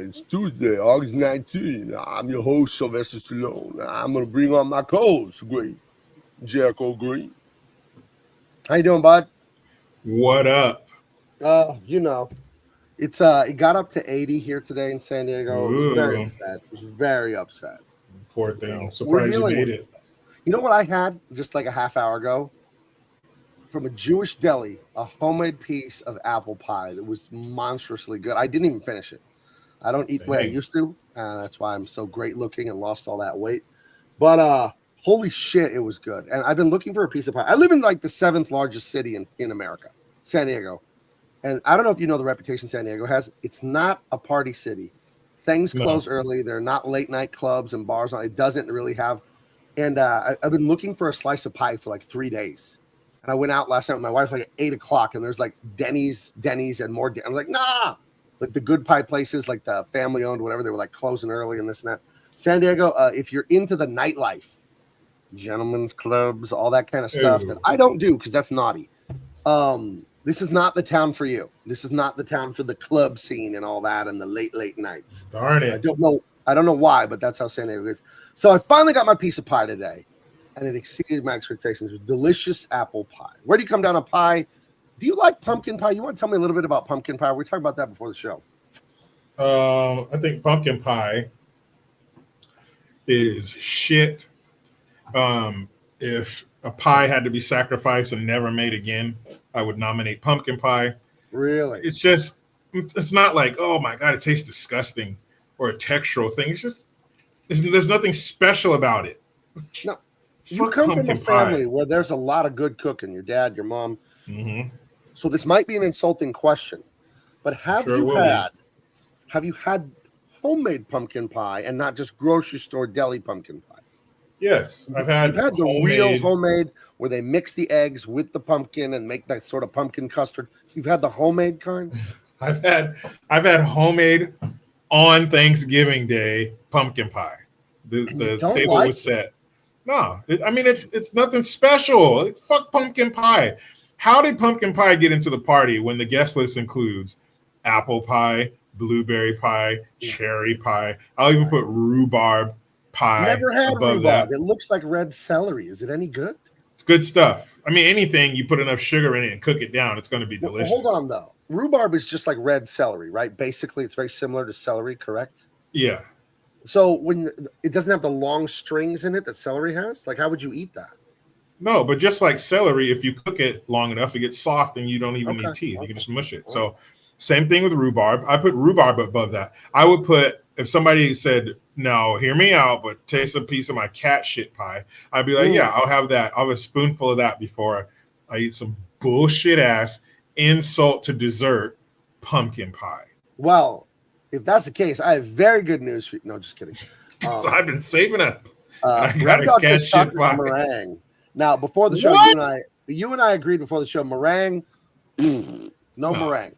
It's Tuesday, August 19th. I'm your host, Sylvester Stallone. I'm going to bring on my co-host, great Jericho Green. How you doing, bud? What up? It got up to 80 here today in San Diego. It was very Ooh, upset. It was very upset. poor thing. We're Surprised you dealing made with. it. You know what I had just like a half hour ago? From a Jewish deli, a homemade piece of apple pie that was monstrously good. I didn't even finish it. I don't eat the way I Dang. used to. That's why I'm so great looking and lost all that weight. But holy shit, it was good. And I've been looking for a piece of pie. I live in like the 7th largest city in America, San Diego. And I don't know if you know the reputation San Diego has. It's not a party city. Things No. close early. They're not late night clubs and bars. It doesn't really have. And I've been looking for a slice of pie for like 3 days. And I went out last night with my wife like at 8 o'clock, and there's like Denny's, and more. I'm like, nah. Like the good pie places, like the family owned, whatever, they were like closing early and this and that. San Diego, if you're into the nightlife, gentlemen's clubs, all that kind of stuff that Ooh. I don't do because that's naughty. This is not the town for you. This is not the town for the club scene and all that and the late nights. Darn I it. don't know why, but that's how San Diego is. So I finally got my piece of pie today, and it exceeded my expectations. It was delicious apple pie. Where do you come down on pie? Do you like pumpkin pie? You want to tell me a little bit about pumpkin pie? We talked about that before the show. I think pumpkin pie is shit. If a pie had to be sacrificed and never made again, I would nominate pumpkin pie. Really? It's not like, oh my God, it tastes disgusting or a textural thing. There's nothing special about it. No. You Fuck come from a pumpkin family pie. where there's a lot of good cooking, your dad, your mom. Mm-hmm. So this might be an insulting question, but have you had homemade pumpkin pie and not just grocery store deli pumpkin pie? Yes, I've had You've had the real homemade. homemade where they mix the eggs with the pumpkin and make that sort of pumpkin custard. You've had the homemade kind? I've had homemade on Thanksgiving Day pumpkin pie. And you The don't table like was set. No, it's nothing special. Fuck pumpkin pie. How did pumpkin pie get into the party when the guest list includes apple pie, blueberry pie, cherry pie? I'll even put rhubarb pie Never had above rhubarb. that. It looks like red celery. Is it any good? It's good stuff. I mean, anything you put enough sugar in it and cook it down, it's going to be Well, delicious. hold on, though. Rhubarb is just like red celery, right? Basically, it's very similar to celery, correct? Yeah. So when it doesn't have the long strings in it that celery has, like how would you eat that? No, but just like celery, if you cook it long enough, it gets soft and you don't even need teeth. You can just mush it. So same thing with rhubarb. I put rhubarb above that. I would put, if somebody said, no, hear me out, but taste a piece of my cat shit pie, I'd be like, yeah, I'll have that. I'll have a spoonful of that before I eat some bullshit ass insult to dessert pumpkin pie. Well, if that's the case, I have very good news for you. No, just kidding. So I've been saving up. I got Red a Dog cat says shit chocolate pie. meringue. Now, before the show, What? you and I agreed before the show, meringue, no meringue.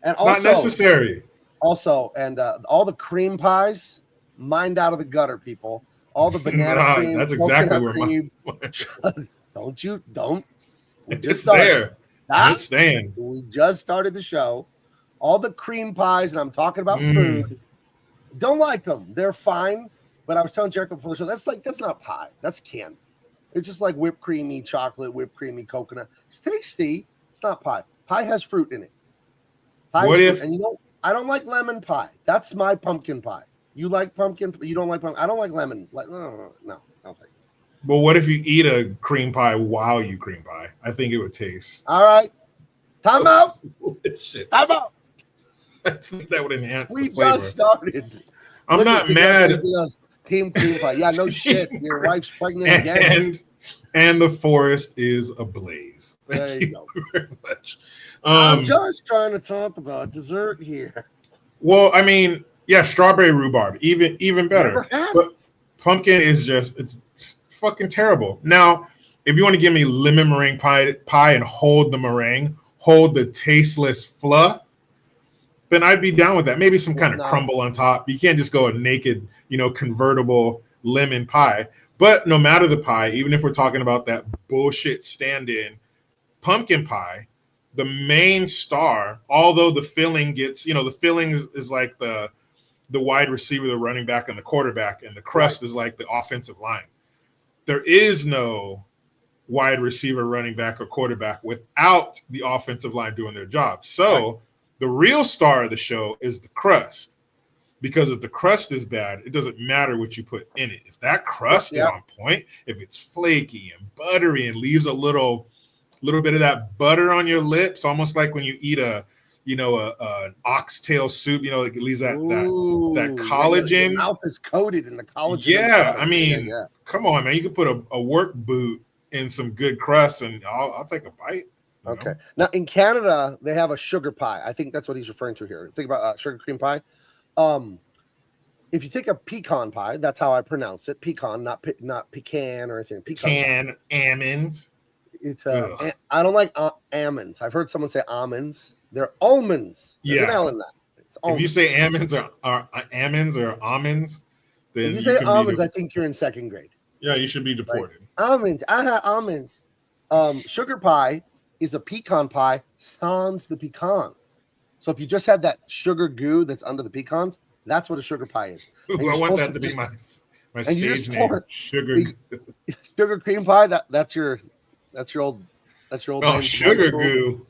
And Not necessary. Also, and all the cream pies, mined out of the gutter, people. All the banana cream, that's exactly where cream. Don't. We just it's started. there. It's staying. We just started the show. All the cream pies, and I'm talking about food. Don't like them. They're fine. But I was telling Jericho before the show, that's not pie. That's candy. It's just like whipped creamy chocolate, whipped creamy coconut. It's tasty. It's not pie. Pie has fruit in it. And I don't like lemon pie. That's my pumpkin pie. You like pumpkin? You don't like pumpkin? I don't like lemon. No. But what if you eat a cream pie while you cream pie? I think it would taste. All right. Time out. Time out. I think that would enhance We the flavor. just started. I'm not mad. Team cream pie. Yeah, no shit. Your wife's pregnant again. And the forest is ablaze. There you go. Very much. I'm just trying to talk about dessert here. Well, I mean, yeah, strawberry rhubarb, even better. But pumpkin is it's fucking terrible. Now, if you want to give me lemon meringue pie and hold the meringue, hold the tasteless fluff, then I'd be down with that. Maybe some kind of crumble on top. You can't just go a naked, convertible lemon pie. But no matter the pie, even if we're talking about that bullshit stand-in pumpkin pie, the main star, although the filling gets, the filling is like the the wide receiver, the running back, and the quarterback, and the crust is like the offensive line. There is no wide receiver, running back, or quarterback without the offensive line doing their job. So the real star of the show is the crust. Because if the crust is bad, it doesn't matter what you put in it. If that crust is on point, if it's flaky and buttery and leaves a little bit of that butter on your lips, almost like when you eat an oxtail soup, it leaves that collagen. Your mouth is coated in the collagen. Yeah, I mean, come on, man. You could put a work boot in some good crust, and I'll take a bite. Okay. Now in Canada, they have a sugar pie. I think that's what he's referring to here. Think about sugar cream pie. If you take a pecan pie, that's how I pronounce it. Pecan, not pecan or anything. Pecan. Almonds. It's I don't like almonds. I've heard someone say almonds. They're almonds. There's an L in that. It's if you say almonds or almonds or almonds, then if you say almonds, I think you're in second grade. Yeah, you should be deported. Right? Almonds. I have almonds. Sugar pie is a pecan pie sans the pecan. So if you just had that sugar goo that's under the pecans, that's what a sugar pie is. Ooh, I want that to be my stage name. Sugar cream pie. That's your old name. Sugar goo.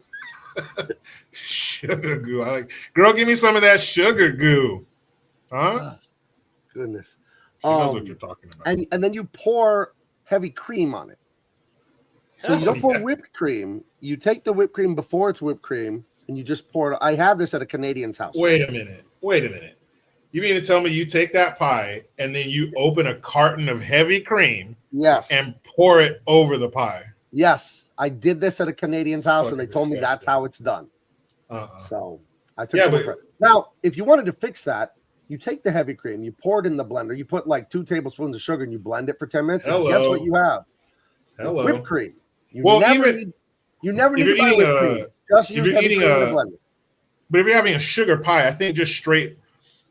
Sugar goo. Girl, give me some of that sugar goo. Huh? Goodness. She knows what you're talking about. And then you pour heavy cream on it. So you don't pour whipped cream. You take the whipped cream before it's whipped cream, and you just pour it. I have this at a Canadian's house. Wait a minute. You mean to tell me you take that pie and then you open a carton of heavy cream and pour it over the pie? Yes. I did this at a Canadian's house, and they told me that's how it's done. So I took it over. Now, if you wanted to fix that, you take the heavy cream, you pour it in the blender, you put like 2 tablespoons of sugar, and you blend it for 10 minutes. And guess what you have? Whipped cream. You never need to buy whipped cream. Just use heavy cream in the blender. But if you're having a sugar pie, I think just straight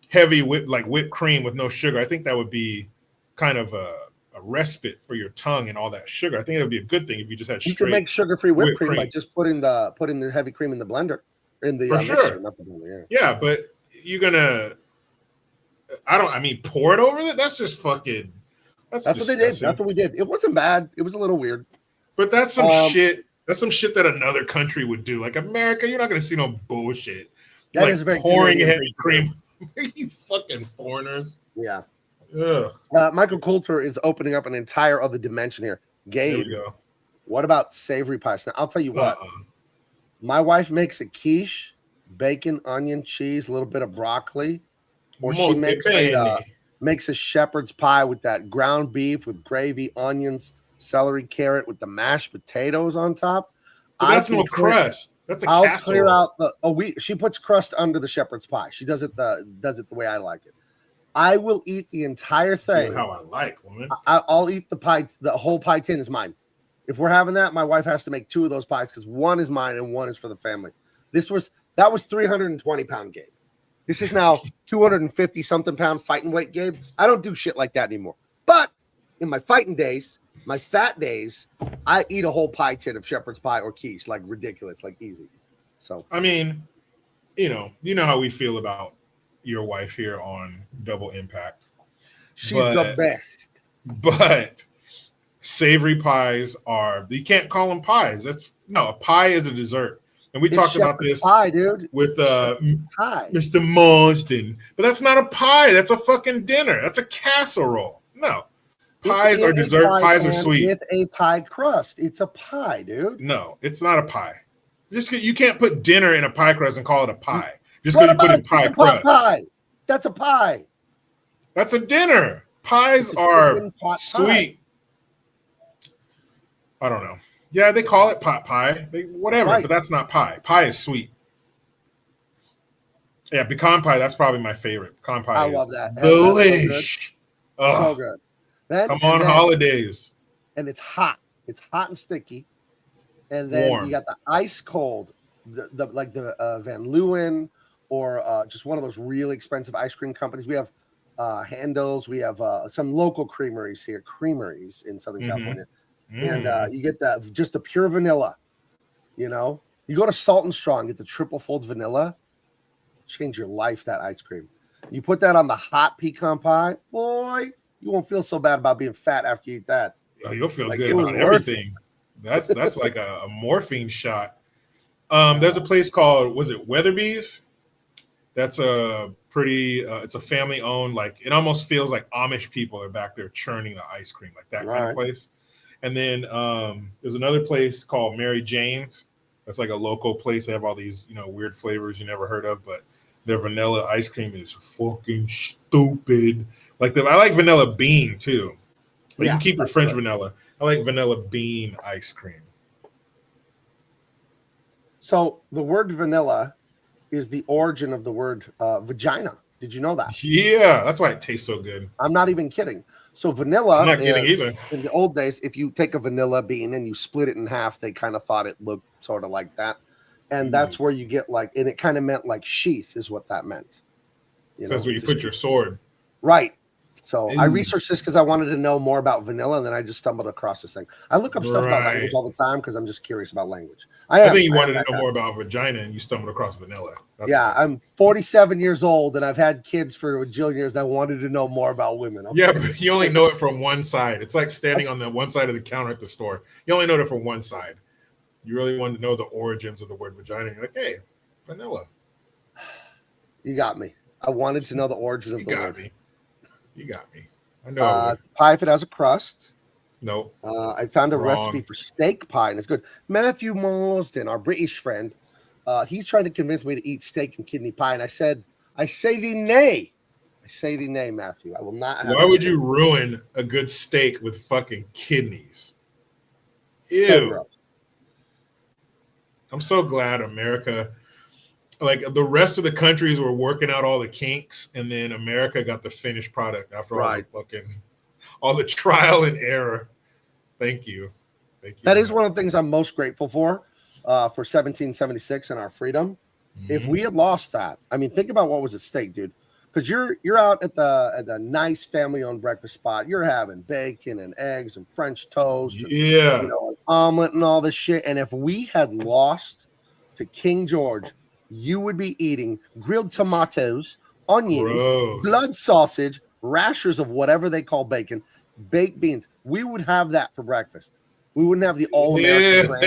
heavy whipped cream with no sugar, I think that would be kind of a respite for your tongue and all that sugar. I think it would be a good thing if you just had straight. You can make sugar-free whipped cream by just putting the heavy cream in the blender, in the mixer. Not the blender, yeah, but you're gonna. Pour it over it. That's just fucking. That's what they did. That's what we did. It wasn't bad. It was a little weird. But that's some shit. That's some shit that another country would do. Like America, you're not gonna see no bullshit. That is very pouring heavy cream. You fucking foreigners. Yeah. Ugh. Michael Coulter is opening up an entire other dimension here. Gabe, what about savory pies? Now, I'll tell you what. My wife makes a quiche, bacon, onion, cheese, a little bit of broccoli, or she makes a shepherd's pie with that ground beef with gravy, onions, celery, carrot with the mashed potatoes on top. But that's no crust. That's a casserole. I'll clear out she puts crust under the shepherd's pie. She does it the way I like it. I will eat the entire thing. How I like, woman. I'll eat the pie. The whole pie tin is mine. If we're having that, my wife has to make 2 of those pies because one is mine and one is for the family. That was 320-pound Gabe. This is now 250-something pound fighting weight Gabe. I don't do shit like that anymore. But in my fighting days, my fat days, I eat a whole pie tin of shepherd's pie or quiche, like ridiculous, like easy. So I mean, you know how we feel about your wife here on Double Impact. She's the best. But savory pies you can't call them pies. A pie is a dessert. And we talked about this pie, dude. With Mr. Marsden. But that's not a pie. That's a fucking dinner. That's a casserole. No. Pies are dessert. Pies are sweet. With a pie crust. It's a pie, dude. No, it's not a pie. You can't put dinner in a pie crust and call it a pie. Just because you put in pie crust. Pie. That's a pie. That's a dinner. Pies are sweet. I don't know. Yeah, they call it pot pie. Whatever, but that's not pie. Pie is sweet. Yeah, pecan pie, that's probably my favorite. Pecan pie. I love that. Delish. So good. Come on, holidays. And it's hot. It's hot and sticky. And then you got the ice cold, the Van Leeuwen, or just one of those really expensive ice cream companies. We have Handel's. We have some local creameries in Southern California. And you get just the pure vanilla. You go to Salt and Strong, get the triple folds vanilla. Change your life, that ice cream. You put that on the hot pecan pie, boy, you won't feel so bad about being fat after you eat that. Oh, you'll feel Like, good it was about worth everything. That's like a morphine shot. There's a place called, was it Weatherby's? That's a pretty, it's a family owned, like it almost feels like Amish people are back there churning the ice cream, like that kind of place. And then there's another place called Mary Jane's. That's like a local place. They have all these, weird flavors you never heard of, but their vanilla ice cream is fucking stupid. Like I like vanilla bean too. But you can keep your French vanilla. I like vanilla bean ice cream. So the word vanilla is the origin of the word vagina. Did you know that? Yeah, that's why it tastes so good. I'm not even kidding. So vanilla, I'm not kidding either. In the old days, if you take a vanilla bean and you split it in half, they kind of thought it looked sort of like that. And that's where you get like, and it kind of meant like sheath is what that meant. So that's where you put your sword. Right. So I researched this because I wanted to know more about vanilla, and then I just stumbled across this thing. I look up stuff about language all the time because I'm just curious about language. I think you wanted to know more about vagina, and you stumbled across vanilla. I'm 47 years old, and I've had kids for a bajillion years, and I wanted to know more about women. Okay. Yeah, but you only know it from one side. It's like standing on the one side of the counter at the store. You only know it from one side. You really want to know the origins of the word vagina. You're like, hey, vanilla. You got me. I wanted to know the origin of the word. You got me. I know. It's pie if it has a crust. No. I found a recipe for steak pie, and it's good. Matthew Marsden, our British friend, he's trying to convince me to eat steak and kidney pie, and I said, I say thee nay. I say thee nay, Matthew. I will not have. Why would you ruin a good steak with fucking kidneys? Ew. So I'm so glad America, like the rest of the countries were working out all the kinks, and then America got the finished product after all the trial and error. Thank you. That is one of the things I'm most grateful for 1776 and our freedom. If we had lost that, I mean, think about what was at stake, dude. Because you're out at the nice family-owned breakfast spot. You're having bacon and eggs and French toast, an omelet and all this shit. And if we had lost to King George, you would be eating grilled tomatoes, onions, blood sausage, rashers of whatever they call bacon, baked beans. We would have that for breakfast. We wouldn't have the all-American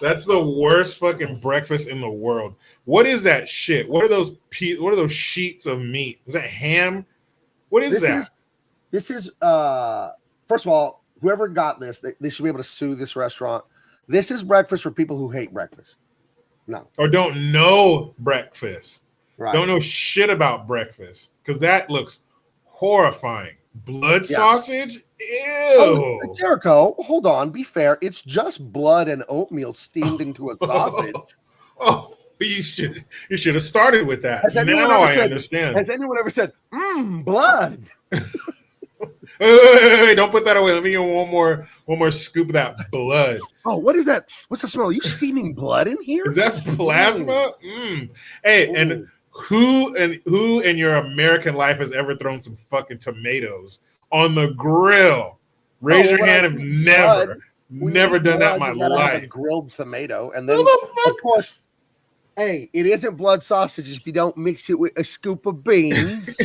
That's the worst fucking breakfast in the world. What is that shit? What are those sheets of meat? Is that ham? What is that? This is first of all, whoever got this, they should be able to sue this restaurant. This is breakfast for people who hate breakfast. No. Or don't know breakfast. Right. Don't know shit about breakfast. Because that looks horrifying. Blood sausage? Ew. Oh, Jericho, hold on. Be fair. It's just blood and oatmeal steamed into a sausage. You should have started with that. Now I understand. Has anyone ever said, blood? Wait, don't put that away. Let me get one more scoop of that blood. Oh, what is that? What's the smell? Are you steaming blood in here? Is that plasma? Hey, and who in your American life has ever thrown some fucking tomatoes on the grill? Raise your hand. I've never done that in my life. A grilled tomato, and then of course. Hey, it isn't blood sausage if you don't mix it with a scoop of beans.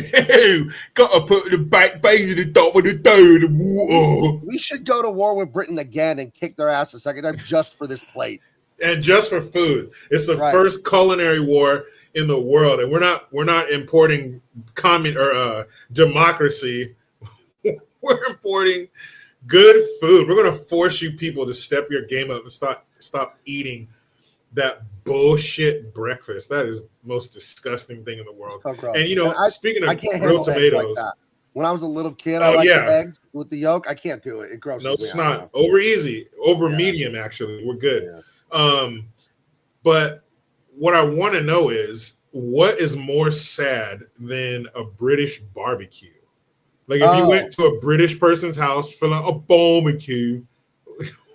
Gotta put the baked beans in the top of the dough, the water. We should go to war with Britain again and kick their ass a second time just for this plate. And just for food. It's the first culinary war in the world. And we're not importing democracy. We're importing good food. We're gonna force you people to step your game up and stop eating that bullshit breakfast. That is the most disgusting thing in the world. So and speaking of grilled tomatoes, like when I was a little kid, I liked the eggs with the yolk. I can't do it. It grosses me out. It's not over easy, over medium. Actually, we're good. Yeah. But what I want to know is, what is more sad than a British barbecue? Like if you went to a British person's house for like a barbecue.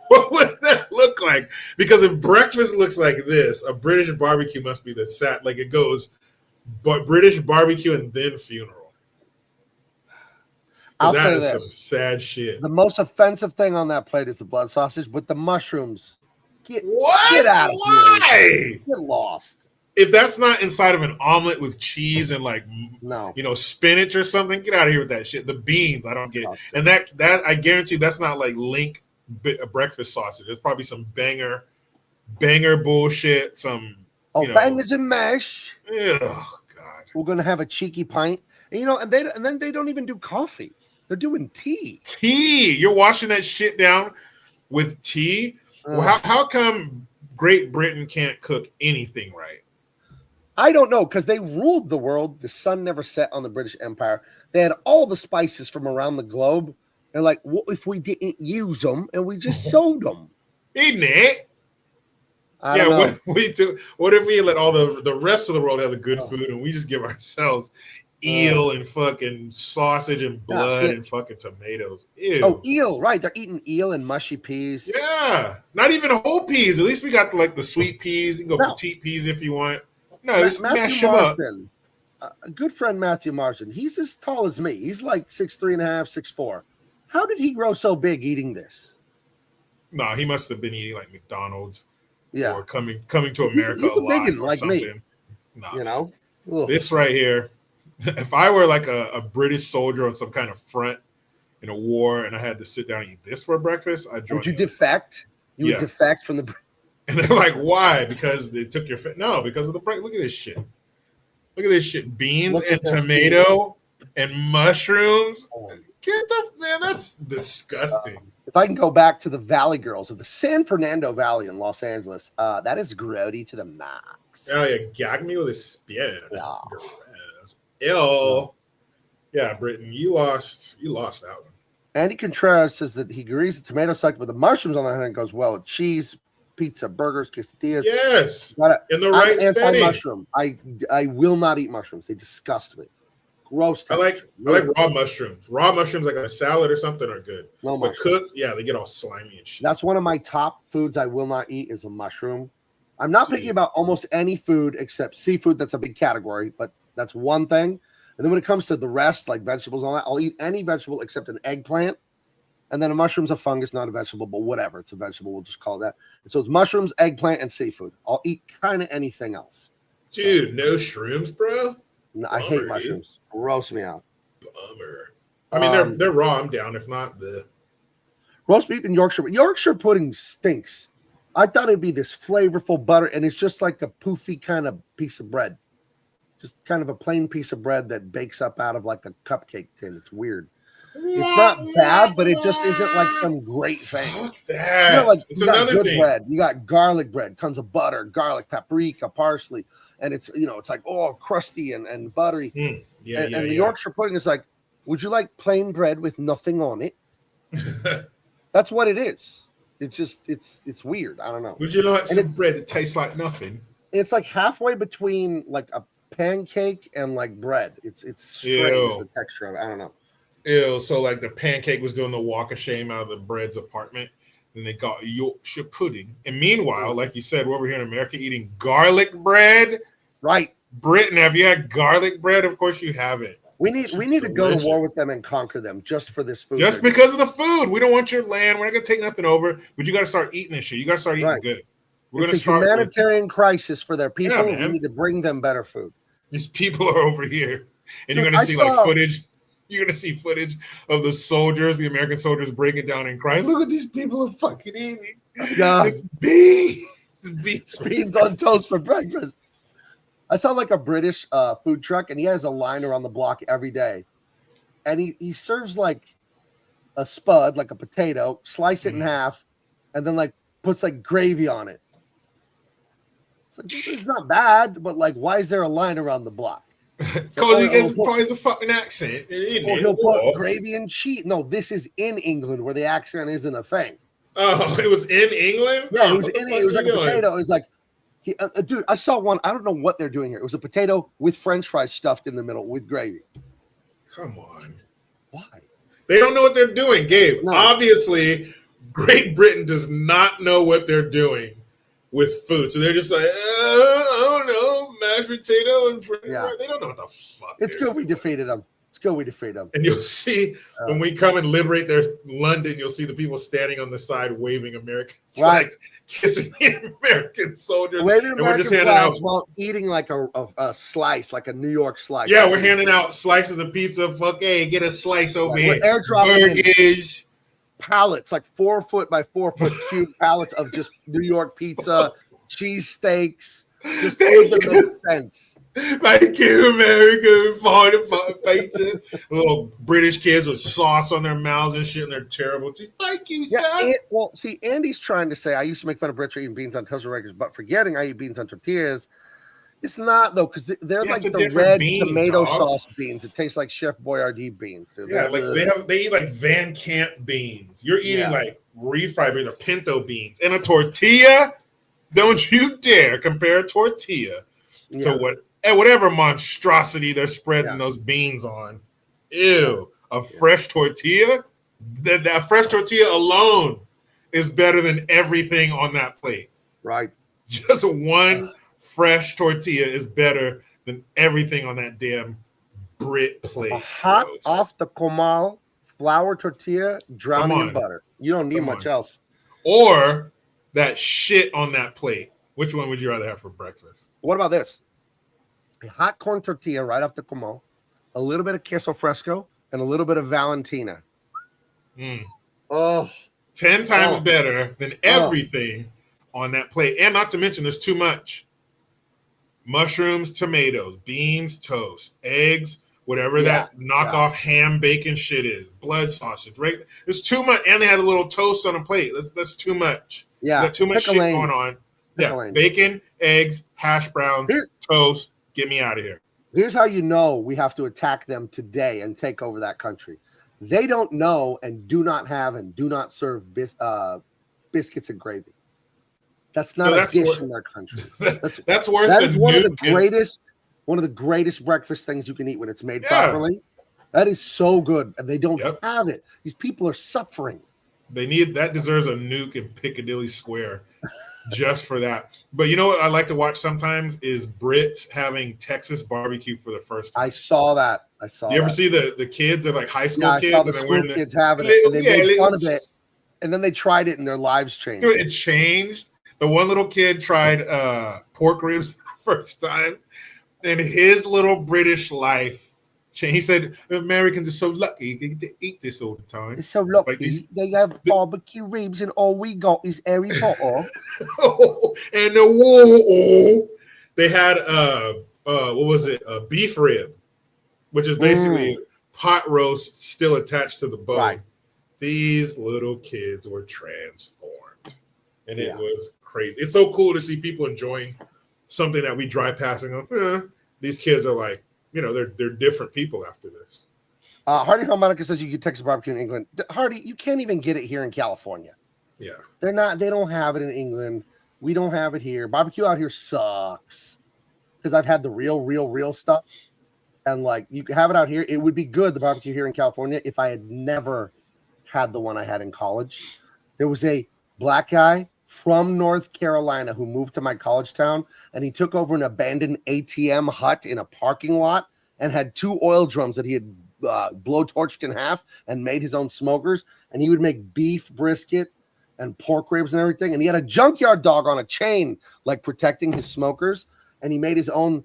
What would that look like? Because if breakfast looks like this, a British barbecue must be the sad. Like it goes, but British barbecue and then funeral. I'll say this: some sad shit. The most offensive thing on that plate is the blood sausage with the mushrooms. Get out of here! Get lost. if that's not inside of an omelet with cheese and like No. spinach or something, get out of here with that shit. The beans, I don't get. And that I guarantee that's not like Link breakfast sausage. There's probably some banger bullshit. Some bangers and mash. Oh God. We're gonna have a cheeky pint. And then they don't even do coffee. They're doing tea. You're washing that shit down with tea. Well, how come Great Britain can't cook anything right? I don't know, because they ruled the world. The sun never set on the British Empire. They had all the spices from around the globe. They're like, what if we didn't use them and we just sold them? Isn't it? What if we let all the rest of the world have the good food and we just give ourselves eel and fucking sausage and blood and fucking tomatoes? Ew. Oh, eel, right. They're eating eel and mushy peas. Yeah. Not even whole peas. At least we got the sweet peas. You can go petite peas if you want. No, just mash them up. A good friend, Matthew Marsden, he's as tall as me. He's like 6'3.5", 6'4". How did he grow so big eating this? No, he must have been eating like McDonald's. Yeah. Or coming to America he's a lot big one, or like something. Me. Nah. This right here, if I were like a British soldier on some kind of front in a war and I had to sit down and eat this for breakfast, I'd join. Would you defect? You would defect from the... And they're like, why? Because they took your fit. No, because of the break. Look at this shit. Look at this shit. Beans and tomato and mushrooms. Man, that's disgusting. If I can go back to the Valley Girls of the San Fernando Valley in Los Angeles, that is grody to the max. Oh, yeah. Gag me with a spear. Yeah. Ew. Yeah, Britton, you lost that one. Andy Contreras says that he agrees the tomato sucked, but the mushrooms on the hand goes well with cheese, pizza, burgers, quesadillas. Yes. In the right setting. Mushroom. I will not eat mushrooms. They disgust me. Gross texture. I like raw mushrooms. Raw mushrooms like on a salad or something are good. No but mushrooms. Cooked, they get all slimy and shit. That's one of my top foods I will not eat is a mushroom. I'm not picky about almost any food except seafood. That's a big category, but that's one thing. And then when it comes to the rest, like vegetables and all that, I'll eat any vegetable except an eggplant. And then a mushroom's a fungus, not a vegetable, but whatever. It's a vegetable. We'll just call it that. And so it's mushrooms, eggplant, and seafood. I'll eat kind of anything else. Dude, no shrooms, bro? No, I hate mushrooms. Gross me out. Bummer. I mean, they're raw. I'm down. If not, the roast beef and Yorkshire pudding stinks. I thought it'd be this flavorful butter, and it's just like a poofy kind of piece of bread. Just kind of a plain piece of bread that bakes up out of like a cupcake tin. It's weird. It's not bad, but it just isn't like some great thing. It's another thing. Bread. You got garlic bread, tons of butter, garlic, paprika, parsley, and it's it's like crusty and buttery. The Yorkshire pudding is like, would you like plain bread with nothing on it? That's what it is. It's just it's weird. I don't know. Would you like some bread that tastes like nothing? It's like halfway between like a pancake and like bread. It's strange the texture of it. I don't know. Ew, so like the pancake was doing the walk of shame out of the bread's apartment, and they got Yorkshire pudding. And meanwhile, like you said, we're over here in America eating garlic bread. Right. Britain, have you had garlic bread? Of course you haven't. We need to go to war with them and conquer them just for this food. Just because of the food. We don't want your land. We're not gonna take nothing over, but you gotta start eating this shit. You gotta start eating good. It's a humanitarian crisis for their people. We need to bring them better food. These people are over here. And you're gonna see footage. You're going to see footage of the soldiers, the American soldiers breaking down and crying. Look at these people are fucking eating. Yeah. It's beans. It's beans on toast for breakfast. I saw like a British food truck, and he has a line around the block every day. And he serves like a spud, like a potato, slice it in half, and then like puts like gravy on it. It's like, this is not bad, but like, why is there a line around the block? Because he gets probably the fucking accent. He'll put gravy and cheese. No, this is in England where the accent isn't a thing. Oh, it was in England? Yeah, it was in it. It was like a potato. It was like, dude, I saw one. I don't know what they're doing here. It was a potato with French fries stuffed in the middle with gravy. Come on. Why? They don't know what they're doing, Gabe. No. Obviously, Great Britain does not know what they're doing with food. So they're just like, I don't know, mashed potato and fries. Yeah. They don't know what the fuck. It's good we defeated them. Let's go. We defeat them. And you'll see when we come and liberate their London, you'll see the people standing on the side waving American flags, kissing the American soldiers. Waving and American we're just handing out while eating like a slice, like a New York slice. Yeah, we're handing out slices of pizza. Fuck, hey, get a slice over here. We're airdropping burgers. Pallets, like 4 foot by 4 foot cube pallets of just New York pizza, cheesesteaks. Just things that make sense. Thank you, America, for the pizza. Little British kids with sauce on their mouths and shit, and they're terrible. Just thank you, sir. Well, see, Andy's trying to say I used to make fun of Brits for eating beans on toast records, but forgetting I eat beans on tortillas. It's not though, because they're like the red tomato sauce beans. It tastes like Chef Boyardee beans. Dude. Yeah, like they eat like Van Camp beans. You're eating like refried beans or pinto beans and a tortilla. Don't you dare compare a tortilla to whatever monstrosity they're spreading those beans on. Ew, a fresh tortilla. That fresh tortilla alone is better than everything on that plate. Right. Just one fresh tortilla is better than everything on that damn Brit plate. A hot off the comal flour tortilla drowning in butter. You don't need much else. Or that shit on that plate. Which one would you rather have for breakfast? What about this? A hot corn tortilla right off the comal, a little bit of queso fresco, and a little bit of Valentina. Oh, 10 times better than everything on that plate. And not to mention, there's too much. Mushrooms, tomatoes, beans, toast, eggs, whatever that knockoff ham bacon shit is, blood sausage, right? There's too much. And they had a little toast on a plate. That's too much. Yeah. Got too much shit going on. Bacon, eggs, hash browns, toast. Get me out of here. Here's how you know we have to attack them today and take over that country. They don't know and do not have and do not serve biscuits and gravy. That's not a dish in their country. That's worth. That is one of the greatest breakfast things you can eat when it's made properly. That is so good, and they don't have it. These people are suffering. That deserves a nuke in Piccadilly Square just for that. But you know what I like to watch sometimes is Brits having Texas barbecue for the first time. I saw that. You ever see the kids? They're like high school kids. I saw the school kids having it. And they made fun of it. And then they tried it and their lives changed. Dude, it changed. The one little kid tried pork ribs for the first time. And his little British life changed. He said, Americans are so lucky you get to eat this all the time. It's so lucky. Like they have barbecue ribs and all we got is Harry Potter. And the they had what was it? A beef rib, which is basically pot roast still attached to the bone. Right. These little kids were transformed. And it was crazy. It's so cool to see people enjoying something that we drive past and go, these kids are like, they're different people after this. Hardy Harmonica says you get Texas barbecue in England. Hardy, you can't even get it here in California. Yeah. They don't have it in England. We don't have it here. Barbecue out here sucks. Because I've had the real stuff. And like you can have it out here. It would be good, the barbecue here in California, if I had never had the one I had in college. There was a black guy from North Carolina who moved to my college town, and he took over an abandoned ATM hut in a parking lot and had 2 oil drums that he had blow-torched in half and made his own smokers, and he would make beef brisket and pork ribs and everything, and he had a junkyard dog on a chain like protecting his smokers, and he made his own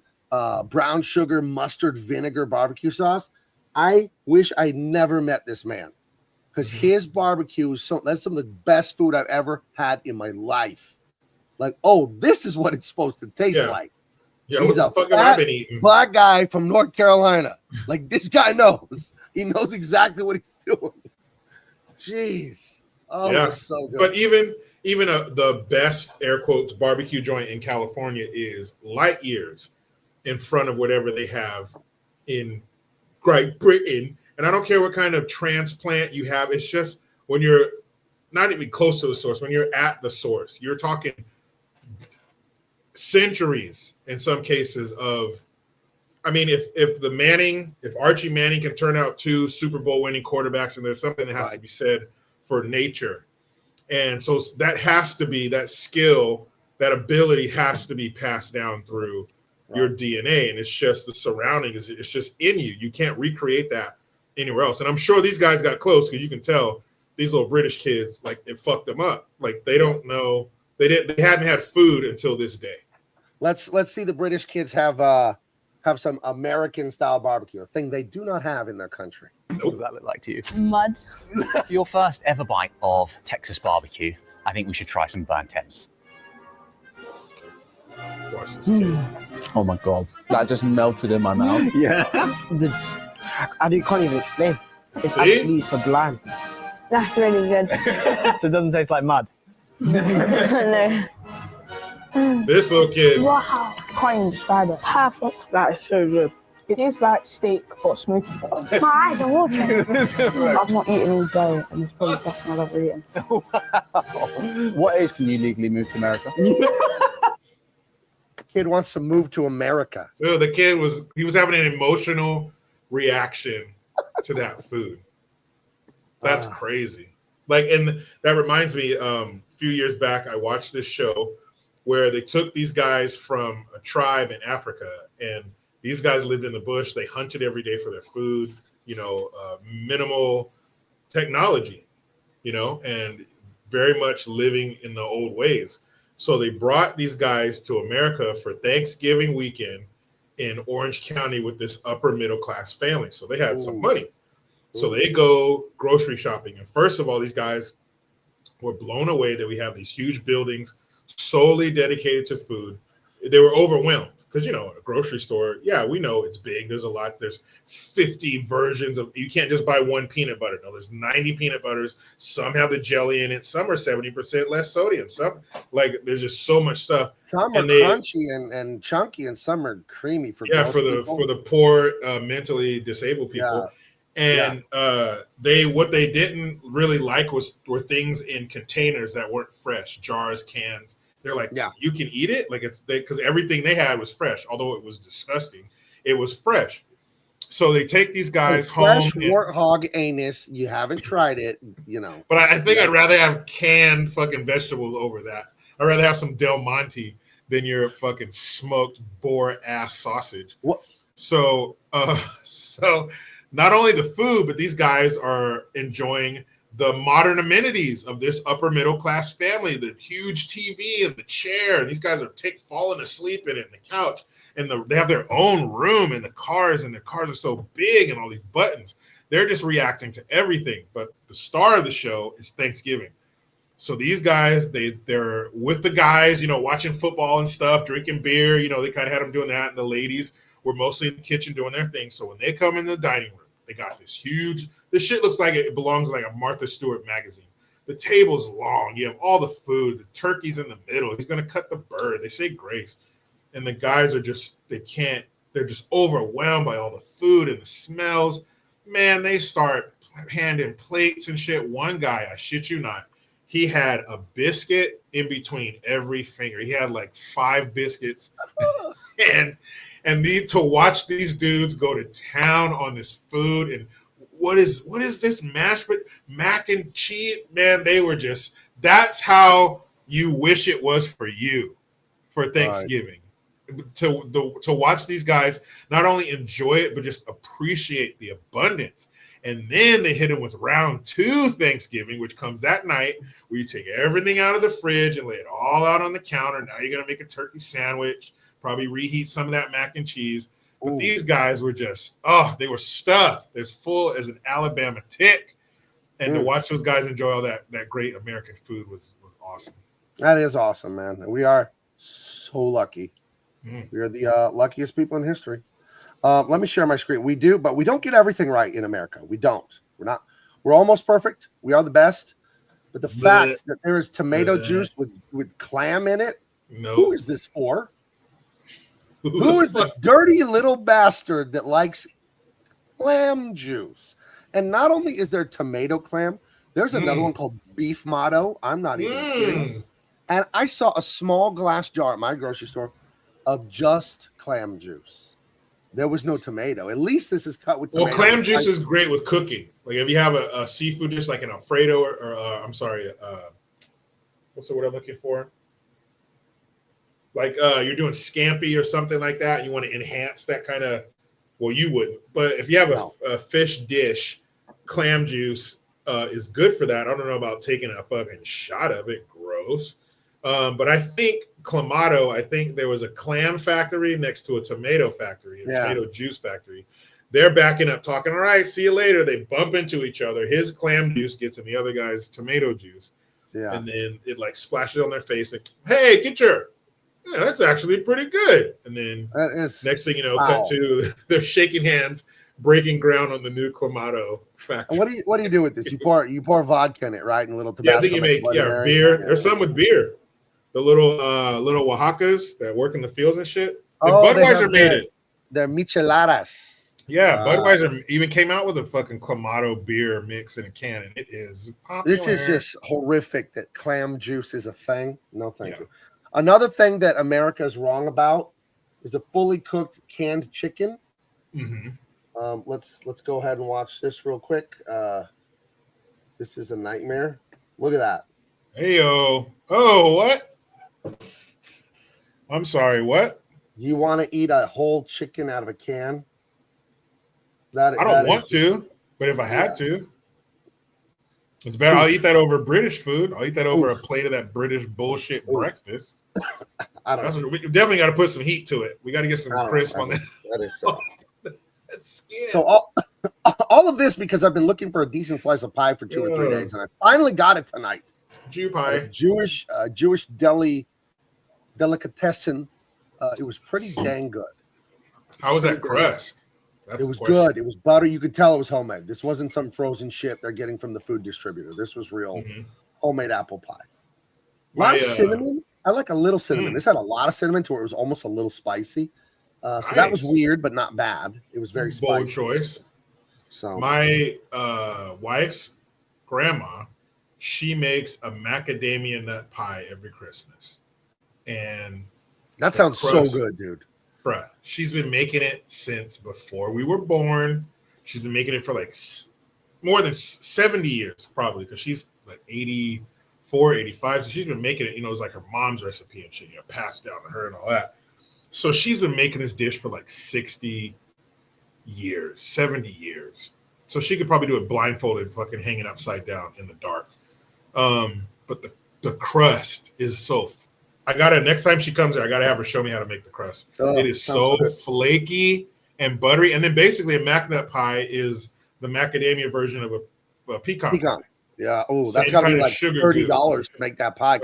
brown sugar mustard vinegar barbecue sauce. I wish I never met this man. Because his barbecue is that's some of the best food I've ever had in my life. Like, this is what it's supposed to taste like. Yeah, he's a fat black guy from North Carolina. Like, this guy knows. He knows exactly what he's doing. Jeez. It's so good. But even the best, air quotes, barbecue joint in California is light years in front of whatever they have in Great Britain. And I don't care what kind of transplant you have. It's just when you're not even close to the source, when you're at the source, you're talking centuries in some cases of, if Archie Manning can turn out 2 Super Bowl winning quarterbacks, and there's something that has to be said for nature. And so that has to be, that skill, that ability has to be passed down through your DNA, and it's just the surroundings. It's just in you. You can't recreate that anywhere else. And I'm sure these guys got close because you can tell these little British kids, like, it fucked them up. Like, they don't know, they hadn't had food until this day. Let's see the British kids have some American style barbecue, a thing they do not have in their country. Nope. What does that look like to you? Mud. For your first ever bite of Texas barbecue, I think we should try some burnt ends. Watch this kid. Oh my god, that just melted in my mouth. Yeah. I can't even explain. It's absolutely sublime. That's really good. So it doesn't taste like mud? No. This little kid. Wow. Can't even describe it. Perfect. That is so good. It is like steak but smoky. My eyes are watering. I've not eaten all day, and it's probably the best thing I've ever eaten. What age can you legally move to America? Kid wants to move to America. So the kid was having an emotional reaction to that food. That's crazy. Like, and that reminds me, a few years back, I watched this show where they took these guys from a tribe in Africa, and these guys lived in the bush. They hunted every day for their food, minimal technology, and very much living in the old ways. So they brought these guys to America for Thanksgiving weekend in Orange County with this upper middle class family. So they had some money. So they go grocery shopping. And first of all, these guys were blown away that we have these huge buildings solely dedicated to food. They were overwhelmed because, a grocery store, yeah, we know it's big. There's a lot. There's 50 versions of, you can't just buy one peanut butter. No, there's 90 peanut butters. Some have the jelly in it. Some are 70% less sodium. Some, there's just so much stuff. Some are crunchy and chunky, and some are creamy for the poor, mentally disabled people. Yeah. And what they didn't really like were things in containers that weren't fresh, jars, cans. They're like, you can eat it, because everything they had was fresh, although it was disgusting. It was fresh. So they take these guys home. Fresh warthog anus. You haven't tried it, But I think I'd rather have canned fucking vegetables over that. I'd rather have some Del Monte than your fucking smoked boar ass sausage. What? So not only the food, but these guys are enjoying the modern amenities of this upper middle class family, the huge TV and the chair. And these guys are falling asleep in it, and the couch, and they have their own room, and the cars are so big, and all these buttons. They're just reacting to everything. But the star of the show is Thanksgiving. So these guys, they're with the guys, watching football and stuff, drinking beer. They kind of had them doing that. And the ladies were mostly in the kitchen doing their thing. So when they come in the dining room, they got this shit looks like it belongs in like a Martha Stewart magazine. The table's long. You have all the food. The turkey's in the middle. He's going to cut the bird. They say grace. And the guys are they're just overwhelmed by all the food and the smells. Man, they start handing plates and shit. One guy, I shit you not, he had a biscuit in between every finger. He had like 5 biscuits. And to watch these dudes go to town on this food, and what is this mac and cheese? Man, they were just, that's how you wish it was for you for Thanksgiving. Right. To watch these guys not only enjoy it, but just appreciate the abundance. And then they hit them with round 2 Thanksgiving, which comes that night, where you take everything out of the fridge and lay it all out on the counter. Now you're going to make a turkey sandwich, probably reheat some of that mac and cheese. But these guys were just, they were stuffed. They're full as an Alabama tick. And to watch those guys enjoy all that great American food was awesome. That is awesome, man. We are so lucky. We are the luckiest people in history. Let me share my screen. We do, but we don't get everything right in America. We don't. We're almost perfect. We are the best. But the fact that there is tomato juice with clam in it, who is this for? Who is the dirty little bastard that likes clam juice? And not only is there tomato clam, there's another one called beef motto. I'm not even kidding. And I saw a small glass jar at my grocery store of just clam juice. There was no tomato. At least this is cut with tomato. Well, clam juice is great with cooking. Like if you have a seafood dish like an Alfredo or I'm sorry, what's the word I'm looking for? Like you're doing scampi or something like that, and you want to enhance that kind of. Well, you wouldn't, but if you have a fish dish, clam juice is good for that. I don't know about taking a fucking shot of it. Gross. But I think Clamato, I think there was a clam factory next to a tomato factory, tomato juice factory. They're backing up, talking, all right, see you later. They bump into each other. His clam juice gets in the other guy's tomato juice. Yeah. And then it like splashes on their face. Like, hey, that's actually pretty good. And then next thing you know, cut to they're shaking hands, breaking ground on the new Clamato factory. And what do you do with this? You pour vodka in it, right? And a little Tabasco. Yeah, I think you make beer. Yeah. There's some with beer. The little Oaxacas that work in the fields and shit. Budweiser made it. They're micheladas. Yeah, Budweiser even came out with a fucking Clamato beer mix in a can, and it is popular. This is just horrific that clam juice is a thing. No, thank you. Another thing that America is wrong about is a fully cooked canned chicken. Mm-hmm. Let's go ahead and watch this real quick. This is a nightmare. Look at that. Hey-o. Oh, what? I'm sorry, what? Do you want to eat a whole chicken out of a can? I don't want to, but if I had to, it's better. I'll eat that over British food. I'll eat that over a plate of that British bullshit breakfast. We definitely got to put some heat to it. We got to get some crisp on that. That is so. That's skin. So all of this because I've been looking for a decent slice of pie for 2 or 3 days, and I finally got it tonight. Jew pie, Jewish delicatessen. It was pretty dang good. How was that crust? It was good. It was butter. You could tell it was homemade. This wasn't some frozen shit they're getting from the food distributor. This was real homemade apple pie. A lot of cinnamon. I like a little cinnamon. This had a lot of cinnamon to where it was almost a little spicy. So that was weird, but not bad. It was very spicy. Bold choice. So my wife's grandma, she makes a macadamia nut pie every Christmas. And that sounds so good, dude. Bruh, she's been making it since before we were born. She's been making it for like more than 70 years, probably, because she's like 84, 85. So she's been making it, it's like her mom's recipe and shit, passed down to her and all that. So she's been making this dish for like 60 years, 70 years. So she could probably do it blindfolded, fucking hanging upside down in the dark. But the crust is so next time she comes here, I gotta have her show me how to make the crust. It is so flaky and buttery. And then basically a mac nut pie is the macadamia version of a pecan. Yeah. Oh, that's gotta be like $30 to make that pie.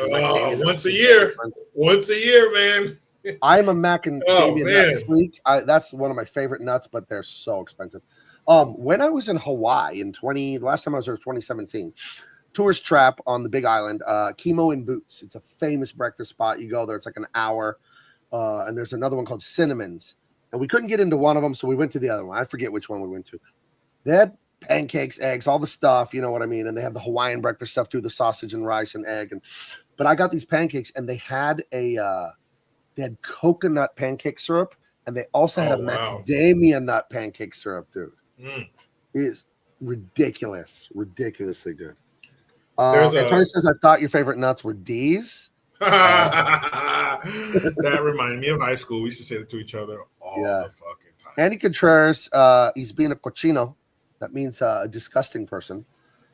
Once a year, man. I'm a macadamia nut freak. That's one of my favorite nuts, but they're so expensive. When I was in Hawaii last time I was there was 2017. Tourist trap on the Big Island, Chemo in Boots. It's a famous breakfast spot. You go there, it's like an hour. And there's another one called Cinnamon's. And we couldn't get into one of them, so we went to the other one. I forget which one we went to. They had pancakes, eggs, all the stuff, you know what I mean? And they have the Hawaiian breakfast stuff too, the sausage and rice and egg. But I got these pancakes, and they had coconut pancake syrup, and they also had macadamia nut pancake syrup, dude. It's ridiculously good. Tony says, I thought your favorite nuts were D's. That reminded me of high school. We used to say that to each other all the fucking time. Andy Contreras, he's being a cochino. That means a disgusting person.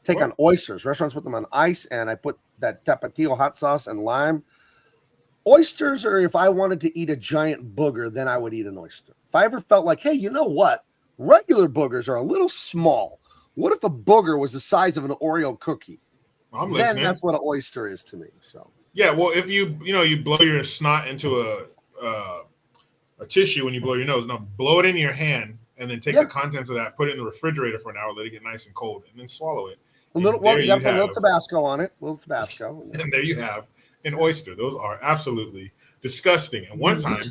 Take on oysters. Restaurants put them on ice, and I put that tapatio hot sauce and lime. Oysters, or if I wanted to eat a giant booger, then I would eat an oyster. If I ever felt like, hey, you know what? Regular boogers are a little small. What if a booger was the size of an Oreo cookie? I'm listening. Then that's what an oyster is to me. So yeah, well, if you blow your snot into a tissue when you blow your nose, now blow it into your hand and then take the contents of that, put it in the refrigerator for an hour, let it get nice and cold, and then swallow it. You got to put a little Tabasco on it, and there you have an oyster. Those are absolutely disgusting. And one time,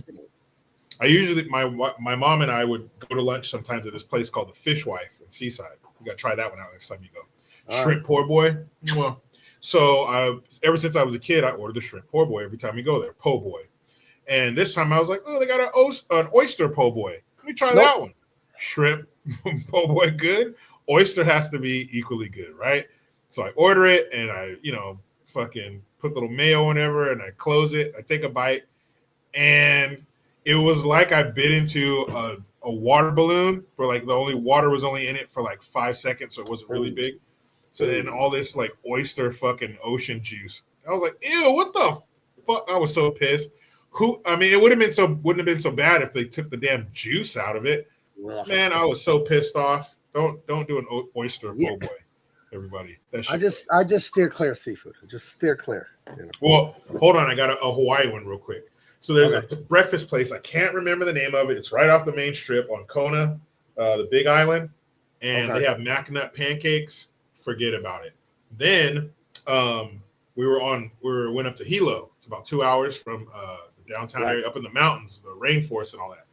my mom and I would go to lunch sometimes at this place called the Fish Wife in Seaside. You got to try that one out next time you go. Shrimp poor boy. So ever since I was a kid, I ordered the shrimp poor boy every time we go there, po' boy. And this time I was like, oh, they got an oyster po' boy. Let me try that one. Shrimp po' boy, good. Oyster has to be equally good, right? So I order it and I, fucking put a little mayo whenever and I close it. I take a bite. and it was like I bit into a water balloon for like the only water was only in it for like 5 seconds, so it wasn't really big. So then all this like oyster fucking ocean juice. I was like, ew, what the fuck? I was so pissed. I mean, it wouldn't have been so bad if they took the damn juice out of it. Man, I was so pissed off. Don't do an oyster po' boy, everybody. That shit I just steer clear of seafood. Just steer clear. You know? Well, hold on. I got a Hawaii one real quick. So there's a breakfast place. I can't remember the name of it. It's right off the main strip on Kona, the Big Island, and they have mac nut pancakes. Forget about it. Then we went up to Hilo. It's about 2 hours from the downtown area, up in the mountains, the rainforest and all that.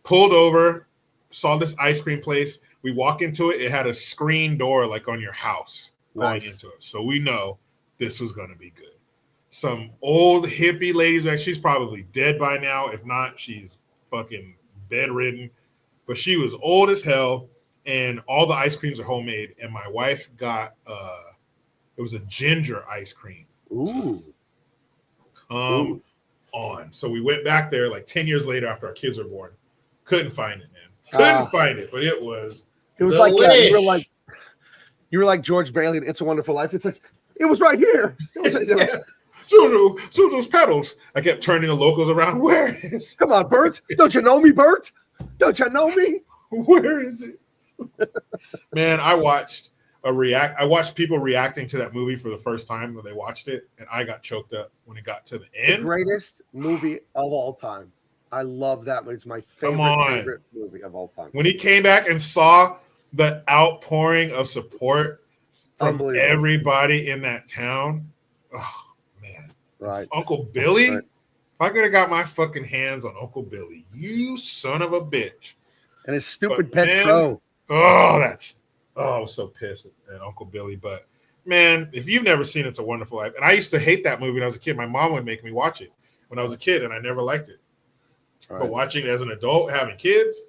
Pulled over, saw this ice cream place. We walk into it. It had a screen door like on your house going into it. So we know this was going to be good. Some old hippie ladies, she's probably dead by now. If not, she's fucking bedridden. But she was old as hell, and all the ice creams are homemade. And my wife got it was a ginger ice cream. Ooh. On. So we went back there like 10 years later after our kids were born. Couldn't find it, man. Couldn't find it, but it was like you were like George Bailey in It's a Wonderful Life. It's like it was right here. It was right there. Suzu's pedals. I kept turning the locals around. Where is it? Come on, Bert. Don't you know me, Bert? Don't you know me? Where is it? Man, I watched people reacting to that movie for the first time when they watched it, and I got choked up when it got to the end. The greatest movie of all time. I love that movie. It's my favorite movie of all time. When he came back and saw the outpouring of support from everybody in that town, oh man. Right. Uncle Billy? Right. If I could have got my fucking hands on Uncle Billy, you son of a bitch. And his stupid pet crow. I was so pissed at Uncle Billy. But man, if you've never seen It's a Wonderful Life, and I used to hate that movie when I was a kid. My mom would make me watch it when I was a kid, and I never liked it. Right. But watching it as an adult, having kids,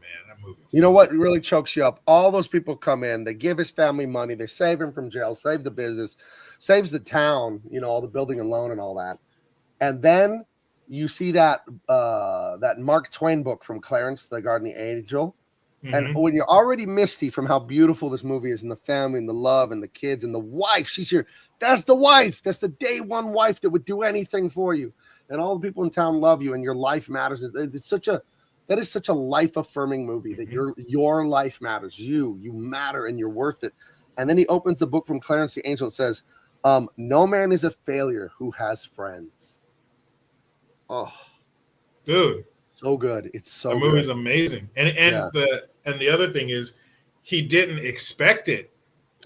man, that movie. You know what really chokes you up? All those people come in, they give his family money, they save him from jail, save the business, saves the town, all the building and loan and all that. And then you see that Mark Twain book from Clarence, The Guardian Angel. Mm-hmm. And when you're already misty from how beautiful this movie is and the family and the love and the kids and the wife, she's here. That's the wife. That's the day one wife that would do anything for you. And all the people in town love you and your life matters. That is such a life affirming movie that your life matters. You matter and you're worth it. And then he opens the book from Clarence the Angel and says, no man is a failure who has friends. Oh, dude. So good. It's so good. The movie's amazing. And the other thing is he didn't expect it.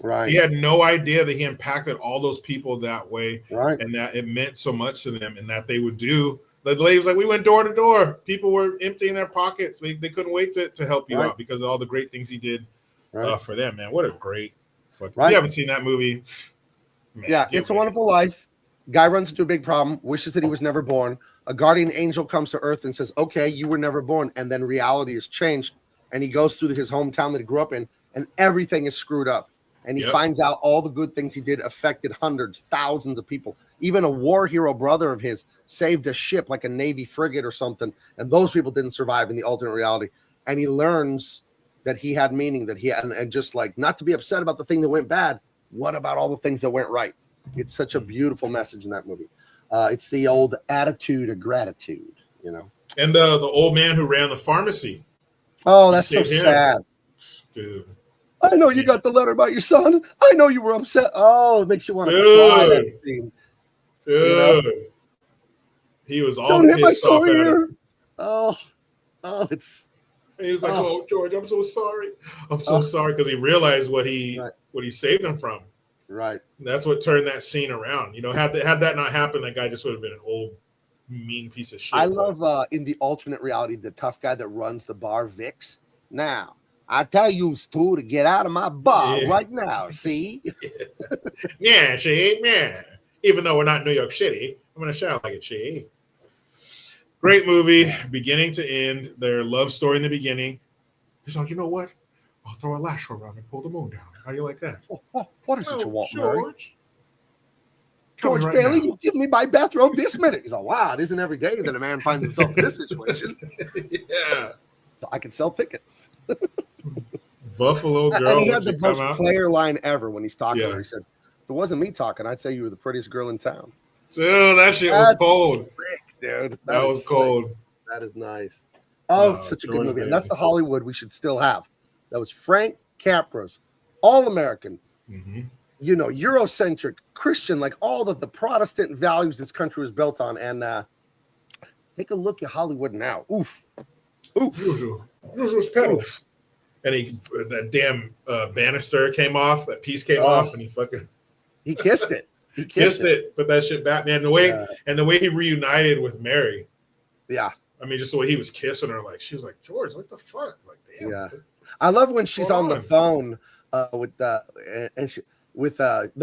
Right. He had no idea that he impacted all those people that way. Right. And that it meant so much to them and that they would do. The lady was like, we went door to door. People were emptying their pockets. They couldn't wait to help you out because of all the great things he did for them, man. What a great fucking If you haven't seen that movie. Man, It's a Wonderful Life. Guy runs into a big problem, wishes that he was never born. A guardian angel comes to Earth and says, okay, you were never born. And then reality has changed. And he goes through his hometown that he grew up in, and everything is screwed up. And he finds out all the good things he did affected hundreds, thousands of people. Even a war hero brother of his saved a ship like a Navy frigate or something. And those people didn't survive in the alternate reality. And he learns that he had meaning, that he had, and just like not to be upset about the thing that went bad. What about all the things that went right? It's such a beautiful message in that movie. It's the old attitude of gratitude, And the old man who ran the pharmacy. Oh, that's so sad. Dude. I know you got the letter about your son. I know you were upset. Oh, it makes you want to cry. That scene. Dude. He was all Don't hit my pissed off sore at ear. him. It's. And he was like, "Oh, George, I'm so sorry. I'm so sorry," because he realized what he saved him from. Right. And that's what turned that scene around. Had that not happened, that guy just would have been an old, mean piece of shit. I love in the alternate reality the tough guy that runs the bar, Vix. Now, I tell you two to get out of my bar right now. See? Yeah, see, yeah. Even though we're not New York City, I'm gonna sound like it. See. Great movie, beginning to end. Their love story in the beginning. He's like, you know what? I'll throw a lasso around and pull the moon down. How do you like that? What is it you want, George? George right Bailey, now. you give me my bathrobe this minute. He's like, wow, it isn't every day that a man finds himself in this situation. Yeah. So I can sell tickets. Buffalo girl. And he had would the you come most out? player line ever when he's talking to Yeah. her. He said, if it wasn't me talking, I'd say you were the prettiest girl in town. Dude, that shit was That's cold. slick, dude. That is was slick. cold. That is nice. Oh, such a good George movie. And Bailey. that's the Hollywood we should still have. That was Frank Capra's All-American, you know, Eurocentric, Christian, like all of the Protestant values this country was built on. And take a look at Hollywood now. Oof. Oof. Usual petals. And that damn banister came off, that piece came off, and he kissed it. He kissed it, put that shit back, man. The way he reunited with Mary. Yeah. I mean, just the way he was kissing her, like she was like, George, what the fuck? Like, damn. Yeah. I love when she's on the phone with the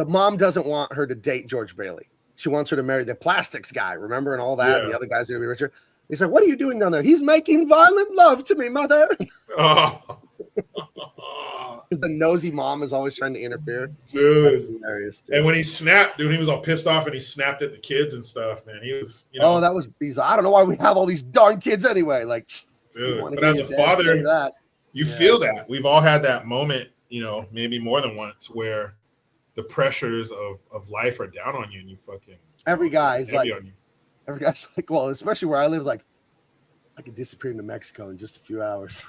mom doesn't want her to date George Bailey. She wants her to marry the plastics guy, remember, and all that. Yeah. And the other guys are gonna be richer. He's like, what are you doing down there? He's making violent love to me, mother. Oh. Because the nosy mom is always trying to interfere. Dude. That's hilarious, dude. And when he snapped, dude, he was all pissed off and he snapped at the kids and stuff, man. He was, you know. Oh, that was I don't know why we have all these darn kids anyway. Like, dude, but as a father, you feel that. We've all had that moment, you know, maybe more than once, where the pressures of life are down on you and you fucking every guy's like, on you. every guy's like, well, especially where I live, like, I could disappear into Mexico in just a few hours.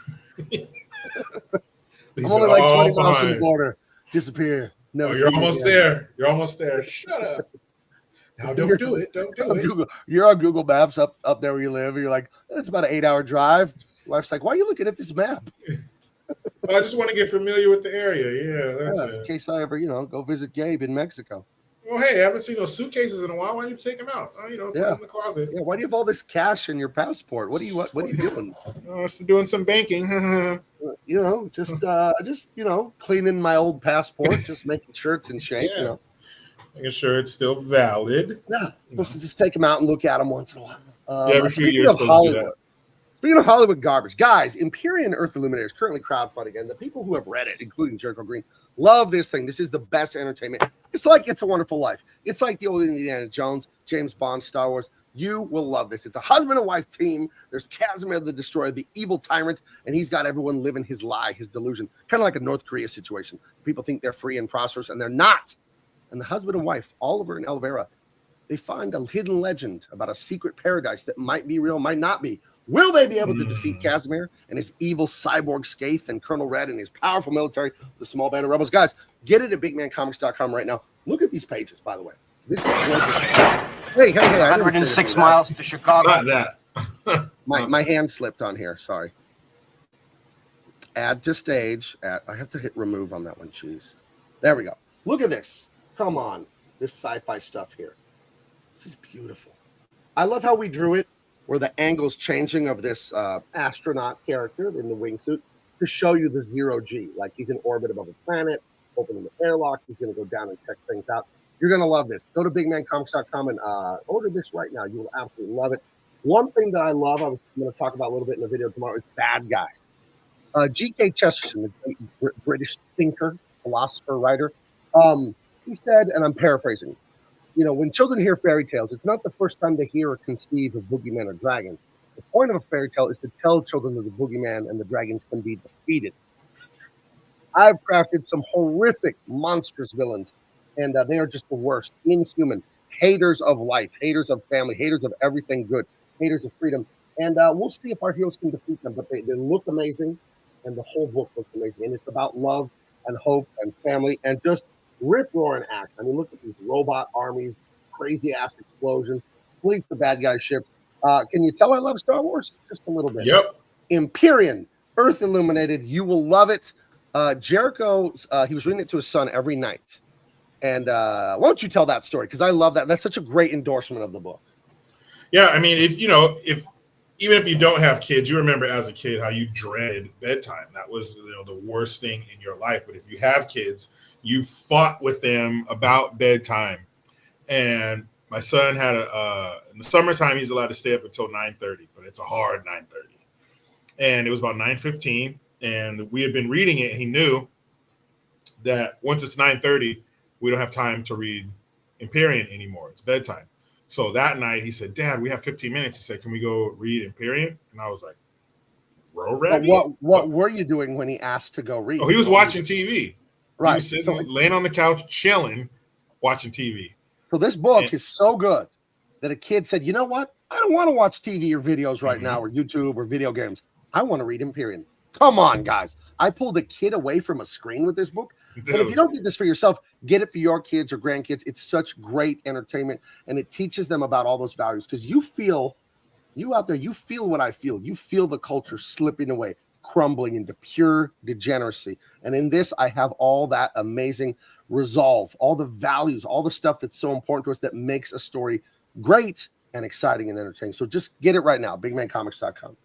I'm only like 20 miles from the border. Disappear. Never. You're almost there. You're almost there. Shut up. Now don't do it. Don't do it. You're on Google Maps up there where you live. You're like, it's about an 8-hour drive. Wife's like, why are you looking at this map? I just want to get familiar with the area. Yeah, that's it. In case I ever, go visit Gabe in Mexico. Well, hey, I haven't seen those suitcases in a while. Why don't you take them out? Put them in the closet. Yeah, why do you have all this cash in your passport? What are you doing? Just doing some banking. Just cleaning my old passport, just making sure it's in shape. Yeah. Making sure it's still valid. Yeah, supposed to just take them out and look at them once in a while. Every few years. Speaking of Hollywood garbage, guys, Empyrean Earth Illuminated is currently crowdfunding, and the people who have read it, including Jericho Green, love this thing. This is the best entertainment. It's like It's a Wonderful Life. It's like the old Indiana Jones, James Bond, Star Wars. You will love this. It's a husband and wife team. There's Casimir the Destroyer, the evil tyrant, and he's got everyone living his lie, his delusion, kind of like a North Korea situation. People think they're free and prosperous, and they're not. And the husband and wife, Oliver and Elvira, they find a hidden legend about a secret paradise that might be real, might not be. Will they be able to defeat Casimir and his evil cyborg Skaith and Colonel Red and his powerful military, the small band of rebels? Guys, get it at bigmancomics.com right now. Look at these pages, by the way. This is gorgeous. Hey. 106 miles to Chicago. Not that. My hand slipped on here. Sorry. Add to stage. I have to hit remove on that one. Jeez. There we go. Look at this. Come on. This sci-fi stuff here. This is beautiful. I love how we drew it, where the angle's changing of this astronaut character in the wingsuit to show you the zero G. Like he's in orbit above a planet, opening the airlock. He's going to go down and check things out. You're going to love this. Go to bigmancomics.com and order this right now. You will absolutely love it. One thing that I love, I was going to talk about a little bit in the video tomorrow, is bad guys. G.K. Chesterton, the great British thinker, philosopher, writer, he said, and I'm paraphrasing, when children hear fairy tales, it's not the first time they hear or conceive of boogeyman or dragon. The point of a fairy tale is to tell children that the boogeyman and the dragons can be defeated. I've crafted some horrific, monstrous villains, and they are just the worst. Inhuman, haters of life, haters of family, haters of everything good, haters of freedom. And we'll see if our heroes can defeat them, but they look amazing, and the whole book looks amazing. And it's about love and hope and family and just rip-roaring action. I mean, look at these robot armies, crazy-ass explosions, fleets of bad guy ships. Can you tell I love Star Wars? Just a little bit. Yep. Empyrean, Earth Illuminated. You will love it. Jericho, he was reading it to his son every night. And why don't you tell that story? Because I love that. That's such a great endorsement of the book. Yeah, I mean, even if you don't have kids, you remember as a kid how you dreaded bedtime. That was the worst thing in your life. But if you have kids, you fought with them about bedtime. And my son had in the summertime, he's allowed to stay up until 9:30, but it's a hard 9:30. And it was about 9:15, and we had been reading it. And he knew that once it's 9:30, we don't have time to read Empyrean anymore. It's bedtime. So that night he said, Dad, we have 15 minutes. He said, can we go read Empyrean? And I was like, bro, ready? What were you doing when he asked to go read? Oh, he was watching TV. Right. He was sitting, laying on the couch, chilling, watching TV. So this book is so good that a kid said, you know what? I don't want to watch TV or videos right now or YouTube or video games. I want to read Empyrean. Come on, guys. I pulled a kid away from a screen with this book. Dude. But if you don't get this for yourself, get it for your kids or grandkids. It's such great entertainment, and it teaches them about all those values because you out there, you feel what I feel. You feel the culture slipping away, crumbling into pure degeneracy. And in this, I have all that amazing resolve, all the values, all the stuff that's so important to us that makes a story great and exciting and entertaining. So just get it right now, bigmancomics.com.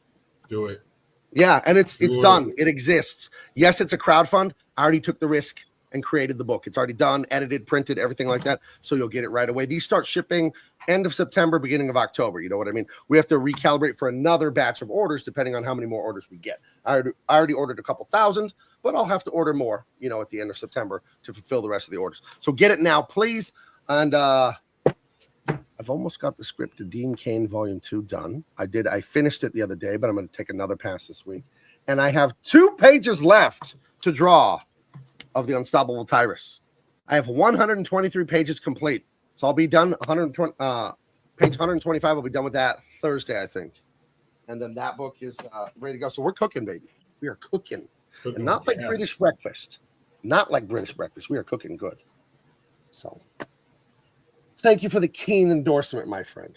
Do it. Yeah, and it's done. It exists. Yes, it's a crowdfund. I already took the risk and created the book. It's already done, edited, printed, everything like that. So you'll get it right away. These start shipping end of September, beginning of October. You know what I mean? We have to recalibrate for another batch of orders depending on how many more orders we get. I already ordered a couple thousand, but I'll have to order more, at the end of September to fulfill the rest of the orders. So get it now, please. And I've almost got the script to Dean Cain Volume 2 done. I finished it the other day, but I'm going to take another pass this week. And I have 2 pages left to draw of the Unstoppable Tyrus. I have 123 pages complete. So I'll be done. Page 125, I'll be done with that Thursday, I think. And then that book is ready to go. So we're cooking, baby. We are cooking. And not like British breakfast. Not like British breakfast. We are cooking good. So thank you for the keen endorsement, my friend.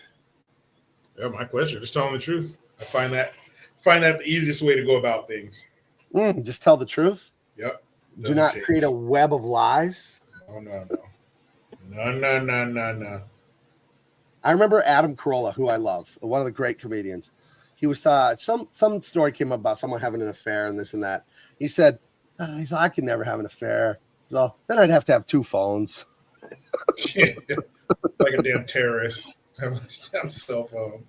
Yeah, my pleasure. Just telling the truth. I find that the easiest way to go about things. Just tell the truth. Yep. Do not create a web of lies. No. I remember Adam Carolla, who I love, one of the great comedians. He was some story came up about someone having an affair and this and that. He said, I can never have an affair. So then I'd have to have 2 phones. Like a damn terrorist. Have a cell phone.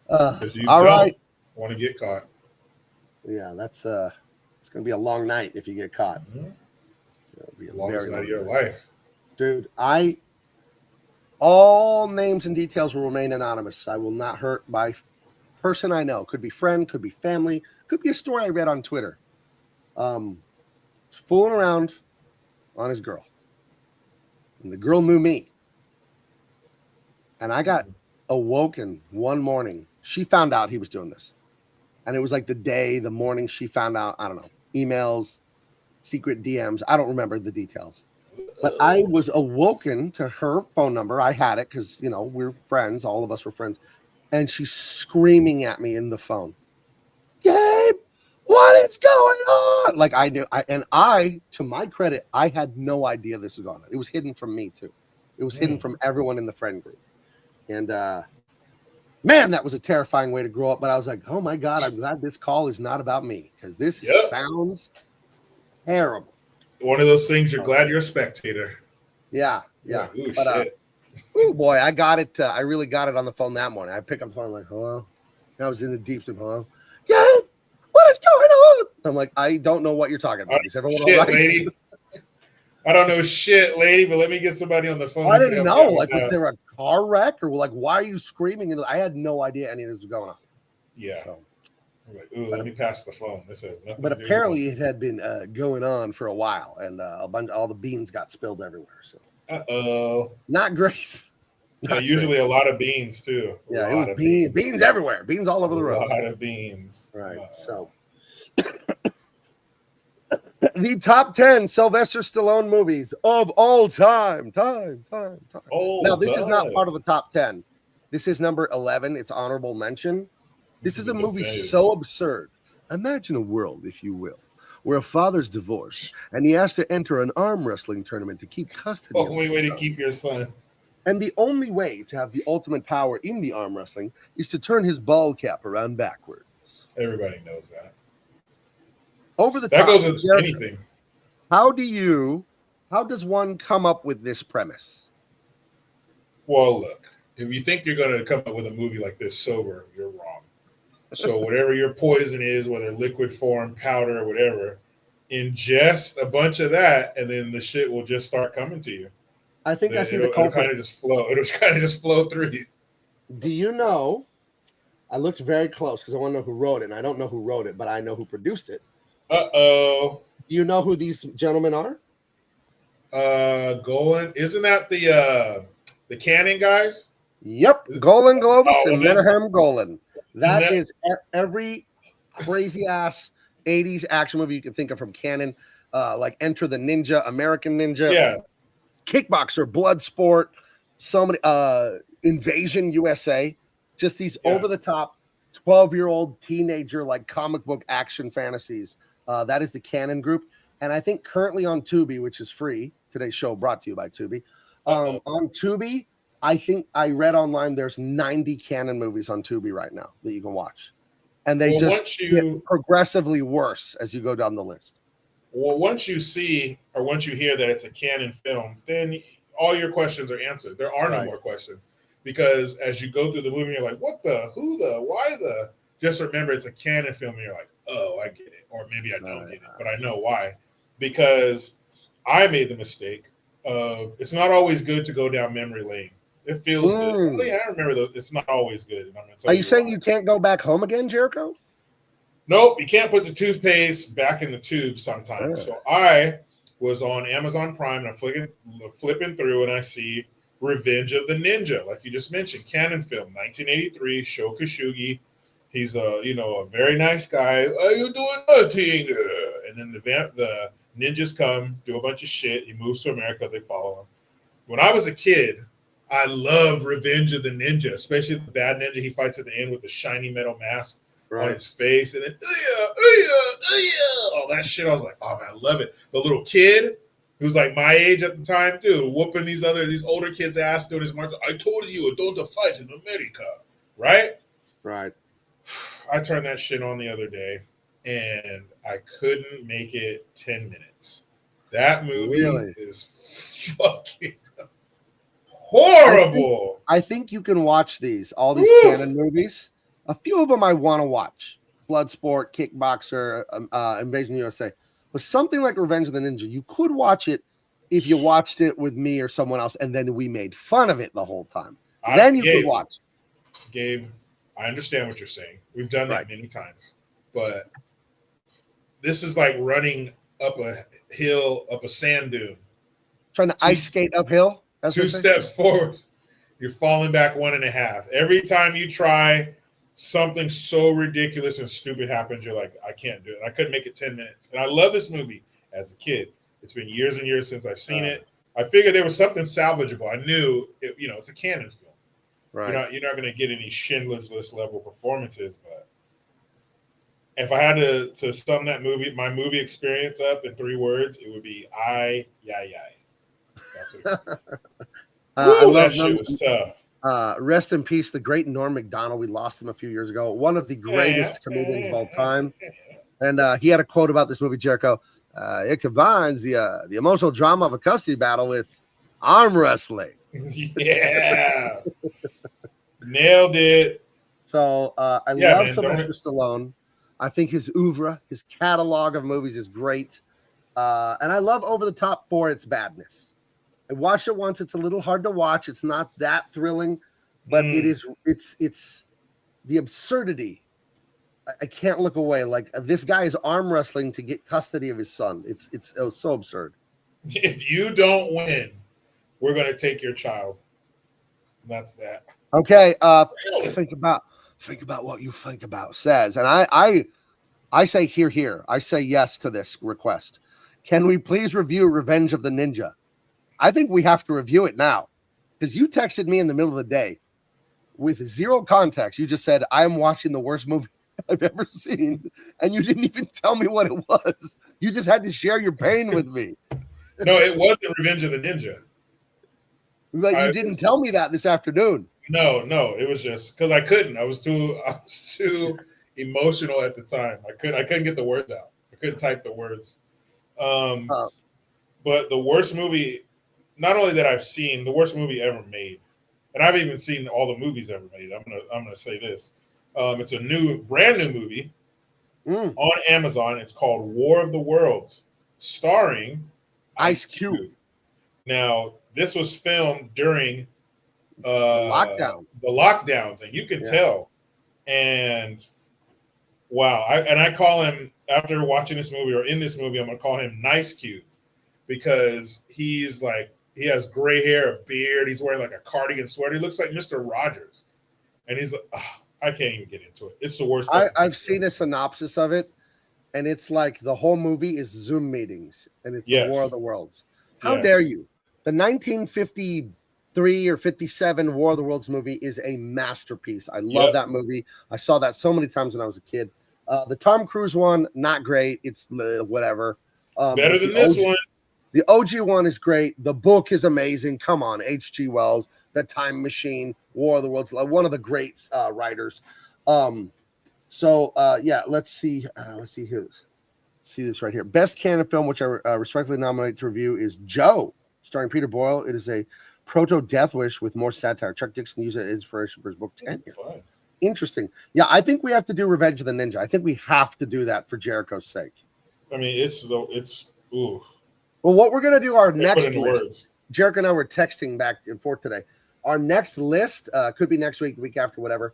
Because you don't want to get caught. Yeah, that's it's gonna be a long night if you get caught. Mm-hmm. So it'll be a longest night of your life. Dude, all names and details will remain anonymous. I will not hurt my person I know. Could be friend, could be family, could be a story I read on Twitter. Fooling around on his girl. And the girl knew me. And I got awoken one morning. She found out he was doing this. And it was like the morning she found out, I don't know, emails, secret DMs. I don't remember the details. But I was awoken to her phone number. I had it because, we're friends. All of us were friends. And she's screaming at me in the phone. Gabe, what is going on? Like I knew. To my credit, I had no idea this was going on. It was hidden from me too. It was hidden from everyone in the friend group. And man, that was a terrifying way to grow up. But I was like, oh my God, I'm glad this call is not about me because this sounds terrible. One of those things you're glad you're a spectator. Yeah. Ooh, but shit. Oh boy, I got it. I really got it on the phone that morning. I pick up the phone like, hello. And I was in the deep sleep. Hello. Yeah. What is going on? I'm like, I don't know what you're talking about. Is everyone all right? Lady. I don't know shit, lady, but let me get somebody on the phone. I didn't know. Like, was there a car wreck or like, why are you screaming? And I had no idea any of this was going on. Yeah. So, I'm like, ooh, let me pass the phone. This has nothing. But apparently, it had been going on for a while, and all the beans got spilled everywhere. So, not great. Usually a lot of beans too. Yeah, it was beans everywhere. Beans all over the road. A lot of beans. Right. So, the top 10 Sylvester Stallone movies of all time. Now, this is not part of the top 10. This is number 11. It's honorable mention. This is a movie so absurd. Imagine a world, if you will, where a father's divorced and he has to enter an arm wrestling tournament to keep custody. Only way to keep your son. And the only way to have the ultimate power in the arm wrestling is to turn his ball cap around backwards. Everybody knows that. Over the top. That goes with Jericho, anything. How does one come up with this premise? Well, look, if you think you're going to come up with a movie like this sober, you're wrong. So whatever your poison is, whether liquid form, powder, or whatever, ingest a bunch of that, and then the shit will just start coming to you. I think I see the It'll culprit. kind of just flow. It'll kind of just flow through you. Do you know? I looked very close because I want to know who wrote it, and I don't know who wrote it, but I know who produced it. Uh-oh. Do you know who these gentlemen are? Golan. Isn't that the CAIN guys? Yep, Golan Globus Oh, and well, Menahem Golan. That that- is every crazy ass 80s action movie you can think of from Canon, like Enter the Ninja, American Ninja, Yeah. Kickboxer, Bloodsport, so many Invasion USA, just these over the top 12-year-old teenager like comic book action fantasies. That is the Canon group. And I think currently on Tubi, which is free, today's show brought to you by Tubi. On Tubi, I think I read online there's 90 Canon movies on Tubi right now that you can watch. And they just get progressively worse as you go down the list. Well, once you see or once you hear that it's a Canon film, then all your questions are answered. There are no more questions. Because as you go through the movie, you're like, what the, who the, why the? Just remember it's a Canon film and you're like, oh, I get it. Or maybe I don't get it, but I know why. Because I made the mistake of it's not always good to go down memory lane. It feels good. Oh, yeah, I remember those. It's not always good. And I'm gonna tell Are you saying why. you can't go back home again, Jericho? Nope, you can't put the toothpaste back in the tube sometimes. So I was on Amazon Prime and I'm flipping through and I see Revenge of the Ninja, like you just mentioned, Canon film, 1983, Sho Kosugi. He's a very nice guy. Are you doing nothing? And then the ninjas come, do a bunch of shit. He moves to America. They follow him. When I was a kid, I loved Revenge of the Ninja, especially the bad ninja he fights at the end with the shiny metal mask on his face, and then all that shit. I was like, oh man, I love it. The little kid who's like my age at the time, too, whooping these older kids' ass doing his march. I told you, don't fight in America, right? Right. I turned that shit on the other day, and I couldn't make it 10 minutes. That movie is fucking horrible. I think you can watch all these Canon movies. A few of them I want to watch. Bloodsport, Kickboxer, Invasion USA. But something like Revenge of the Ninja, you could watch it if you watched it with me or someone else, and then we made fun of it the whole time. Then you could watch. Gabe, I understand what you're saying. We've done that many times. But this is like running up a hill, up a sand dune. Trying to ice skate uphill? 2 steps forward. You're falling back 1.5. Every time you try, something so ridiculous and stupid happens. You're like, I can't do it. I couldn't make it 10 minutes. And I love this movie as a kid. It's been years and years since I've seen it. I figured there was something salvageable. I knew, it's a Canon film. Right. You're not going to get any Schindler's List level performances. But if I had to sum that my movie experience up in 3 words, it would be I. That's what I love that shit was tough. Rest in peace, the great Norm Macdonald. We lost him a few years ago. One of the greatest comedians of all time. And he had a quote about this movie, Jericho. It combines the emotional drama of a custody battle with arm wrestling. Yeah. Nailed it. So I love Sylvester Stallone. I think his oeuvre, his catalog of movies is great. And I love Over the Top for its badness. I watched it once. It's a little hard to watch. It's not that thrilling, but it's the absurdity. I can't look away. Like this guy is arm wrestling to get custody of his son. It's so absurd. If you don't win, we're going to take your child. That's that. Okay. Think about what you think about says. And I say here. I say yes to this request. Can we please review Revenge of the Ninja? I think we have to review it now because you texted me in the middle of the day with zero context. You just said, I'm watching the worst movie I've ever seen. And you didn't even tell me what it was. You just had to share your pain with me. No, it wasn't Revenge of the Ninja. But you didn't tell me that this afternoon. No, it was just because I couldn't. I was too emotional at the time. I couldn't get the words out. I couldn't type the words. But the worst movie, not only that I've seen, the worst movie ever made, and I've even seen all the movies ever made. I'm gonna say this. It's a brand new movie on Amazon. It's called War of the Worlds, starring Ice Cube. Now, this was filmed during lockdown. the lockdowns, and you can tell. And wow, I call him, after watching this movie or in this movie, I'm gonna call him Nice Cube, because he's like, he has gray hair, a beard, he's wearing like a cardigan sweater, he looks like Mr. Rogers, and he's like, I can't even get into it. It's the worst. I've seen a synopsis of it, and it's like the whole movie is Zoom meetings, and it's the War of the Worlds. How dare you? The 1953 or 57 War of the Worlds movie is a masterpiece. I love that movie. I saw that so many times when I was a kid. The Tom Cruise one, not great. It's whatever. Better than this one. The OG one is great. The book is amazing. Come on, H.G. Wells, The Time Machine, War of the Worlds, one of the great writers. Let's see here. See this right here. Best canon film, which I respectfully nominate to review, is Joe, starring Peter Boyle. It is a proto-Death Wish with more satire. Chuck Dixon used it as inspiration for his book 10. Interesting. Yeah, I think we have to do Revenge of the Ninja. I think we have to do that for Jericho's sake. I mean, it's ooh. Well, what we're gonna do, our next list. Jericho and I were texting back and forth today. Our next list could be next week, the week after, whatever.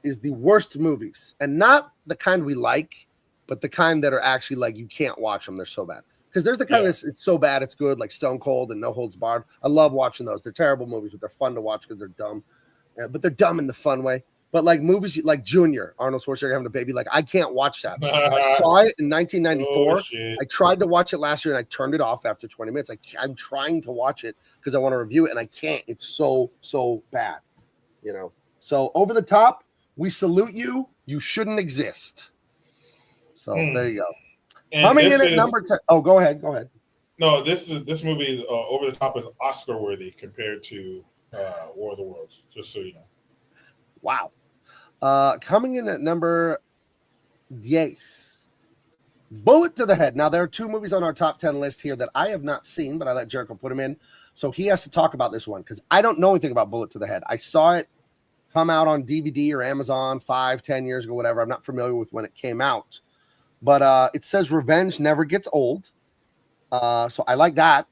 Is the worst movies, and not the kind we like, but the kind that are actually like you can't watch them. They're so bad. Because there's the kind that's it's so bad it's good, like Stone Cold and No Holds Barred. I love watching those. They're terrible movies, but they're fun to watch because they're dumb. But they're dumb in the fun way. But like movies like Junior, Arnold Schwarzenegger having a baby, like I can't watch that. I saw it in 1994. I tried to watch it last year and I turned it off after 20 minutes. I'm trying to watch it because I want to review it and I can't. It's so bad, you know. So Over the Top, we salute you. You shouldn't exist. So there you go. And coming in at number 10. Oh, go ahead. No, this movie Over the Top is Oscar worthy compared to War of the Worlds. Just so you know. Wow. Coming in at number 8, Bullet to the Head. Now, there are 2 movies on our top 10 list here that I have not seen, but I let Jericho put them in. So he has to talk about this one because I don't know anything about Bullet to the Head. I saw it come out on DVD or Amazon 5-10 years ago, whatever. I'm not familiar with when it came out. But it says revenge never gets old. So I like that.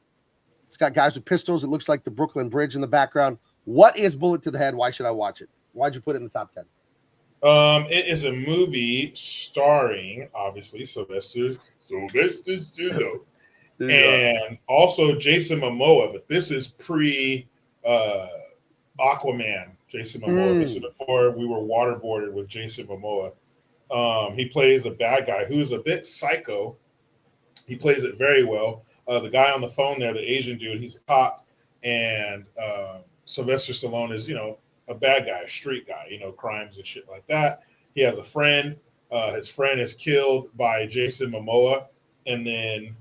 It's got guys with pistols. It looks like the Brooklyn Bridge in the background. What is Bullet to the Head? Why should I watch it? Why'd you put it in the top 10? It is a movie starring, obviously, Sylvester Stallone, and also Jason Momoa. But this is pre Aquaman. Jason Momoa. This is before we were waterboarded with Jason Momoa. He plays a bad guy who is a bit psycho. He plays it very well. The guy on the phone there, the Asian dude, he's a cop, and Sylvester Stallone is, a bad guy, a street guy, crimes and shit like that. He has a friend. His friend is killed by Jason Momoa. And then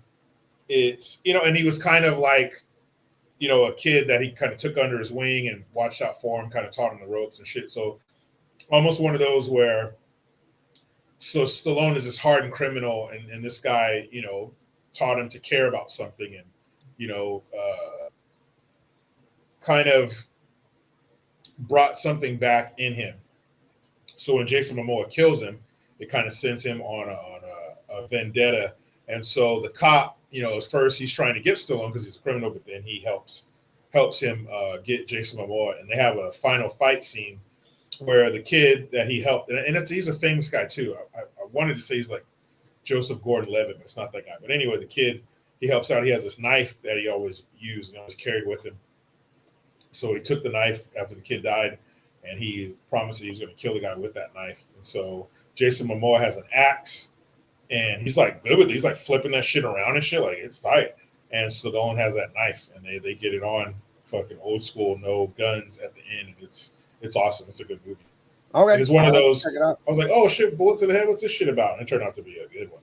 it's, and he was kind of like, a kid that he kind of took under his wing and watched out for him, kind of taught him the ropes and shit. So almost one of those where, so Stallone is this hardened criminal and this guy, taught him to care about something and, kind of brought something back in him. So when Jason Momoa kills him, it kind of sends him on a vendetta. And so the cop, at first he's trying to get Stallone because he's a criminal, but then he helps him get Jason Momoa. And they have a final fight scene where the kid that he helped, and he's a famous guy too. I wanted to say he's like Joseph Gordon-Levitt, but it's not that guy. But anyway, the kid, he helps out. He has this knife that he always used and always carried with him. So he took the knife after the kid died, and he promised that he was going to kill the guy with that knife. And so Jason Momoa has an axe, and he's like good with it. He's like flipping that shit around and shit, like it's tight. And Stallone has that knife, and they get it on fucking old school, no guns at the end. And it's awesome. It's a good movie. Okay, and it's one of those. Check it out. I was like, oh shit, Bullet to the Head. What's this shit about? And it turned out to be a good one.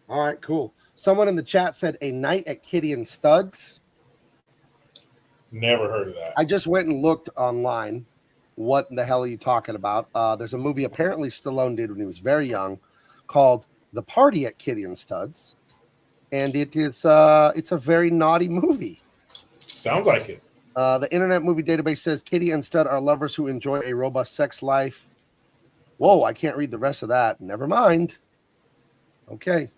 All right, cool. Someone in the chat said A Night at Kitty and Studs. Never heard of that. I just went and looked online. What the hell are you talking about? There's a movie apparently Stallone did when he was very young called The Party at Kitty and Studs. And it is it's a very naughty movie. Sounds like it. The Internet Movie Database says Kitty and Stud are lovers who enjoy a robust sex life. Whoa, I can't read the rest of that. Never mind. Okay.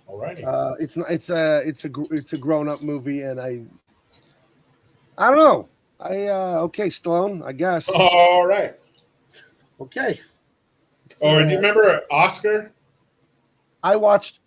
All righty. It's a grown-up movie, and I don't know. Okay, Stallone, I guess. All right. Okay. Or do you remember Oscar? I watched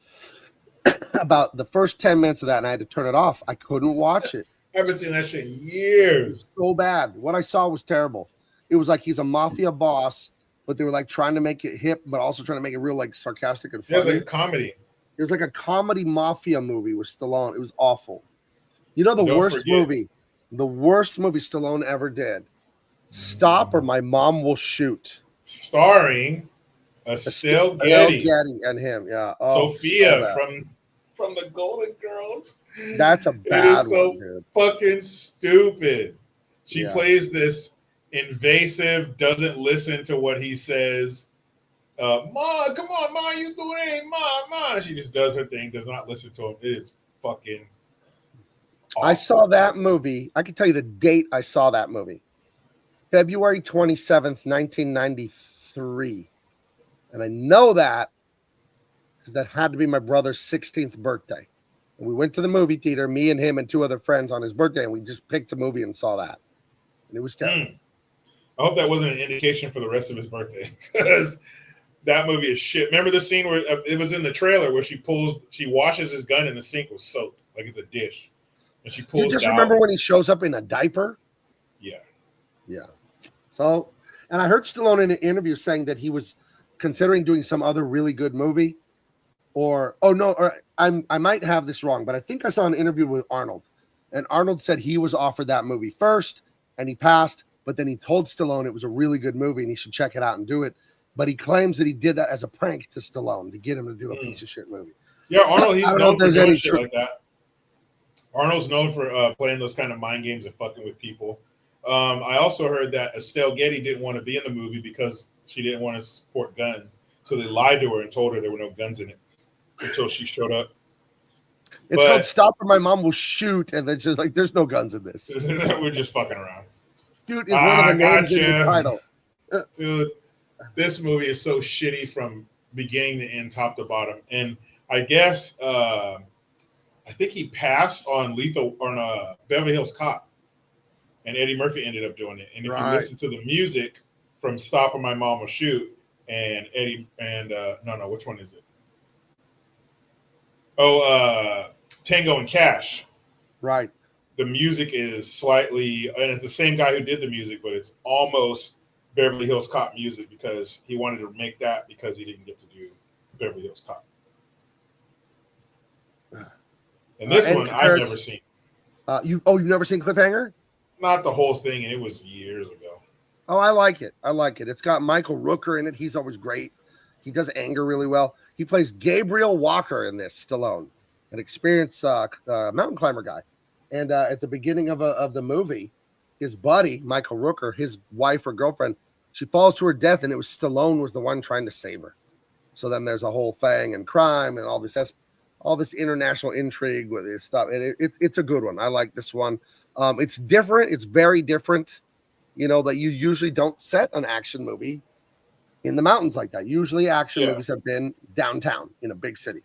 about the first 10 minutes of that and I had to turn it off. I couldn't watch it. I haven't seen that shit in It years. was so bad. What I saw was terrible. It was like he's a mafia boss, but they were like trying to make it hip, but also trying to make it real like sarcastic and It was funny. like a comedy. It was like a comedy mafia movie with Stallone. It was awful. You know the Don't worst forget. movie Stallone ever did? Stop or My Mom Will Shoot. Starring Estelle Getty, and him. Yeah. Oh, Sophia so bad. from the Golden Girls. That's a It bad is so one, dude. fucking stupid. She Yeah. plays this invasive, doesn't listen to what he says. Ma, come on, Ma, you doing it, Ma. She just does her thing, does not listen to him. It is fucking awful. I saw that movie. I can tell you the date I saw that movie. February 27th, 1993. And I know that because that had to be my brother's 16th birthday. And we went to the movie theater, me and him and two other friends on his birthday, and we just picked a movie and saw that. And it was terrible. I hope that wasn't an indication for the rest of his birthday because that movie is shit. Remember the scene where it was in the trailer where she washes his gun and the sink was soaked like it's a dish. And she pulls You just it out. remember when he shows up in a diaper? Yeah. Yeah. So, and I heard Stallone in an interview saying that he was considering doing some other really good movie. I might have this wrong, but I think I saw an interview with Arnold. And Arnold said he was offered that movie first and he passed, but then he told Stallone it was a really good movie and he should check it out and do it. But he claims that he did that as a prank to Stallone to get him to do a piece of shit movie. Yeah, Arnold, he's I don't know known if for there's doing any shit like that. Arnold's known for playing those kind of mind games and fucking with people. I also heard that Estelle Getty didn't want to be in the movie because she didn't want to support guns. So they lied to her and told her there were no guns in it until she showed up. It's called Stop or My Mom Will Shoot. And then she's like, there's no guns in this. We're just fucking around. Shoot is one of the names in the title. Dude, this movie is so shitty from beginning to end, top to bottom. And I guess I think he passed on Beverly Hills Cop. And Eddie Murphy ended up doing it. And if you listen to the music from Stop or My Mom Will Shoot and which one is it? Tango and Cash. Right. The music is slightly, and it's the same guy who did the music, but it's almost Beverly Hills Cop music because he wanted to make that because he didn't get to do Beverly Hills Cop. And this one I've never seen. You've never seen Cliffhanger? Not the whole thing, and it was years ago. Oh, I like it. It's got Michael Rooker in it. He's always great. He does anger really well. He plays Gabriel Walker in this, Stallone, an experienced mountain climber guy. And at the beginning of the movie, his buddy, Michael Rooker, his wife or girlfriend, she falls to her death, and it was Stallone was the one trying to save her. So then there's a whole thing and crime and all this international intrigue with this stuff. And it's a good one. I like this one. It's different. It's very different. You know, that you usually don't set an action movie in the mountains like that. Usually action movies have been downtown in a big city.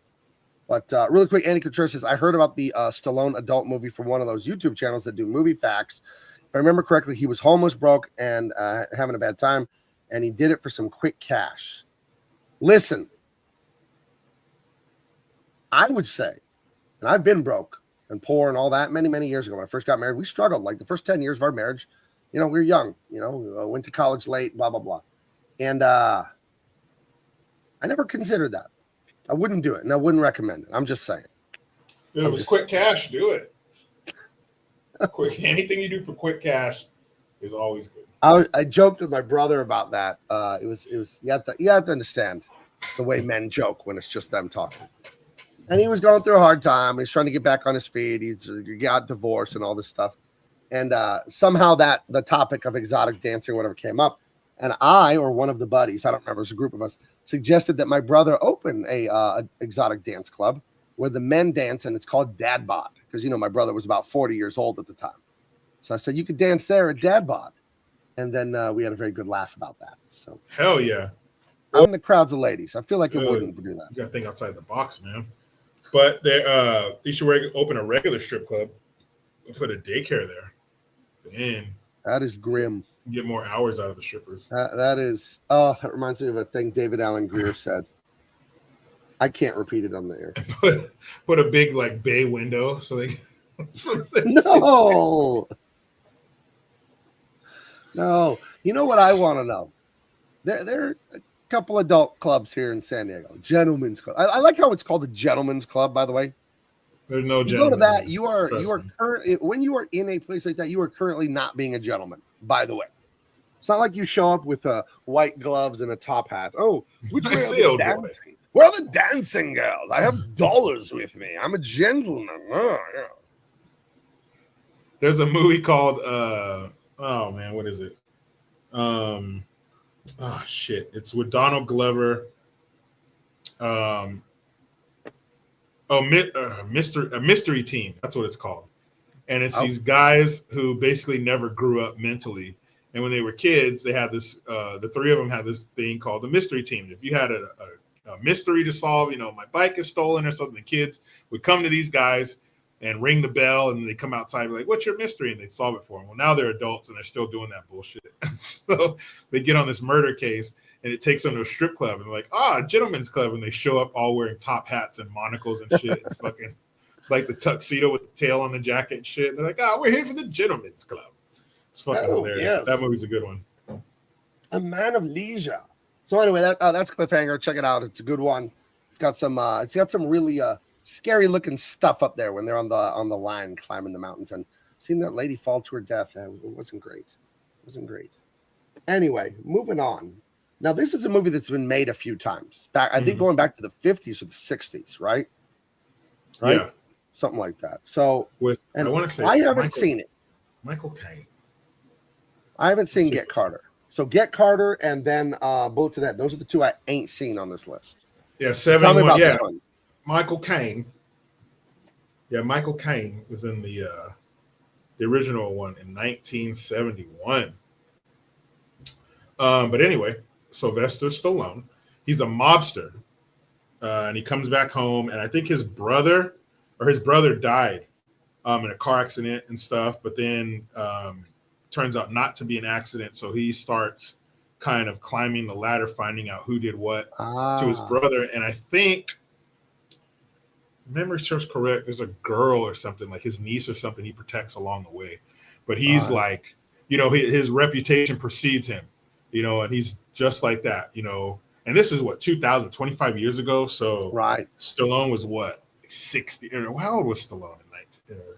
But really quick, Andy Couture says, I heard about the Stallone adult movie from one of those YouTube channels that do movie facts. If I remember correctly, he was homeless, broke, and having a bad time, and he did it for some quick cash. Listen, I would say, and I've been broke and poor and all that many, many years ago when I first got married. We struggled. Like the first 10 years of our marriage, you know, we were young, you know, went to college late, blah, blah, blah. And I never considered that. I wouldn't do it, and I wouldn't recommend it. I'm just saying. If it was quick cash, do it. Anything you do for quick cash is always good. I joked with my brother about that. It was you have to understand the way men joke when it's just them talking. And he was going through a hard time. He's trying to get back on his feet. He got divorced and all this stuff. And somehow the topic of exotic dancing or whatever came up. And I, or one of the buddies, I don't remember, it was a group of us, suggested that my brother open a exotic dance club where the men dance, and it's called Dad Bod. Because, you know, my brother was about 40 years old at the time. So I said, you could dance there at Dad Bod. And then we had a very good laugh about that. So hell yeah. I'm in the crowds of ladies. I feel like it wouldn't do that. You got to think outside the box, man. But they should open a regular strip club and put a daycare there. Man, That is grim. get more hours out of the strippers. That is. Oh, that reminds me of a thing David Allen Greer said. I can't repeat it on the air. Put a big like bay window so they. No. No. You know what I want to know? There are a couple adult clubs here in San Diego. Gentlemen's Club. I like how it's called the Gentlemen's Club, by the way. There's no You go to gentleman. that, you are current when you are in a place like that, you are currently not being a gentleman, by the way. It's not like you show up with white gloves and a top hat. Oh, which way are the dancing? Where are the dancing girls? I have dollars with me. I'm a gentleman. Oh, yeah. There's a movie called oh man, what is it? Oh shit. It's with Donald Glover. Mystery Team. That's what it's called. And it's these guys who basically never grew up mentally. And when they were kids, they had this, the three of them had this thing called the Mystery Team. If you had a mystery to solve, you know, my bike is stolen or something, the kids would come to these guys and ring the bell, and they come outside and be like, what's your mystery? And they'd solve it for them. Well, now they're adults and they're still doing that bullshit. So they get on this murder case, and it takes them to a strip club, and they're like, a gentleman's club. And they show up all wearing top hats and monocles and shit, and fucking like the tuxedo with the tail on the jacket and shit. And they're like, we're here for the gentleman's club. It's fucking hilarious. Yes. That movie's a good one. A Man of Leisure. So anyway, that's Cliffhanger. Check it out. It's a good one. It's got some really scary looking stuff up there when they're on the line climbing the mountains, and seeing that lady fall to her death. It wasn't great. Anyway, moving on. Now, this is a movie that's been made a few times. I think going back to the 50s or the 60s, right? Yeah. Something like that. So, I want to say I haven't seen it. Michael Caine. I haven't seen Get Carter. So Get Carter and then Bullet to That. Those are the two I ain't seen on this list. Yeah, 71. Tell me about yeah. this one. Michael Caine. Yeah, Michael Caine was in the original one in 1971. But anyway, Sylvester Stallone, he's a mobster, and he comes back home, and I think his brother died in a car accident and stuff, but then turns out not to be an accident, so he starts kind of climbing the ladder, finding out who did what to his brother. And I think, memory serves correct, there's a girl or something, like his niece or something, he protects along the way. But he's like, you know, his reputation precedes him, you know, and he's just like that, you know. And this is what, 25 years ago. So Stallone was what, 60? How old was Stallone?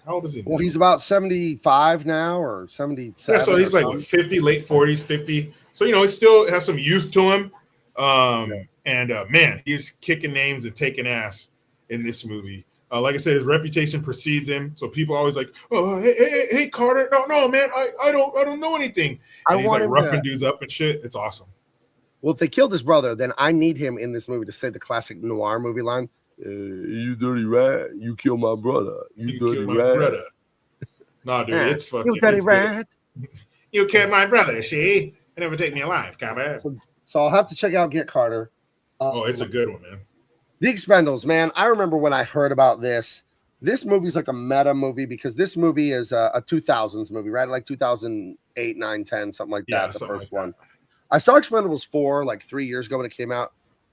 How old is he now? Well, he's about 75 now, or 77. Yeah, so he's like 50, late 40s, 50. So, you know, he still has some youth to him. And man, he's kicking names and taking ass in this movie. Like I said, his reputation precedes him. So people always like, oh, hey, Carter. No, man, I don't know anything. And he's like roughing dudes up and shit. It's awesome. Well, if they killed his brother, then I need him in this movie to say the classic noir movie line. You dirty rat! You killed my brother. You dirty rat! No, dude, it's fucking. You dirty rat! You killed my brother. See, they never take me alive, Cabba. So I'll have to check out Get Carter. It's a good one, man. The Expendables, man. I remember when I heard about this. This movie's like a meta movie because this movie is a 2000s movie, right? Like 2008, 9, 10, something like that. The first one. I saw Expendables 4 like 3 years ago when it came out.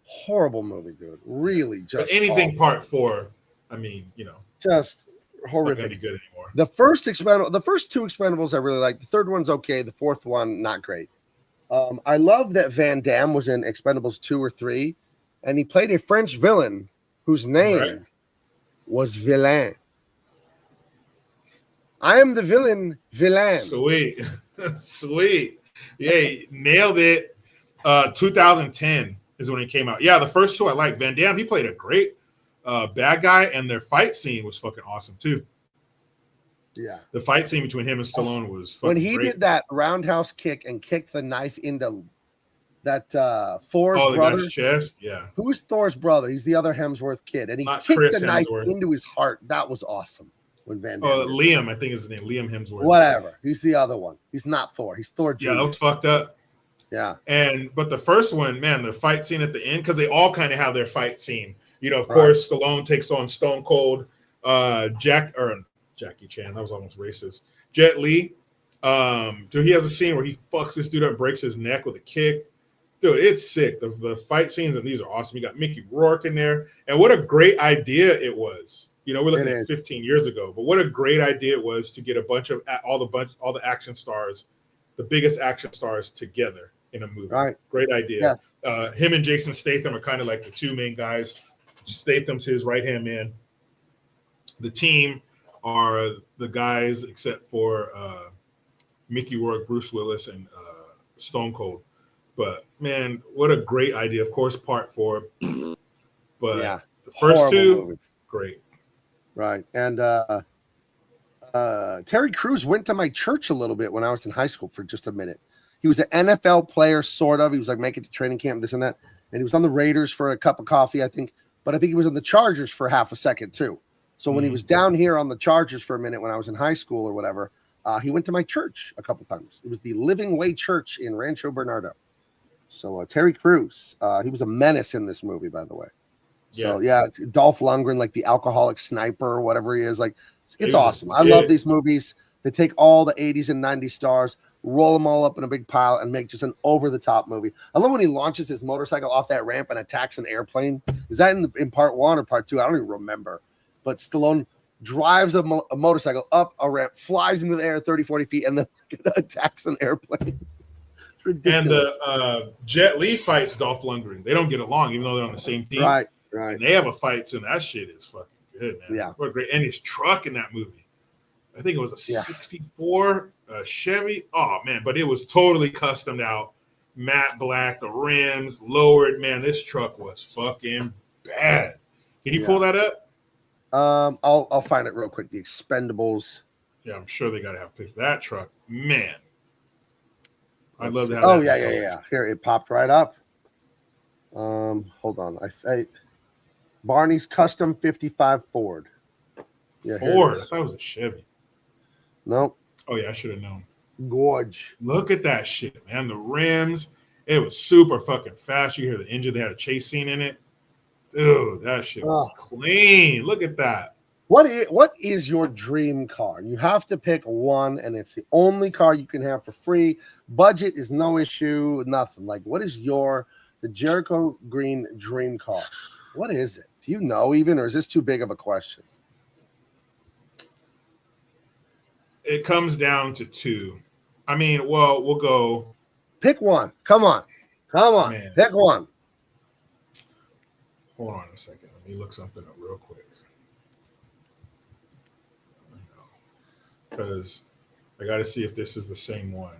Horrible movie, dude. Really, just but anything awful. Part 4. I mean, you know, just horrific. It's not gonna be good anymore. The first two Expendables I really like. The third one's okay. The fourth one not great. I love that Van Damme was in Expendables 2 or 3, and he played a French villain whose name was Villain. I am the villain. Sweet. Yeah, nailed it. 2010. Is when it came out. Yeah, the first two I like. Van Damme, he played a great bad guy, and their fight scene was fucking awesome too. Yeah, the fight scene between him and Stallone was fucking when he great. Did that roundhouse kick and kicked the knife into that Thor's brother. Guy's chest. Yeah, who's Thor's brother? He's the other Hemsworth kid, and he kicked the knife into his heart. That was awesome. When Van Damme Liam, I think is his name, Liam Hemsworth. Whatever. He's the other one. He's not Thor. He's Thor Jr. Yeah, that was fucked up. Yeah, but the first one, man, the fight scene at the end, because they all kind of have their fight scene. You know, of course, Stallone takes on Stone Cold, Jackie Chan. That was almost racist. Jet Li, Dude, he has a scene where he fucks this dude up and breaks his neck with a kick. Dude, it's sick. The fight scenes of these are awesome. You got Mickey Rourke in there, and what a great idea it was. You know, we're looking at 15 years ago, but what a great idea it was to get a bunch of all the action stars, the biggest action stars together in a movie. Right. Great idea. Yeah. Him and Jason Statham are kind of like the two main guys. Statham's his right-hand man. The team are the guys except for Mickey Rourke, Bruce Willis, and Stone Cold. But man, what a great idea! Of course, part 4, but Yeah. the first Horrible 2, movie. great. Right. And Terry Crews went to my church a little bit when I was in high school for just a minute. He was an NFL player, sort of. He was like making it to training camp, this and that. And he was on the Raiders for a cup of coffee, I think. But I think he was on the Chargers for half a second too. So when he was down here on the Chargers for a minute when I was in high school or whatever, he went to my church a couple times. It was the Living Way Church in Rancho Bernardo. So Terry Crews, he was a menace in this movie, by the way. So it's Dolph Lundgren, like the alcoholic sniper or whatever he is. Like it's awesome. I love these movies. They take all the 80s and 90s stars, roll them all up in a big pile, and make just an over-the-top movie. I love when he launches his motorcycle off that ramp and attacks an airplane. Is that in part 1 or part 2? I don't even remember. But Stallone drives a motorcycle up a ramp, flies into the air 30, 40 feet, and then attacks an airplane. Ridiculous. And the Jet Li fights Dolph Lundgren. They don't get along, even though they're on the same team. Right. And they have a fight, and that shit is fucking good, man. Yeah. What a great. And his truck in that movie. I think it was a 64 Chevy. Oh, man. But it was totally customed out. Matte black, the rims lowered. Man, this truck was fucking bad. Can you pull that up? I'll find it real quick. The Expendables. Yeah, I'm sure they got to have a picture of that truck. Man. I'd love to have Oh, that. yeah. Here, it popped right up. Hold on. I Barney's Custom 55 Ford. Yeah, Ford? I thought it was a Chevy. Nope. Oh, yeah, I should have known. Gorge. Look at that shit, man. The rims. It was super fucking fast. You hear the engine. They had a chase scene in it. Dude, that shit was clean. Look at that. What is your dream car? You have to pick one, and it's the only car you can have for free. Budget is no issue, nothing. Like, what is the Jericho Green dream car? What is it? Do you know even, or is this too big of a question? It comes down to 2. I mean, well, we'll go. Pick one. Come on. Man. Pick one. Hold on a second. Let me look something up real quick. Because I got to see if this is the same one.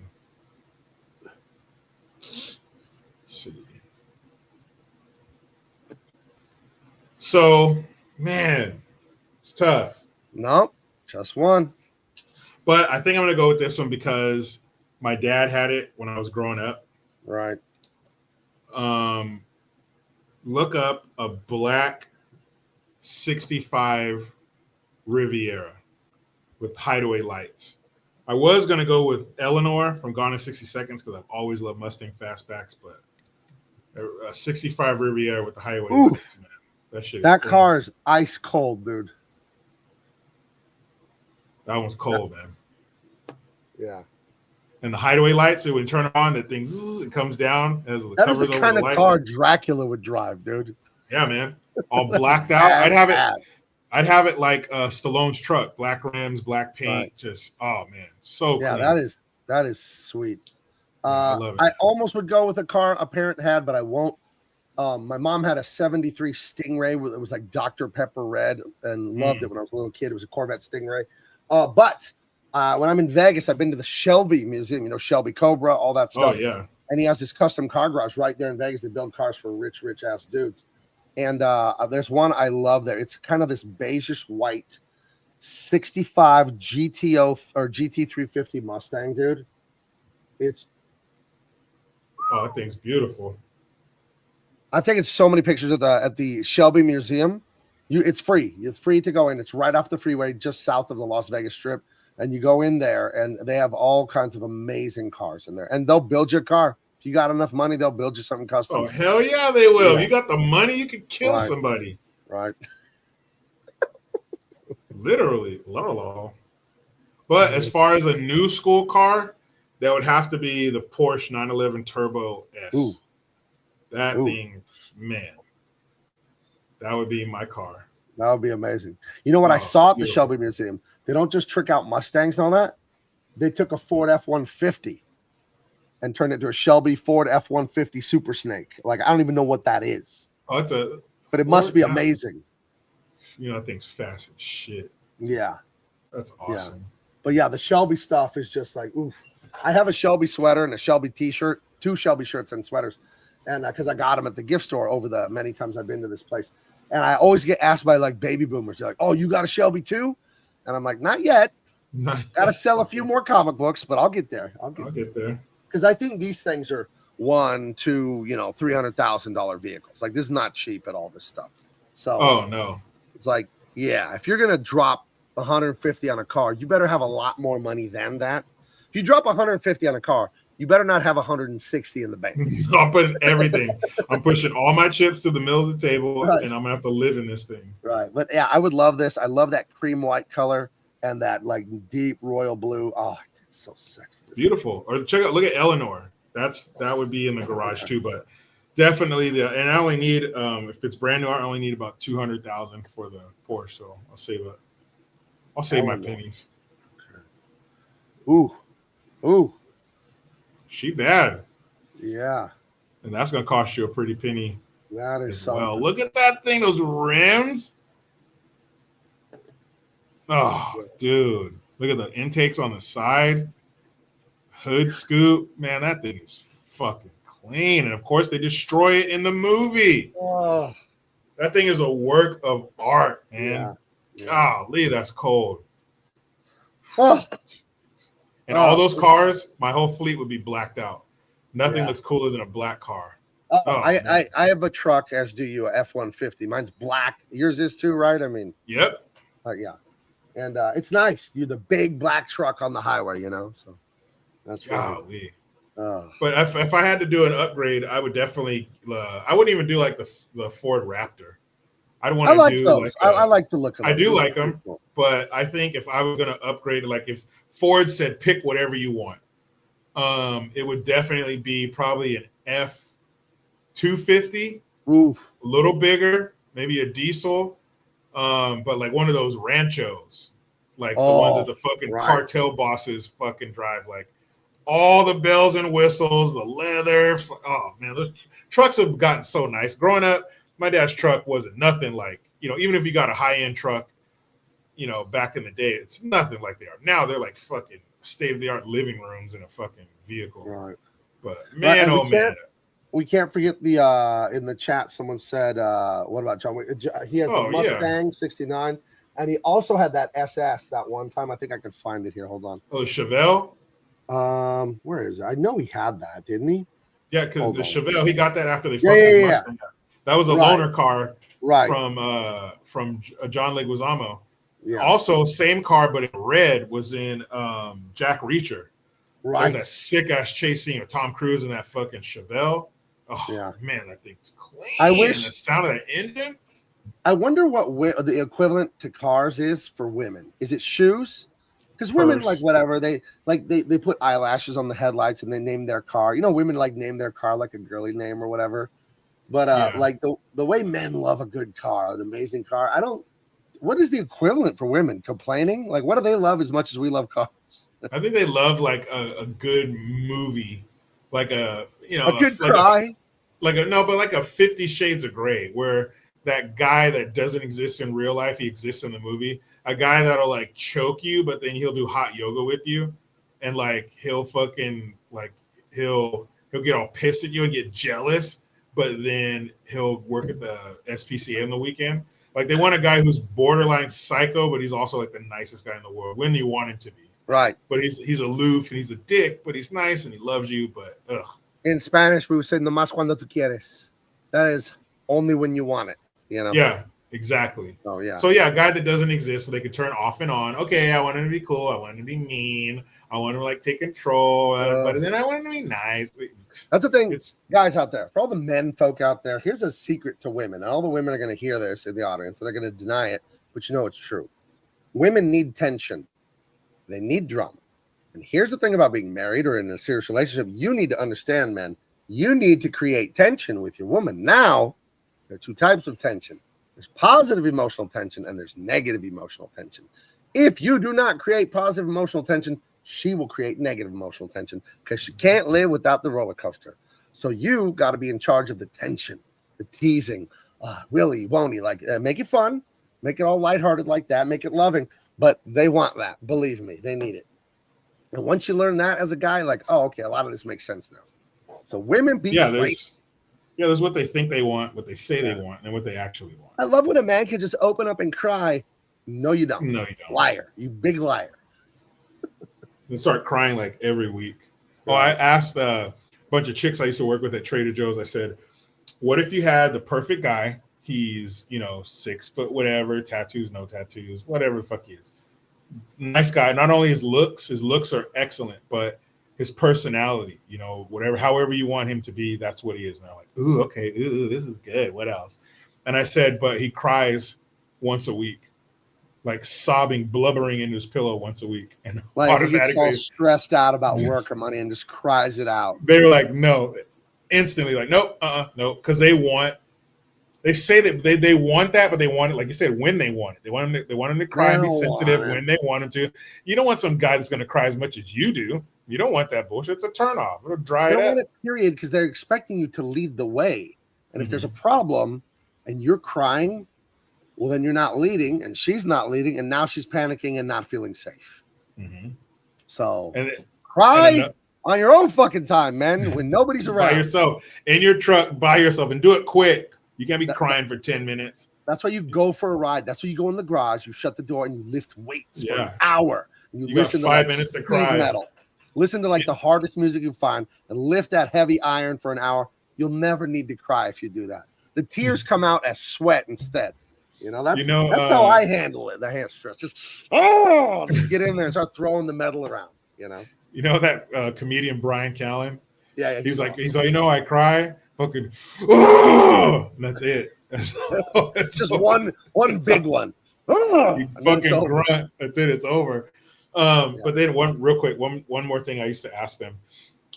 Let's see. So, man, it's tough. Nope, just one. But I think I'm going to go with this one because my dad had it when I was growing up. Right. Look up a black 65 Riviera with hideaway lights. I was going to go with Eleanor from Gone in 60 Seconds because I've always loved Mustang fastbacks, but a 65 Riviera with the highway lights, man. That car is ice cold, dude. That one's cold, man. Yeah. And the hideaway lights, it would turn on, that thing, it comes down as the that is covers the over kind the of light. car Dracula would drive, dude. Yeah, man. All blacked out. I'd have it like Stallone's truck, black rims, black paint. Right. Just man, so yeah, clean. that is sweet. I love it. I almost would go with a car a parent had, but I won't. My mom had a 73 Stingray. It was like Dr. Pepper red, and loved it when I was a little kid. It was a Corvette Stingray. But when I'm in Vegas, I've been to the Shelby Museum, Shelby Cobra, all that stuff. Oh, yeah. And he has this custom car garage right there in Vegas. They build cars for rich ass dudes. And there's one I love there. It's kind of this beigeish white 65 GTO or GT350 Mustang, dude. That thing's beautiful. I've taken so many pictures at the Shelby Museum. It's free. It's free to go in. It's right off the freeway, just south of the Las Vegas Strip. And you go in there, and they have all kinds of amazing cars in there. And they'll build you a car. If you got enough money, they'll build you something custom. Oh, hell yeah, they will. Yeah. You got the money, you could kill somebody. Right. Literally. But as far as a new school car, that would have to be the Porsche 911 Turbo S. Ooh. That Ooh. thing, man, that would be my car. That would be amazing. You know what I saw at the beautiful. Shelby Museum? They don't just trick out Mustangs and all that. They took a Ford F-150 and turned it to a Shelby Ford F-150 Super Snake. Like, I don't even know what that is. Oh, it's a. But it must be amazing. You know, that thing's fast as shit. Yeah. That's awesome. Yeah. But yeah, the Shelby stuff is just like, oof. I have a Shelby sweater and a Shelby t-shirt, 2 Shelby shirts and sweaters. And because I got them at the gift store over the many times I've been to this place. And I always get asked by like baby boomers. They're like, oh, you got a Shelby too? And I'm like, not yet. Got to sell a few more comic books, but I'll get there. I'll get there. Because I think these things are $1, $2, $300,000 vehicles. Like, this is not cheap at all, this stuff. So, oh no, it's like, yeah, if you're gonna drop 150 on a car, you better have a lot more money than that. If you drop 150 on a car, you better not have 160 in the bank. I'm putting everything. I'm pushing all my chips to the middle of the table, right. And I'm gonna have to live in this thing. Right, but yeah, I would love this. I love that cream white color and that like deep royal blue. Oh, it's so sexy. Beautiful. Or check out, look at Eleanor. That would be in the garage too, but definitely and I only need if it's brand new, I only need about 200,000 for the Porsche, so I'll save it. I'll save my pennies. Ooh. She bad. Yeah. And that's gonna cost you a pretty penny. That is something. Well, look at that thing, those rims. Oh, dude. Look at the intakes on the side. Hood scoop. Man, that thing is fucking clean. And of course, they destroy it in the movie. Oh. That thing is a work of art, man. Golly, that's cold. Oh. And all those cars, my whole fleet would be blacked out. Nothing looks cooler than a black car. I have a truck, as do you, a F-150. Mine's black. Yours is too, right? I mean, yep. Yeah. And it's nice. You're the big black truck on the highway, So that's golly. But if I had to do an upgrade, I would definitely. I wouldn't even do like the Ford Raptor. I'd want to do those. I like to look at those. I do like them, but I think if I was going to upgrade, like if Ford said pick whatever you want, it would definitely be probably an F-250, a little bigger, maybe a diesel, but like one of those Ranchos, like the ones that the fucking cartel bosses fucking drive, like all the bells and whistles, the leather. Oh man, those trucks have gotten so nice. Growing up, my dad's truck wasn't nothing like, even if you got a high-end truck, back in the day, it's nothing like they are. Now they're like fucking state-of-the-art living rooms in a fucking vehicle. Right. But man, we can't forget the in the chat, someone said, what about John? He has the Mustang 69, and he also had that SS that one time. I think I could find it here. Hold on. Oh, the Chevelle? Where is it? I know he had that, didn't he? Yeah, because the Chevelle, he got that after they fucked his Mustang. That was a loaner car from John Leguizamo. Yeah. Also, same car, but in red, was in Jack Reacher. Right. There's that sick ass chase scene of Tom Cruise in that fucking Chevelle. Oh man, that thing's clean. I wish, and the sound of that engine. I wonder what the equivalent to cars is for women. Is it shoes? Because women like whatever they put eyelashes on the headlights and they name their car. Women like name their car like a girly name or whatever. But like the way men love a good car, an amazing car. What is the equivalent for women? Complaining? Like, what do they love as much as we love cars? I think they love like a good movie, like a good cry, like a 50 Shades of Grey, where that guy that doesn't exist in real life, he exists in the movie. A guy that'll like choke you, but then he'll do hot yoga with you, and like he'll fucking like he'll get all pissed at you and get jealous, but then he'll work at the SPCA on the weekend. Like, they want a guy who's borderline psycho, but he's also like the nicest guy in the world when you want him to be. Right. But he's aloof and he's a dick, but he's nice and he loves you. But in Spanish, we would say "nomás cuando tú quieres." That is only when you want it. Yeah, exactly. Oh yeah. So yeah, a guy that doesn't exist, so they can turn off and on. Okay, I want him to be cool. I want him to be mean. I want him to like take control. But then I want him to be nice. That's the thing, guys out there. For all the men folk out there, here's a secret to women. And all the women are going to hear this in the audience, and they're going to deny it, but it's true. Women need tension. They need drama. And here's the thing about being married or in a serious relationship. You need to understand, man, you need to create tension with your woman. Now, there are two types of tension. There's positive emotional tension and there's negative emotional tension. If you do not create positive emotional tension, she will create negative emotional tension because she can't live without the roller coaster. So you got to be in charge of the tension, the teasing. Will he, won't he? Like, make it fun, make it all lighthearted like that, make it loving. But they want that. Believe me, they need it. And once you learn that as a guy, like, oh, okay, a lot of this makes sense now. So women be crazy. There's what they think they want, what they say they want, and what they actually want. I love when a man can just open up and cry. No, you don't. No, you don't. Liar. You big liar. They start crying like every week. Oh, I asked a bunch of chicks I used to work with at Trader Joe's. I said, what if you had the perfect guy? He's, 6 foot, whatever, tattoos, no tattoos, whatever the fuck he is. Nice guy. Not only his looks are excellent, but his personality, however you want him to be, that's what he is. And they're like, ooh, okay, ooh, this is good. What else? And I said, but he cries once a week, like sobbing, blubbering into his pillow once a week. And like automatically he gets all stressed out about work or money and just cries it out. They were like, no, instantly, like, nope, nope. Because they say that they want that, but they want it, like you said, when they want it. They want him to cry and be sensitive when they want him to. You don't want some guy that's going to cry as much as you do. You don't want that bullshit. It's a turnoff. It'll dry it up. They don't want it, period, because they're expecting you to lead the way. And if there's a problem and you're crying, well, then you're not leading, and she's not leading, and now she's panicking and not feeling safe. So cry on your own fucking time, man, when nobody's around. By yourself, in your truck, by yourself, and do it quick. You can't be crying for 10 minutes. That's why you go for a ride. That's why you go in the garage, you shut the door, and you lift weights for an hour. And you listen got 5 minutes to cry. Metal. Listen to the hardest music you find and lift that heavy iron for an hour. You'll never need to cry if you do that. The tears come out as sweat instead. That's how I handle it. The hand stress. Just get in there and start throwing the metal around. That comedian Brian Callen? Yeah, he's like, I cry. Fucking, and that's it. It's just one big one. You fucking grunt. That's it. It's over. But then one more thing I used to ask them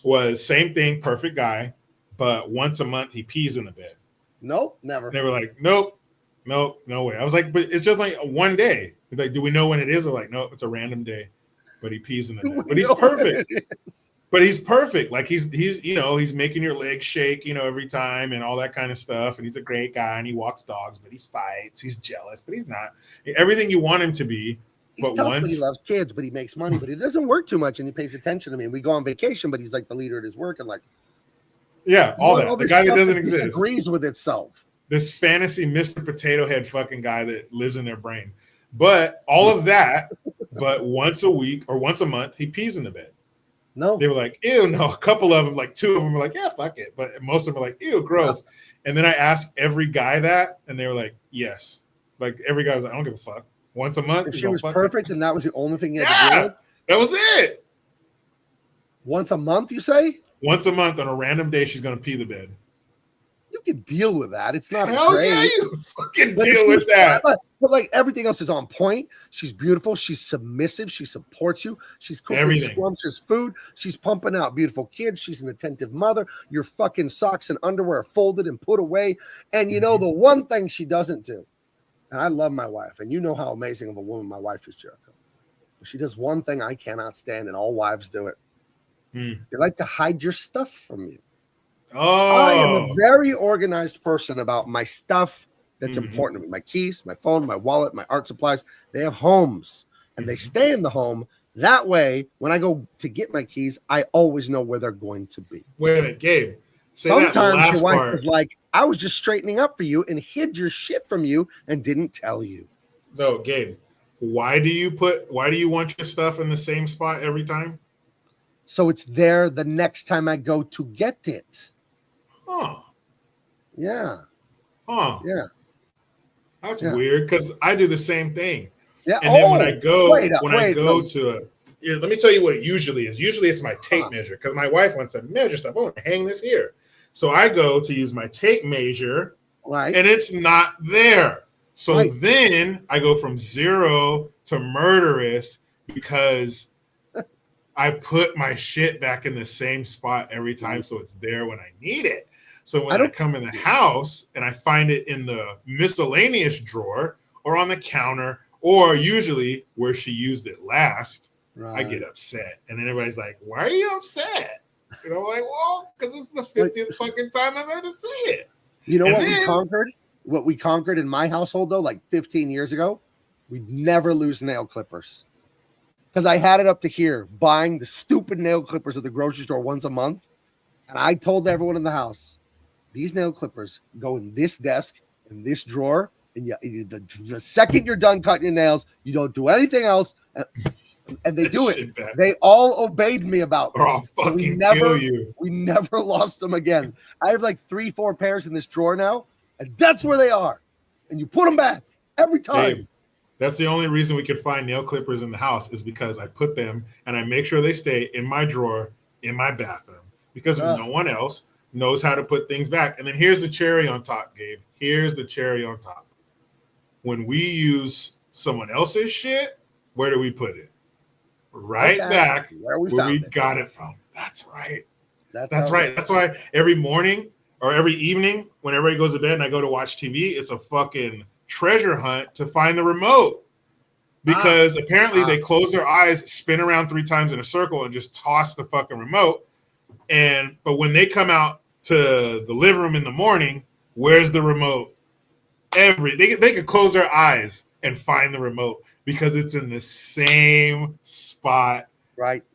was same thing, perfect guy, but once a month he pees in the bed. Nope, never. And they were like, nope, no way. I was like, but it's just like one day. Like, do we know when it is? They're like, nope, it's a random day, but he pees in the bed. But he's perfect. But he's perfect. Like he's making your legs shake, every time and all that kind of stuff. And he's a great guy and he walks dogs, but he fights. He's jealous, but he's not. Everything you want him to be. He's tough, but he loves kids, but he makes money, but he doesn't work too much and he pays attention to me. And we go on vacation, but he's like the leader at his work and like. Yeah, all that. The guy that doesn't exist. Agrees with itself. This fantasy Mr. Potato Head fucking guy that lives in their brain. But all of that, but once a week or once a month, he pees in the bed. No. They were like, ew, no. A couple of them, like 2 of them were like, yeah, fuck it. But most of them were like, ew, gross. And then I asked every guy that, and they were like, yes. Like every guy was like, I don't give a fuck. Once a month. If she was perfect and that was the only thing you had to do with? That was it. Once a month, you say? Once a month on a random day, she's going to pee the bed. You can deal with that. It's not Hell great. Yeah, you fucking deal with that. But like everything else is on point. She's beautiful. She's submissive. She supports you. She's cooking scrumptious food. She's pumping out beautiful kids. She's an attentive mother. Your fucking socks and underwear are folded and put away. And the one thing she doesn't do, and I love my wife, and you know how amazing of a woman my wife is, Jericho. She does one thing I cannot stand, and all wives do it. They like to hide your stuff from you. Oh, I am a very organized person about my stuff that's important to me. My keys, my phone, my wallet, my art supplies. They have homes and they stay in the home. That way, when I go to get my keys, I always know where they're going to be. Wait a minute, Gabe. Sometimes your wife is like, I was just straightening up for you and hid your shit from you and didn't tell you. No, Gabe, why do you want your stuff in the same spot every time? So it's there the next time I go to get it. Huh. Yeah. Huh. Yeah. That's weird because I do the same thing. Yeah. And then when I go let me tell you what it usually is. Usually it's my tape measure because my wife wants to measure stuff. I want to hang this here. So I go to use my tape measure, right? And it's not there. So then I go from 0 to murderous. because I put my shit back in the same spot every time, so it's there when I need it. So when I come in the house and I find it in the miscellaneous drawer or on the counter, or usually where she used it last, I get upset. And then everybody's like, why are you upset? You know, like, well, because it's the 50th fucking time I've ever seen it. You know what we conquered? What we conquered in my household, though, like 15 years ago, we'd never lose nail clippers. Because I had it up to here, buying the stupid nail clippers at the grocery store once a month. And I told everyone in the house, these nail clippers go in this desk, in this drawer. And the second you're done cutting your nails, you don't do anything else. And they do it. They all obeyed me about this. I'll fucking kill you. We never lost them again. I have like 3-4 pairs in this drawer now, and that's where they are. And you put them back every time. Gabe, that's the only reason we could find nail clippers in the house is because I put them and I make sure they stay in my drawer in my bathroom because no one else knows how to put things back. And then here's the cherry on top, Gabe. Here's the cherry on top. When we use someone else's shit, where do we put it? Right back where we got it from. That's right. That's right. That's why every morning or every evening when everybody goes to bed and I go to watch TV, it's a fucking treasure hunt to find the remote. Because apparently they close their eyes, spin around 3 times in a circle, and just toss the fucking remote. But when they come out to the living room in the morning, where's the remote? They could close their eyes and find the remote because it's in the same spot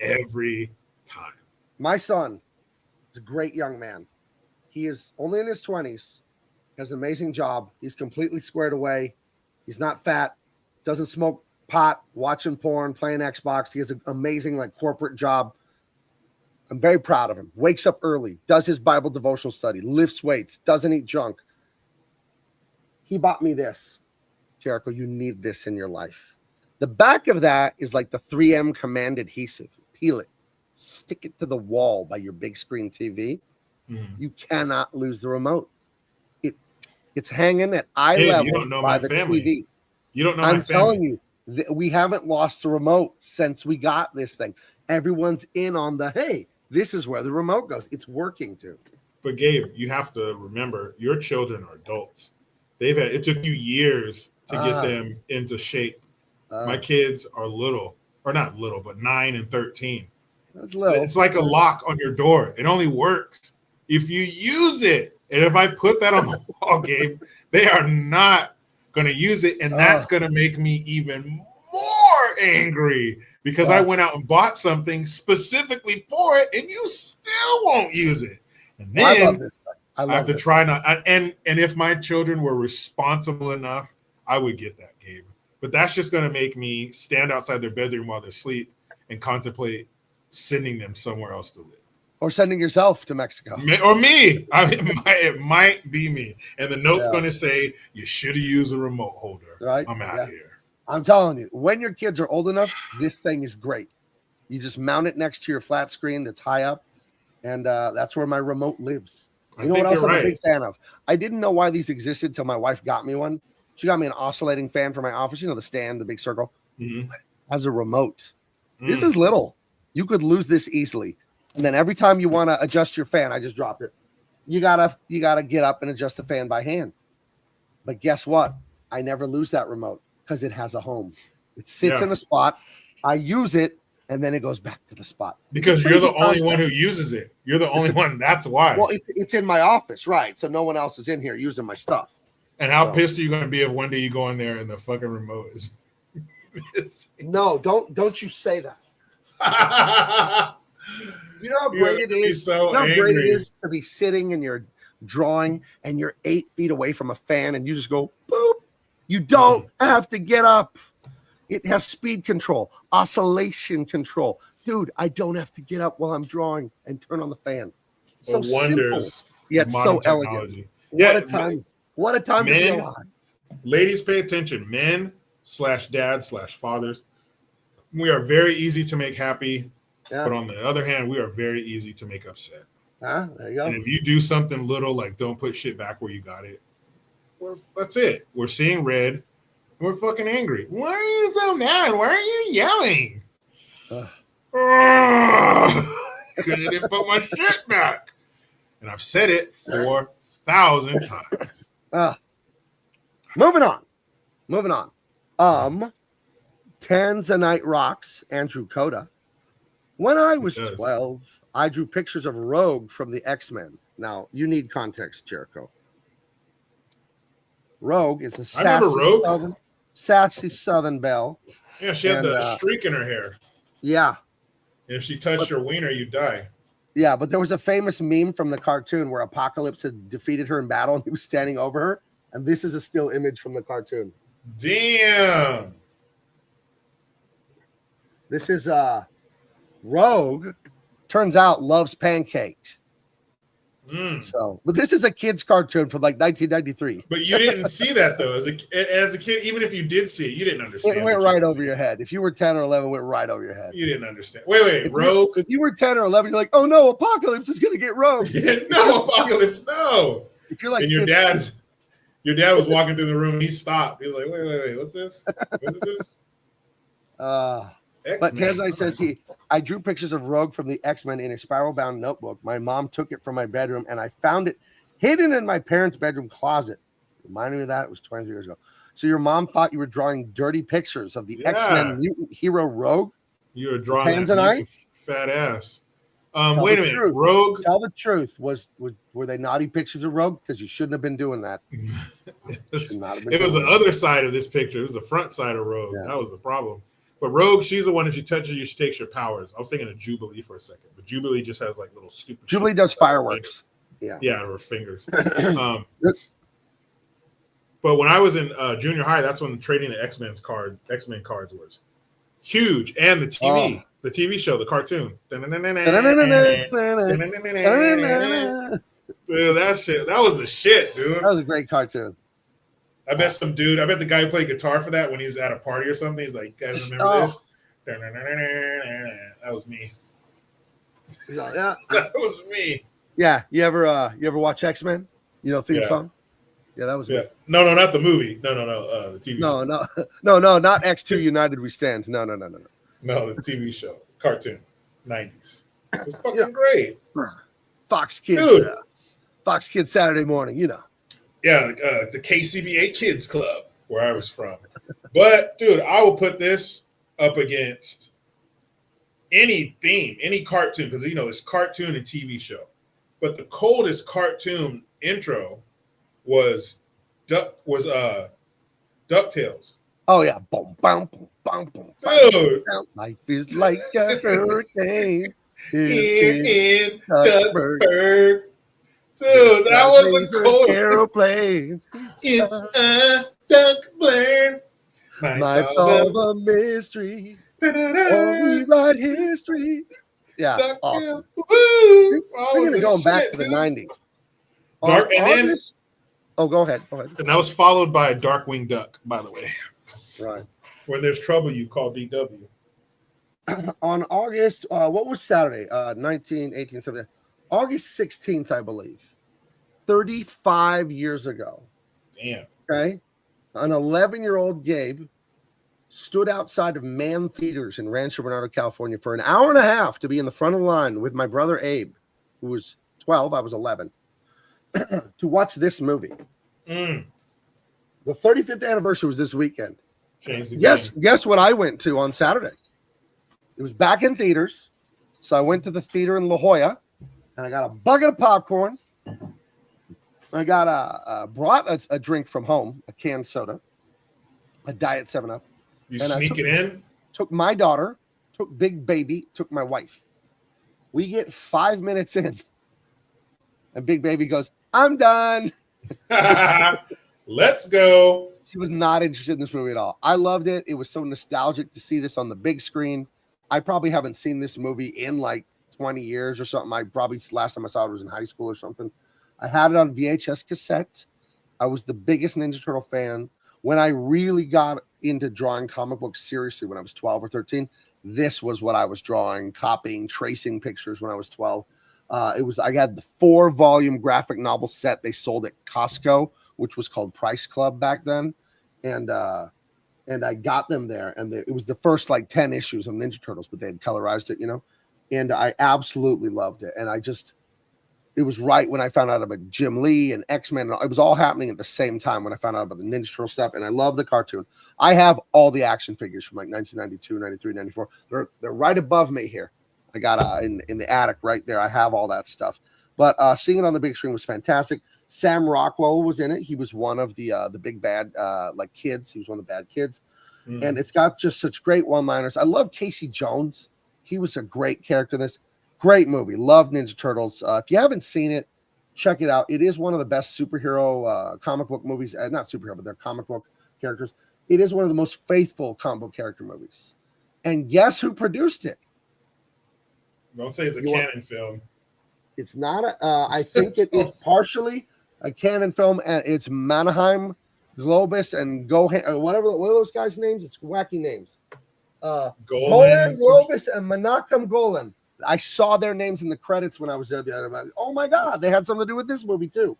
every time. My son is a great young man. He is only in his 20s, has an amazing job. He's completely squared away. He's not fat, doesn't smoke pot, watching porn, playing Xbox. He has an amazing corporate job. I'm very proud of him. Wakes up early, does his Bible devotional study, lifts weights, doesn't eat junk. He bought me this. Jericho, you need this in your life. The back of that is like the 3M Command adhesive. Peel it. Stick it to the wall by your big screen TV. You cannot lose the remote. It's hanging at eye level by the TV. You don't know I'm telling you, we haven't lost the remote since we got this thing. Everyone's in on hey, this is where the remote goes. It's working, dude. But Gabe, you have to remember, your children are adults. It took you years to get them into shape. My kids are little, or not little, but 9 and 13. That's little. It's like a lock on your door. It only works if you use it. And if I put that on the wall, Gabe, they are not going to use it. And that's going to make me even more angry because I went out and bought something specifically for it and you still won't use it. And then I love this. I have to try not. And if my children were responsible enough, I would get that, Gabe. But that's just going to make me stand outside their bedroom while they sleep and contemplate sending them somewhere else to live. Or sending yourself to Mexico. Or me. It might be me. And the note's going to say, you should have used a remote holder. Right. I'm out here. I'm telling you, when your kids are old enough, this thing is great. You just mount it next to your flat screen that's high up. And that's where my remote lives. You know what else I'm a big fan of? I didn't know why these existed until my wife got me one. She got me an oscillating fan for my office. You know, the stand, the big circle. Has a remote. This is little. You could lose this easily. And then every time you want to adjust your fan, I just dropped it. You gotta get up and adjust the fan by hand. But guess what? I never lose that remote because it has a home. It sits in a spot. I use it, and then it goes back to the spot. Because you're the only one who uses it. You're the only one. That's why. Well, it's in my office, right? So no one else is in here using my stuff. And how pissed are you going to be if one day you go in there and the fucking remote is missing? No, don't you say that. You know how great it is. So how great it is to be sitting and you're drawing and you're 8 feet away from a fan and you just go boop. You don't have to get up. It has speed control, oscillation control. Dude, I don't have to get up while I'm drawing and turn on the fan. So simple. Yet so elegant. What a time. What a time to be alive. Ladies, pay attention. Men/dads/fathers. We are very easy to make happy. But on the other hand, we are very easy to make upset. There you go. And if you do something little like don't put shit back where you got it, that's it. We're seeing red. We're fucking angry. Why are you so mad? Why are you yelling? Because I didn't put my shit back. And I've said it 4,000 times. Moving on. Tanzanite Rocks, Andrew Coda. When I was 12, I drew pictures of Rogue from the X-Men. Now, you need context, Jericho. Rogue is a sassy Southern belle. Yeah, she had the streak in her hair. Yeah. And if she touched your wiener, you die. Yeah, but there was a famous meme from the cartoon where Apocalypse had defeated her in battle and he was standing over her. And this is a still image from the cartoon. Damn. This is Rogue, turns out, loves pancakes. So, but this is a kid's cartoon from like 1993. But you didn't see that though. As a kid, even if you did see it, you didn't understand. It went right over your head. If you were 10 or 11, it went right over your head. You didn't understand. Wait, Rogue. If you were 10 or 11, you're like, oh no, Apocalypse is gonna get Rogue. No, Apocalypse, no. If you're like, and your dad was walking through the room. He stopped. He was like, wait, what's this? What is this? But Tanzanite says I drew pictures of Rogue from the X-Men in a spiral-bound notebook. My mom took it from my bedroom, and I found it hidden in my parents' bedroom closet. Reminding me of that, it was 20 years ago. So your mom thought you were drawing dirty pictures of the X-Men mutant hero Rogue? You were drawing Tanzanite? Fat ass. Wait a minute, Rogue. Tell the truth. Were they naughty pictures of Rogue? Because you shouldn't have been doing that. It was the other side of this picture. It was the front side of Rogue. Yeah. That was the problem. But Rogue, she's the one, if you touch her, she takes your powers. I was thinking of Jubilee for a second, but Jubilee just has like little stupid. Jubilee does fireworks. Yeah, her fingers. But when I was in junior high, that's when trading the X-Men cards was huge, and the TV show, the cartoon. Dude, that was the shit, dude. That was a great cartoon. I bet the guy who played guitar for that when he's at a party or something, he's like, guys, remember this? That was me. Yeah. That was me. Yeah. You ever watch X-Men? Theme song? Yeah, that was me. No, not the movie. No, the TV show. No, not X2 United We Stand. No. No, the TV show. Cartoon. 90s. It was fucking great. Fox Kids. Fox Kids Saturday morning, Yeah, the KCBA Kids Club, where I was from. But, dude, I will put this up against any theme, any cartoon, because, it's cartoon and TV show. But the coldest cartoon intro was DuckTales. Oh, yeah. Boom, boom, boom, boom, boom. Dude. Life is like a hurricane in Duckburg. Dude, that was a cold aeroplanes. It's a Duckburg. Might solve a mystery. Or rewrite history. Yeah. Awesome. We're going to go back to the 90s. Go ahead. And that was followed by a Darkwing Duck, by the way. Right. When there's trouble, you call DW. On August, what was Saturday? 18, 17. August 16th, I believe. 35 years ago. Damn. Okay. An 11-year-old Gabe stood outside of Man Theaters in Rancho Bernardo, California for an hour and a half to be in the front of the line with my brother Abe, who was 12, I was 11, to watch this movie. The 35th anniversary was this weekend. Guess what I went to on Saturday? It was back in theaters. So I went to the theater in La Jolla, and I got a bucket of popcorn. I got brought a drink from home, a canned soda, a Diet 7-Up. You sneak it in? Took my daughter, took Big Baby, took my wife. We get 5 minutes in, and Big Baby goes, I'm done. Let's go. She was not interested in this movie at all. I loved it. It was so nostalgic to see this on the big screen. I probably haven't seen this movie in like 20 years or something. Last time I saw it was in high school or something. I had it on VHS cassette. I was the biggest Ninja Turtle fan. When I really got into drawing comic books seriously when I was 12 or 13, this was what I was drawing, copying, tracing pictures when I was 12. I had the 4-volume graphic novel set they sold at Costco, which was called Price Club back then. And and I got them there, and it was the first like 10 issues of Ninja Turtles, but they had colorized it, and I absolutely loved it. And it was right when I found out about Jim Lee and X-Men. It was all happening at the same time when I found out about the Ninja Turtle stuff, and I love the cartoon. I have all the action figures from like 1992, 93, 94. They're right above me here. I got in the attic right there. I have all that stuff. But seeing it on the big screen was fantastic. Sam Rockwell was in it. He was one of the big bad like kids. He was one of the bad kids. And it's got just such great one-liners. I love Casey Jones. He was a great character in this. Great movie. Love Ninja Turtles. If you haven't seen it, check it out. It is one of the best superhero comic book movies. Not superhero, but they're comic book characters. It is one of the most faithful comic book character movies. And guess who produced it? Don't say it's a canon film. It's not. I think it is partially a canon film, and it's Mannheim, Globus, and Gohan. What are those guys' names? It's wacky names. Golan, Globus, and Menachem Golan. I saw their names in the credits when I was there the other night. Oh my God, they had something to do with this movie too.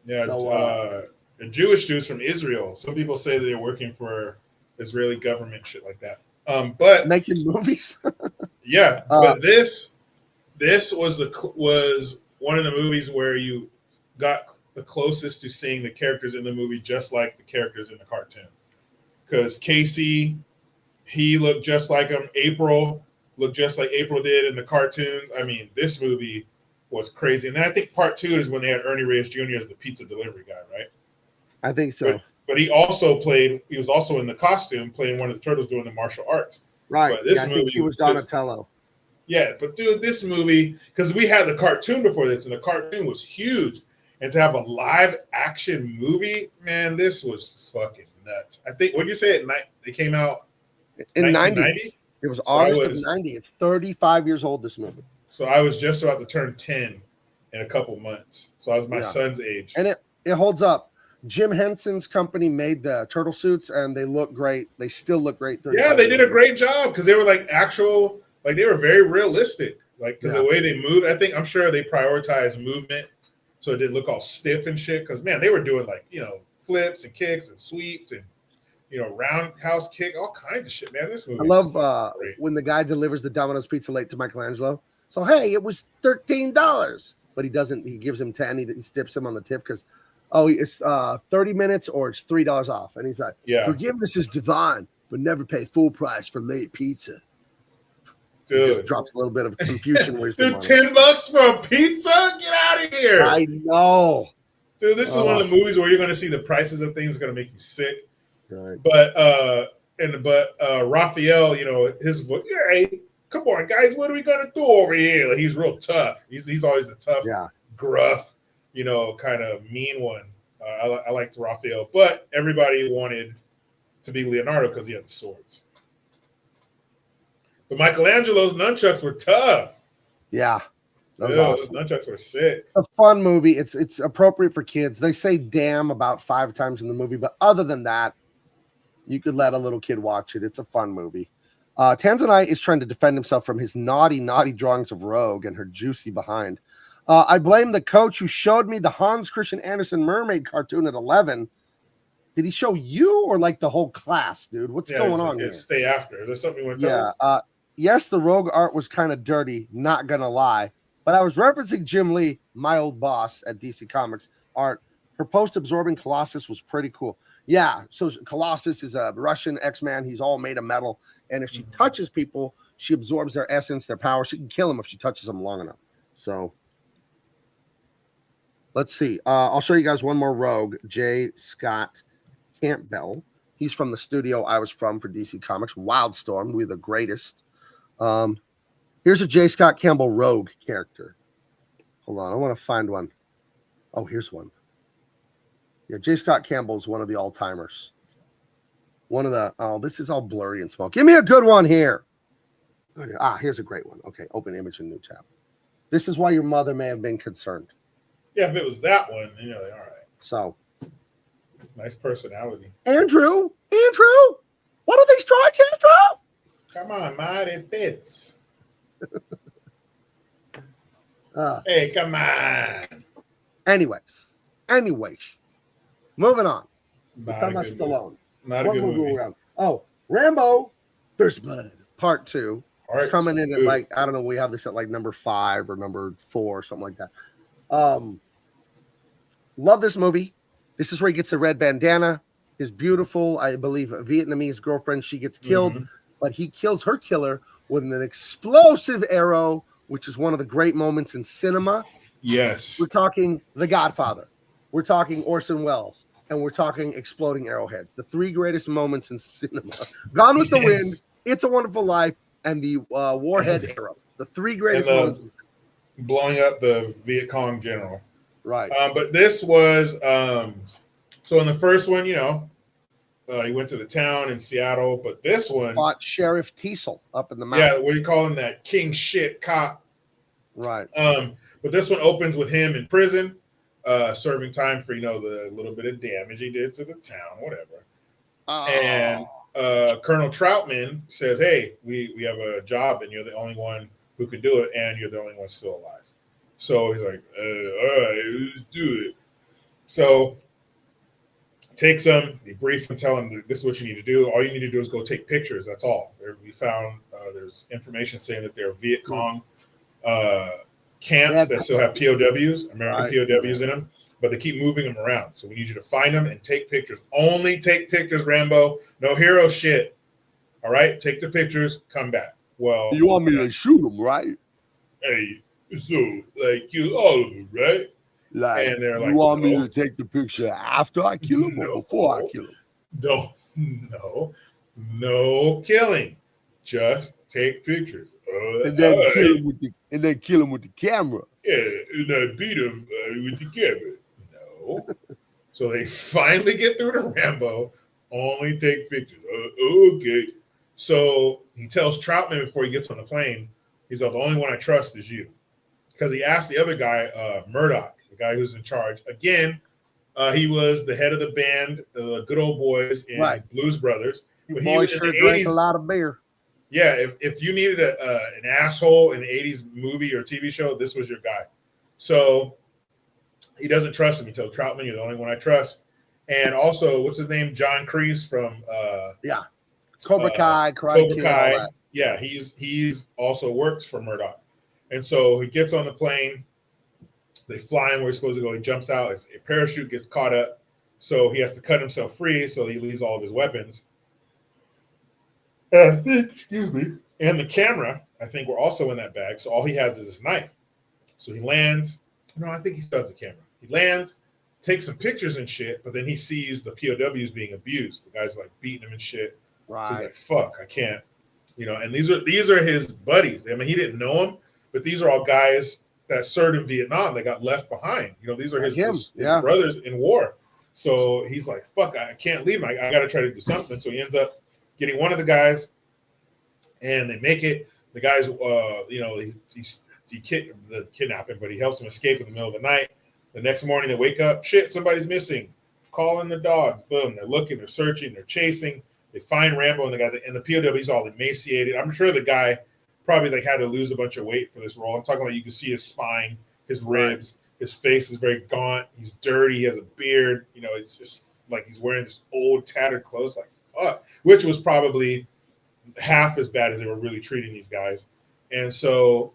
Yeah, so, the Jewish dudes from Israel. Some people say that they're working for Israeli government, shit like that. But making movies. Yeah, but this was one of the movies where you got the closest to seeing the characters in the movie just like the characters in the cartoon. Because Casey, he looked just like him. April looked just like April did in the cartoons. I mean, this movie was crazy. And then I think part 2 is when they had Ernie Reyes Jr. as the pizza delivery guy, right? I think so. But he was also in the costume playing one of the turtles doing the martial arts. Right. But this I movie think he was Donatello. Yeah, but dude, this movie, because we had the cartoon before this, and the cartoon was huge. And to have a live action movie, man, this was fucking nuts. I think, what did you say? It came out in 1990? It was August of 90. It's 35 years old, this movie. So I was just about to turn 10 in a couple months. So I was my son's age. And it holds up. Jim Henson's company made the turtle suits, and they look great. They still look great. Yeah, they did a great job because they were like actual, like they were very realistic. Like the way they moved, I'm sure they prioritized movement so it didn't look all stiff and shit. Because man, they were doing like, flips and kicks and sweeps and roundhouse kick, all kinds of shit, man. This movie. I love when the guy delivers the Domino's pizza late to Michelangelo. So hey, it was $13, but he doesn't. He gives him 10. He tips him on the tip because it's 30 minutes or it's $3 off. And he's like, forgiveness is divine, but never pay full price for late pizza. Dude. It just drops a little bit of confusion. Dude, $10 for a pizza? Get out of here. I know. Dude, this is one of the movies where you're going to see the prices of things going to make you sick. Right. But Raphael, his voice, hey, come on, guys, what are we going to do over here? Like, he's real tough. He's always a tough, gruff, kind of mean one. I liked Raphael, but everybody wanted to be Leonardo because he had the swords. But Michelangelo's nunchucks were tough. Yeah. Those nunchucks were sick. It's a fun movie. It's appropriate for kids. They say damn about 5 times in the movie, but other than that, you could let a little kid watch it. It's a fun movie. Tanzanite is trying to defend himself from his naughty drawings of Rogue and her juicy behind. I blame the coach who showed me the Hans Christian Andersen mermaid cartoon at 11. Did he show you or like the whole class, dude? What's going on here? Stay after. Is there something you want to tell us? Yes, the Rogue art was kind of dirty, not going to lie. But I was referencing Jim Lee, my old boss at DC Comics art. Her post-absorbing Colossus was pretty cool. Yeah, so Colossus is a Russian X-Man. He's all made of metal. And if she touches people, she absorbs their essence, their power. She can kill them if she touches them long enough. So let's see. I'll show you guys one more Rogue, J. Scott Campbell. He's from the studio I was from for DC Comics, Wildstorm. We're the greatest. Here's a J. Scott Campbell Rogue character. Hold on, I want to find one. Oh, here's one. Yeah, J. Scott Campbell is one of the all-timers. One of the, this is all blurry and small. Give me a good one here. Here's a great one. Okay, open image and new tab. This is why your mother may have been concerned. Yeah, if it was that one, all right. So. Nice personality. Andrew, what are these drawings, Andrew? Come on, man, it fits. Hey, come on. Anyways, moving on. We're talking about Stallone. Not a good movie. Oh, Rambo, First Blood, Part 2. It's Part coming in at 2. like, I don't know, we have this at like number 5 or number 4 or something like that. Love this movie. This is where he gets the red bandana. His beautiful, I believe, Vietnamese girlfriend. She gets killed, but he kills her killer with an explosive arrow, which is one of the great moments in cinema. Yes. We're talking The Godfather. We're talking Orson Welles. And we're talking exploding arrowheads. The 3 greatest moments in cinema. Gone with the Wind, It's a Wonderful Life, and the Warhead Arrow. The 3 greatest moments in cinema. Blowing up the Viet Cong general. Right. But this was, so in the first one, you know, he went to the town in Seattle, but this one fought Sheriff Teasel up in the mountains. Yeah, what do you call him? That king shit cop. Right. But this one opens with him in prison, serving time for, you know, the little bit of damage he did to the town, whatever. And Colonel Troutman says, hey, we have a job and you're the only one who can do it, and you're the only one still alive. So he's like, all right, let's do it. So takes him, they brief him, tell him this is what you need to do. All you need to do is go take pictures. That's all. We found there's information saying that there are Viet Cong camps that still have POWs, American POWs in them, but they keep moving them around. So we need you to find them and take pictures. Only take pictures, Rambo. No hero shit. All right? Take the pictures, come back. Well, you want me to shoot them, right? Hey, so like kill all of them, right? Like, and they're like, you want me to take the picture after I kill him or before I kill him? No killing. Just take pictures. And then kill him with the camera. Yeah, and I beat him with the camera. No. So they finally get through to Rambo. Only take pictures. Okay. So he tells Troutman before he gets on the plane, he's like, the only one I trust is you. Because he asked the other guy, Murdoch, the guy who's in charge. Again, he was the head of the band, the Good Old Boys in Blues Brothers. But boys sure drank a lot of beer. Yeah, if you needed an asshole in an 80s movie or TV show, this was your guy. So he doesn't trust him. He tells Troutman, you're the only one I trust. And also, what's his name? John Kreese from Cobra Kai, Karate Kid, all that. Yeah, he's also works for Murdoch. And so he gets on the plane. They fly him where he's supposed to go. He jumps out. His parachute gets caught up. So he has to cut himself free. So he leaves all of his weapons. Excuse me. And the camera, I think, were also in that bag. So all he has is his knife. So he lands. No, I think he still has the camera. He lands, takes some pictures and shit, but then he sees the POWs being abused. The guys like beating him and shit. Right. So he's like, fuck, I can't. You know, and these are his buddies. I mean, he didn't know him, but these are all guys that served in Vietnam that got left behind. You know, these are his brothers in war. So he's like, fuck, I can't leave him. I got to try to do something. So he ends up getting one of the guys, and they make it. The guy's, you know, he kidnap him, but he helps him escape in the middle of the night. The next morning they wake up, shit, somebody's missing. Calling the dogs, boom. They're looking, they're searching, they're chasing. They find Rambo, and the POW's all emaciated. I'm sure the guy probably like had to lose a bunch of weight for this role. I'm talking about you can see his spine, his ribs, his face is very gaunt. He's dirty. He has a beard. You know, it's just like he's wearing this old tattered clothes, like fuck, which was probably half as bad as they were really treating these guys. And so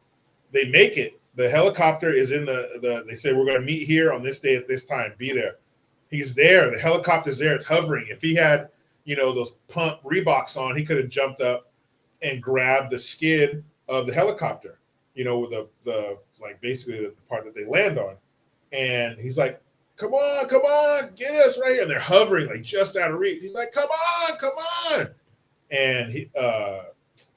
they make it. The helicopter is in they say, we're going to meet here on this day at this time. Be there. He's there. The helicopter's there. It's hovering. If he had, you know, those pump Reeboks on, he could have jumped up and grabbed the skid of the helicopter, you know, with the like basically the part that they land on. And he's like, come on, get us right here. And they're hovering like just out of reach. He's like, come on. And he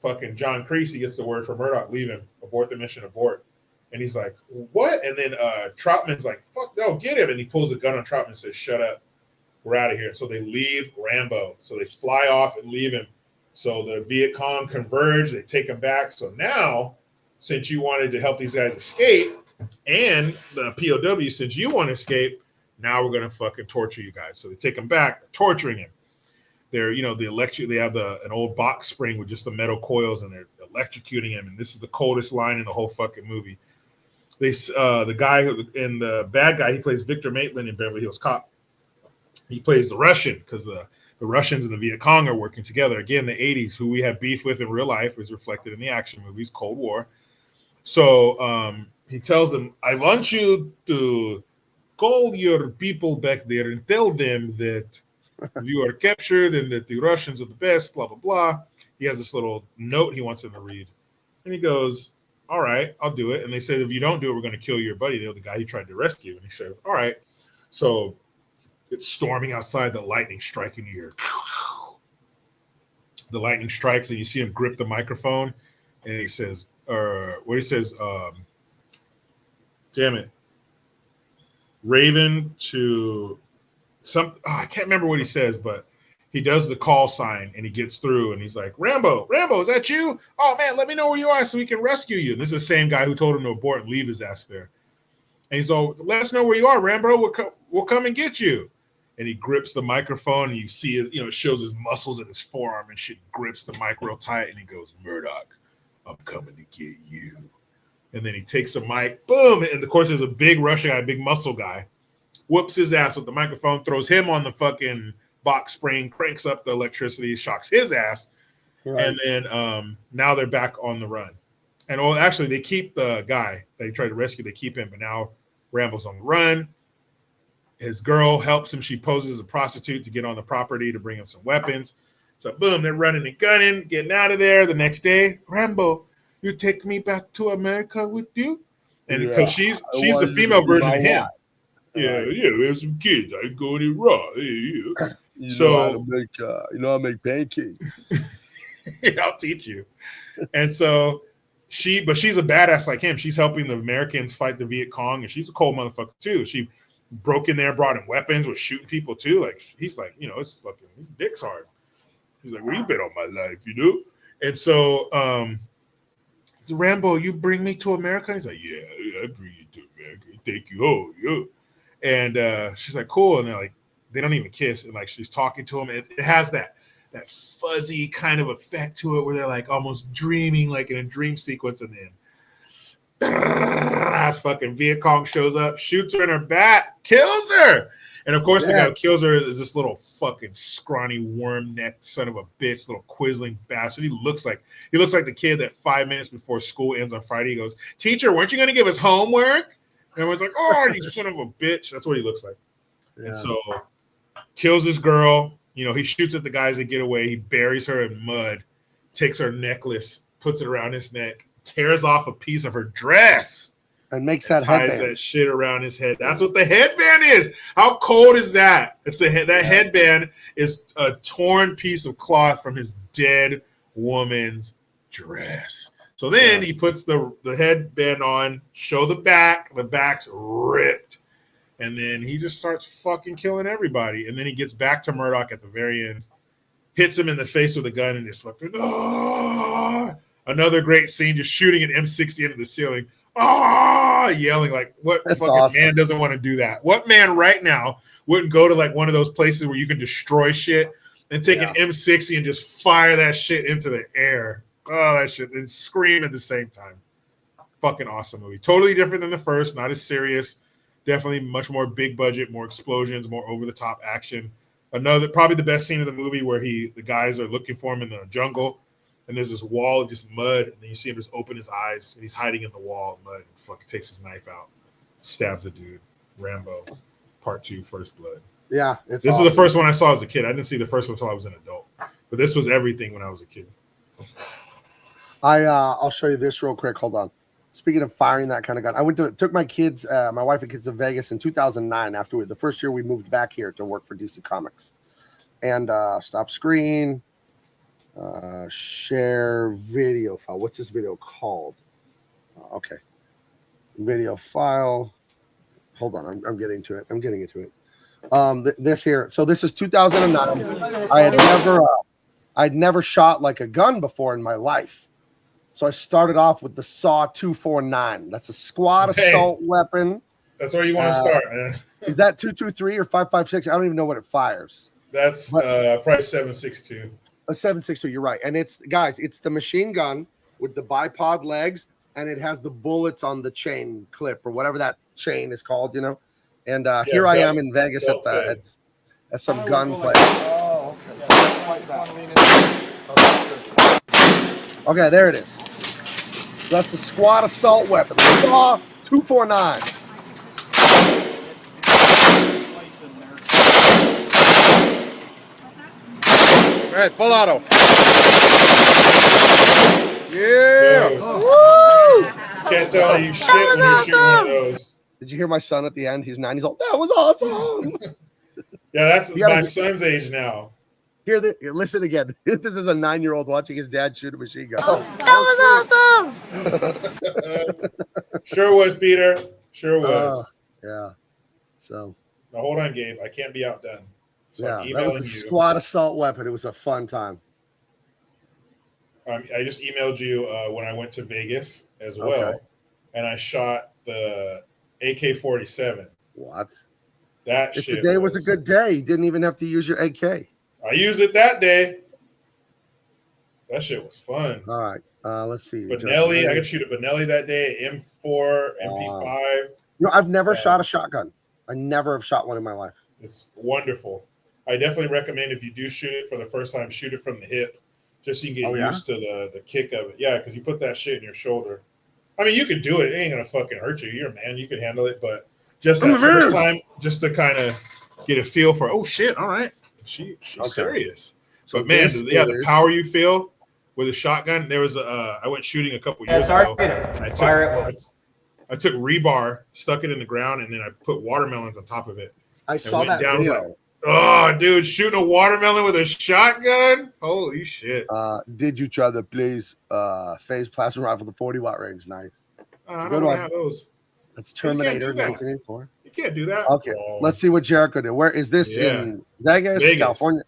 fucking John Kreese, he gets the word from Murdoch, leave him, abort the mission, abort. And he's like, what? And then Troutman's like, fuck no, get him. And he pulls a gun on Troutman and says, shut up, we're out of here. So they leave Rambo. So they fly off and leave him. So the Viet Cong converge, they take him back. So now, since you wanted to help these guys escape, and the POW, since you want to escape, now we're going to fucking torture you guys. So they take him back, torturing him. They're, you know, they have an old box spring with just the metal coils, and they're electrocuting him. And this is the coldest line in the whole fucking movie. The guy and the bad guy, he plays Victor Maitland in Beverly Hills Cop. He plays the Russian because the the Russians and the Viet Cong are working together. Again, the 80s, who we have beef with in real life, is reflected in the action movies, Cold War. So he tells them, I want you to call your people back there and tell them that you are captured and that the Russians are the best, blah, blah, blah. He has this little note he wants them to read. And he goes, all right, I'll do it. And they say, if you don't do it, we're going to kill your buddy, the guy he tried to rescue. And he says, all right. So it's storming outside, the lightning striking you here. The lightning strikes and you see him grip the microphone. And he says, damn it. Raven to I can't remember what he says, but he does the call sign and he gets through and he's like, Rambo, is that you? Oh man, let me know where you are so we can rescue you. And this is the same guy who told him to abort and leave his ass there. And he's all, let us know where you are, Rambo. We'll come and get you. And he grips the microphone and you see it, it shows his muscles in his forearm and shit. He grips the mic real tight and he goes, Murdoch, I'm coming to get you. And then he takes a mic, boom. And of course, there's a big Russian guy, big muscle guy, whoops his ass with the microphone, throws him on the fucking box spring, cranks up the electricity, shocks his ass. Right. And then now they're back on the run. And actually, they keep the guy they tried to rescue, they keep him, but now Rambo's on the run. His girl helps him. She poses as a prostitute to get on the property to bring him some weapons. So boom, they're running and gunning, getting out of there. The next day, Rambo, you take me back to America with you? And because she's the female version of him. Yeah, there's some kids. I go to Raw. You know how to make pancakes. I'll teach you. And so she's a badass like him. She's helping the Americans fight the Viet Cong, and she's a cold motherfucker too. She broke in there, brought in weapons, was shooting people too. Like he's like, his dick's hard. He's like, well, you bet on my life, And so Rambo, you bring me to America? He's like, yeah, I bring you to America. Take you home, And she's like, cool. And they're like, they don't even kiss. And like, she's talking to him. It has that fuzzy kind of effect to it where they're like almost dreaming, like in a dream sequence. And then fucking Viet Cong shows up, shoots her in her back, kills her. And of course, the guy who kills her is this little fucking scrawny worm-necked son of a bitch, little quisling bastard. He looks like the kid that 5 minutes before school ends on Friday, he goes, teacher, weren't you going to give us homework? And everyone's like, oh, you son of a bitch. That's what he looks like. Yeah. And so kills this girl. He shoots at the guys that get away. He buries her in mud, takes her necklace, puts it around his neck, tears off a piece of her dress. And ties that shit around his head. That's what the headband is. How cold is that? That headband is a torn piece of cloth from his dead woman's dress. So then he puts the headband on, show the back. The back's ripped. And then he just starts fucking killing everybody. And then he gets back to Murdoch at the very end, hits him in the face with a gun, and just fucking, another great scene, just shooting an M60 into the ceiling. Yelling like, what That's fucking awesome. Man doesn't want to do that? What man right now wouldn't go to like one of those places where you can destroy shit and take an M60 and just fire that shit into the air? Oh, that shit, and scream at the same time. Fucking awesome movie. Totally different than the first, not as serious. Definitely much more big budget, more explosions, more over the top action. Probably the best scene of the movie where the guys are looking for him in the jungle. And there's this wall of just mud, and then you see him just open his eyes, and he's hiding in the wall of mud, and fucking takes his knife out, stabs a dude. Rambo, Part 2, First Blood. Yeah, this is the first one I saw as a kid. I didn't see the first one until I was an adult, but this was everything when I was a kid. I'll show you this real quick. Hold on. Speaking of firing that kind of gun, took my kids, my wife and kids to Vegas in 2009. After the first year we moved back here to work for DC Comics, and stop screen. Share video file. What's this video called? Okay. Video file. Hold on. I'm getting to it. I'm getting into it. This here. So this is 2009. I'd never shot like a gun before in my life. So I started off with the SAW 249. That's a squad assault weapon. That's where you want to start, man. Is that 223 or 556? I don't even know what it fires. That's probably 762. A 7.62, you're right. And it's the machine gun with the bipod legs, and it has the bullets on the chain clip or whatever that chain is called, And here I am in Vegas at some gun place. Okay, there it is. That's the squad assault weapon. Saw 249. All right, full auto. Yeah. Woo! Can't tell you shit when you're shooting one of those. Did you hear my son at the end? He's 9. He's all, that was awesome. Yeah, that's gotta my get- son's age now. Here, listen again. This is a 9-year-old watching his dad shoot a machine gun. That was awesome. Sure was, Peter. Sure was. Yeah. So, Now hold on, Gabe. I can't be outdone. So I'm yeah, that was emailing the you. squad assault weapon. It was a fun time. I just emailed you when I went to Vegas as well, Okay. and I shot the AK-47. What? That If shit. today was a good day, you didn't even have to use your AK. I used it that day. That shit was fun. All right. Let's see. Benelli, I could shoot a Benelli that day, M4, MP5. You know, I've never Yeah. shot a shotgun. I never have shot one in my life. It's wonderful. I definitely recommend if you do shoot it for the first time, shoot it from the hip, just so you can get used to the kick of it. Yeah, because you put that shit in your shoulder. I mean, you could do it. It ain't gonna fucking hurt you. You're a man. You can handle it. But just that first time, just to kind of get a feel for, oh shit, all right, she's serious. So But man, this the is- power you feel with a shotgun. There was I went shooting a couple years ago. I took rebar, stuck it in the ground, and then I put watermelons on top of it. I saw went that down, was video. Oh, dude, shooting a watermelon with a shotgun? Holy shit. Did you try the Blaze phase plasma rifle, the 40-watt range? Nice. I good don't one. have those. That's You can't do Terminator that. 1984. You can't do that. Okay, let's see what Jericho did. Where is this in Vegas, California?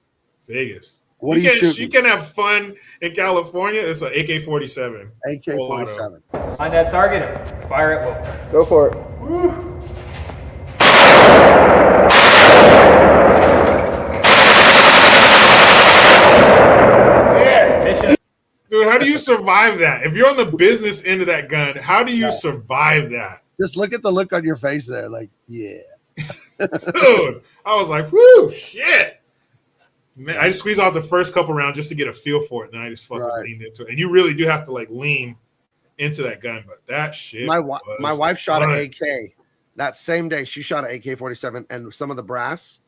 Vegas. What are you shooting? You can have fun in California. It's an AK-47. AK-47. Find that target and fire it. Go for it. Dude, how do you survive that? If you're on the business end of that gun, how do you survive that? Just look at the look on your face there. Like, yeah. Dude, I was like, whoo, shit. Man, I just squeezed out the first couple rounds just to get a feel for it, and then I just fucking leaned into it. And you really do have to like lean into that gun, but that shit. My wife shot fun. an AK that same day. She shot an AK-47, and some of the brass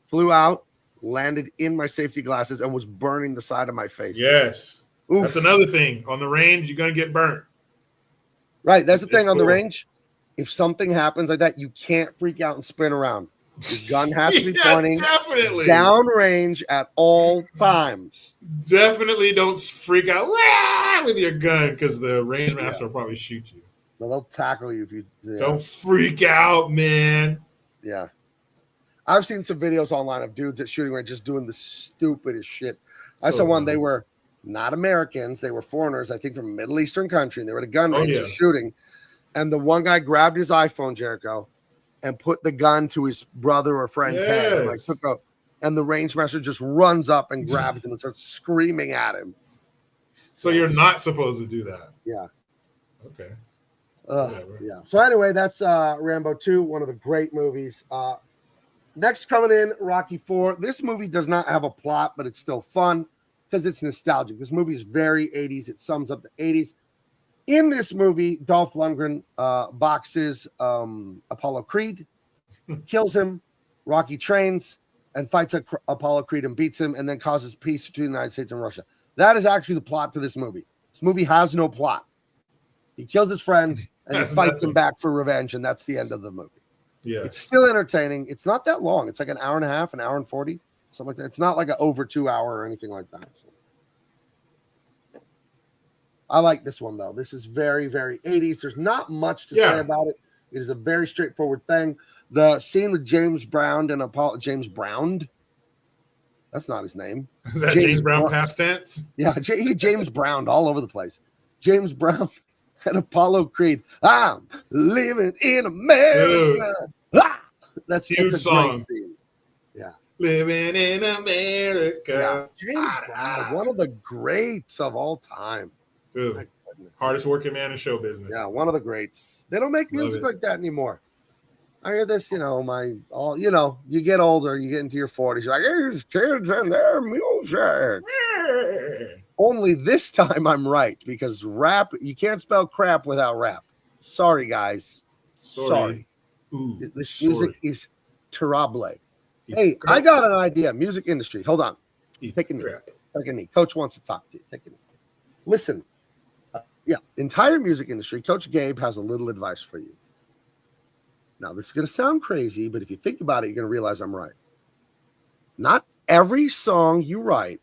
flew out, landed in my safety glasses, and was burning the side of my face. Yes. Oof. That's another thing. On the range, you're gonna get burnt. Right. That's the It's thing on the cool. range. If something happens like that, you can't freak out and spin around. Your gun has to be pointing definitely downrange at all times. Definitely don't freak out with your gun because the range master will probably shoot you. No, they'll tackle you if you Don't freak out, man. Yeah. I've seen some videos online of dudes at shooting range just doing the stupidest shit. I saw one, they were not Americans, they were foreigners, I think from a Middle Eastern country, and they were at a gun range just shooting. And the one guy grabbed his iPhone, Jericho, and put the gun to his brother or friend's head and like took up, and the range master just runs up and grabs him and starts screaming at him. So you're not supposed to do that. Yeah. Okay. Yeah. So anyway, that's Rambo 2, one of the great movies. Next coming in, Rocky 4. This movie does not have a plot, but it's still fun because it's nostalgic. This movie is very 80s. It sums up the 80s. In this movie, Dolph Lundgren boxes Apollo Creed, kills him. Rocky trains and fights Apollo Creed and beats him, and then causes peace between the United States and Russia. That is actually the plot to this movie. This movie has no plot. He kills his friend and he fights him back for revenge, and that's the end of the movie. Yeah, it's still entertaining. It's not that long. It's like an hour and a half, an hour and 40, something like that. It's not like an over 2 hour or anything like that. So. I like this one though. This is very, very 80s. There's not much to say about it. It is a very straightforward thing. The scene with James Brown and James Brown. That's not his name. Is that James Brown past tense? Yeah, James Brown all over the place. James Brown and Apollo Creed. I'm living in America. Ah! That's huge a song. Great scene. Yeah. Living in America. Yeah. James Brown, one of the greats of all time. Dude, hardest working man in show business. Yeah, one of the greats. They don't make music like that anymore. I hear this, you know, you get older, you get into your 40s, you're like, there's kids and their music. Only this time I'm right, because rap, you can't spell crap without rap. Sorry, guys. Sorry. Ooh, This music is terrible. It's Hey, crap. I got an idea. Music industry. Hold on. It's Take a knee. crap. Take a knee. Coach wants to talk to you. Take a knee. Listen. Entire music industry. Coach Gabe has a little advice for you. Now, this is going to sound crazy, but if you think about it, you're going to realize I'm right. Not every song you write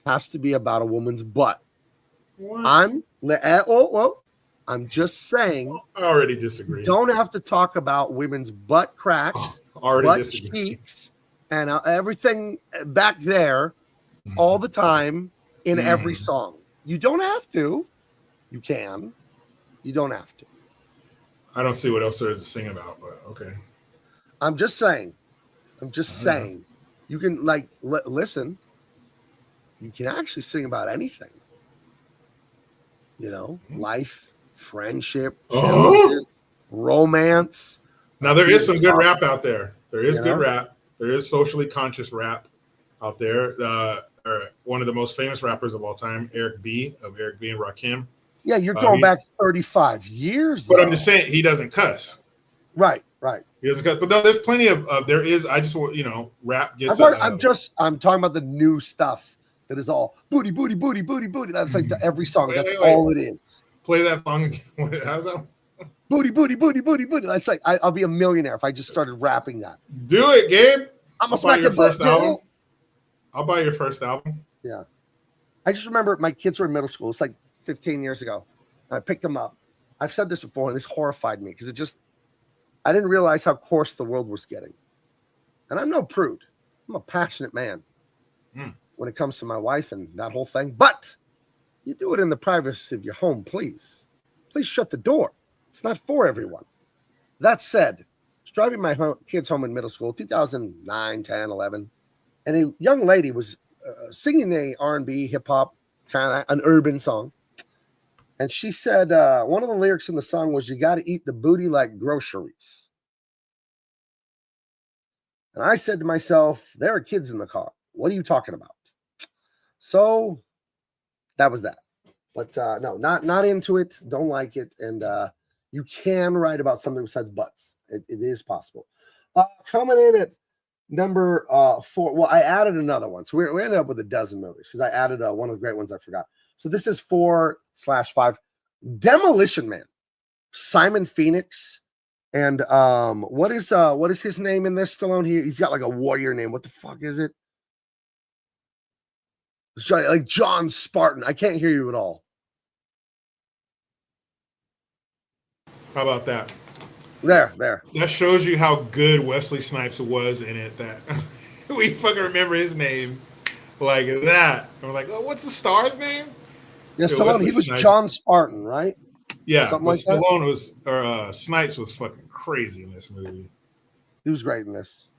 has to be about a woman's butt. What? I'm just saying. I already disagree. You don't have to talk about women's butt cracks, butt cheeks, and everything back there all the time in every song. You don't have to. You can. You don't have to. I don't see what else there is to sing about, but okay. I'm just saying. You can listen. You can actually sing about anything. You know, life, friendship, challenges, romance. Now there is some good rap out there. There is good rap. There is socially conscious rap out there. One of the most famous rappers of all time, Eric B. and Rakim. Yeah, you're going back 35 years. But I'm just saying he doesn't cuss. Right. He doesn't cuss. But no, there's plenty of there is. I just want rap gets. I'm talking about the new stuff that is all booty. That's like every song. That's all it is. Play that song again. How's that? Booty. That's like I'll be a millionaire if I just started rapping that. Do it, Gabe. I'm gonna smack your first album. I'll buy your first album. Yeah. I just remember my kids were in middle school. It's like 15 years ago. I picked them up. I've said this before, and this horrified me because I didn't realize how coarse the world was getting. And I'm no prude. I'm a passionate man when it comes to my wife and that whole thing. But you do it in the privacy of your home, please. Please shut the door. It's not for everyone. That said, I was driving my kids home in middle school, 2009, 10, 11, and a young lady was singing a R&B, hip-hop, kind of an urban song. And she said one of the lyrics in the song was, "You got to eat the booty like groceries." And I said to myself, there are kids in the car. What are you talking about? So that was that. But no, not into it. Don't like it. And you can write about something besides butts. It is possible. Coming in at number 4. Well, I added another one. So we ended up with a dozen movies because I added one of the great ones I forgot. So this is 4/5. Demolition Man, Simon Phoenix, and what is his name in this? Stallone? He's got like a warrior name. What the fuck is it? It's like John Spartan. I can't hear you at all. How about that? There. That shows you how good Wesley Snipes was in it. That we fucking remember his name like that. I'm like, oh, what's the star's name? Yes, Stallone. He was Snipes. John Spartan, right? Yeah, something like Stallone that? Snipes was fucking crazy in this movie. He was great in this.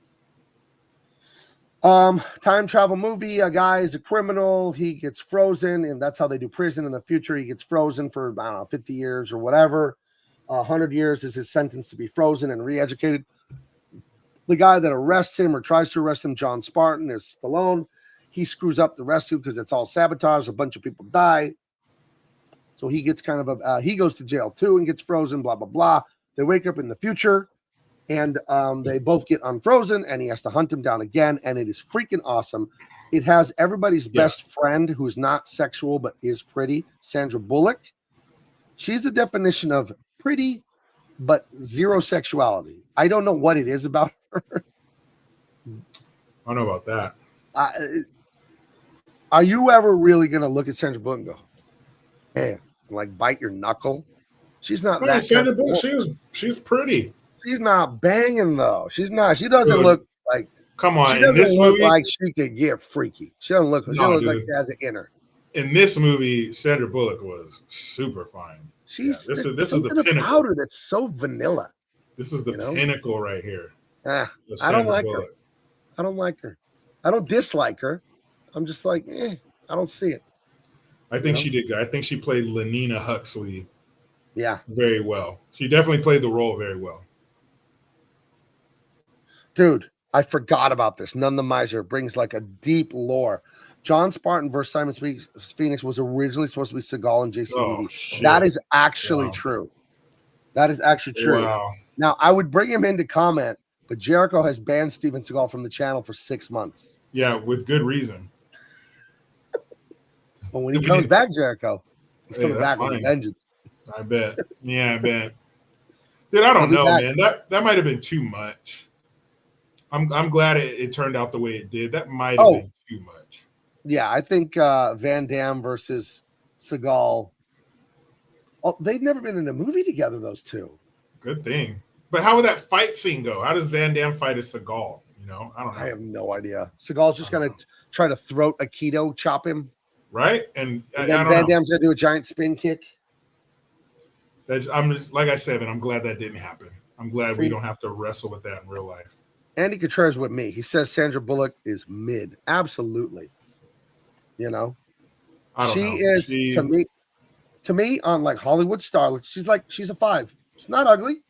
Time travel movie. A guy is a criminal. He gets frozen, and that's how they do prison in the future. He gets frozen for, I don't know, 50 years or whatever. 100 years is his sentence to be frozen and re-educated. The guy that arrests him or tries to arrest him, John Spartan, is Stallone. He screws up the rescue because it's all sabotage. A bunch of people die. So he gets kind of he goes to jail too and gets frozen, blah, blah, blah. They wake up in the future and they both get unfrozen and he has to hunt him down again. And it is freaking awesome. It has everybody's best friend who's not sexual but is pretty, Sandra Bullock. She's the definition of pretty but zero sexuality. I don't know what it is about her. I don't know about that. Are you ever really going to look at Sandra Bullock and go, hey, like bite your knuckle? She's not that. Sandra Bullock, she's pretty. She's not banging though. She's not. She doesn't look like. Come on, she doesn't look like she could get freaky. She doesn't look. She doesn't look like she has it in her. In this movie, Sandra Bullock was super fine. She's this is the pinnacle. About her that's so vanilla. This is the pinnacle right here. I don't like her. I don't like her. I don't dislike her. I'm just like, I don't see it. I think she did good. I think she played Lenina Huxley very well. She definitely played the role very well. Dude, I forgot about this. None the Miser brings like a deep lore. John Spartan versus Simon Phoenix was originally supposed to be Seagal and JCVD. Oh, shit. That is actually Wow. true. That is actually true. Wow. Now, I would bring him in to comment, but Jericho has banned Steven Seagal from the channel for 6 months. Yeah, with good reason. But when he comes back, Jericho, he's Hey, coming that's back with a fine. vengeance. I bet. Yeah, I bet. Dude, I don't He'll be know, back. man. That might have been too much. I'm glad it turned out the way it did. That might have been too much. Yeah, I think Van Damme versus Seagal. Oh, they've never been in a movie together, those two. Good thing. But how would that fight scene go? How does Van Damme fight a Seagal? You know, I don't know. I have no idea. Seagal's just going to try to throat Aikido, chop him. Right? And I then don't Van know. Damme's going to do a giant spin kick. I'm just, like I said, man, I'm glad that didn't happen. I'm glad we See? don't have to wrestle with that in real life. Andy Contreras with me. He says Sandra Bullock is mid. Absolutely. You know? I don't know. Is, to me, on like Hollywood starlets, she's a 5. She's not ugly.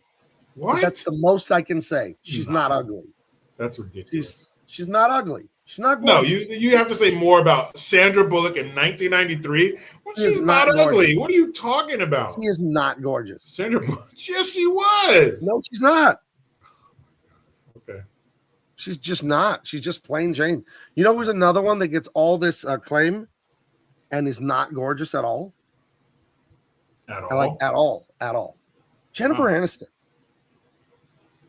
What? But that's the most I can say. She's not ugly. That's ridiculous. She's not ugly. She's not No, gorgeous. you have to say more about Sandra Bullock in 1993. Well, she's not ugly. What are you talking about? She is not gorgeous. Sandra Bullock. Yes, she was. No, she's not. Okay. She's just not. She's just plain Jane. You know who's another one that gets all this acclaim and is not gorgeous at all? At all? At all. Jennifer Aniston.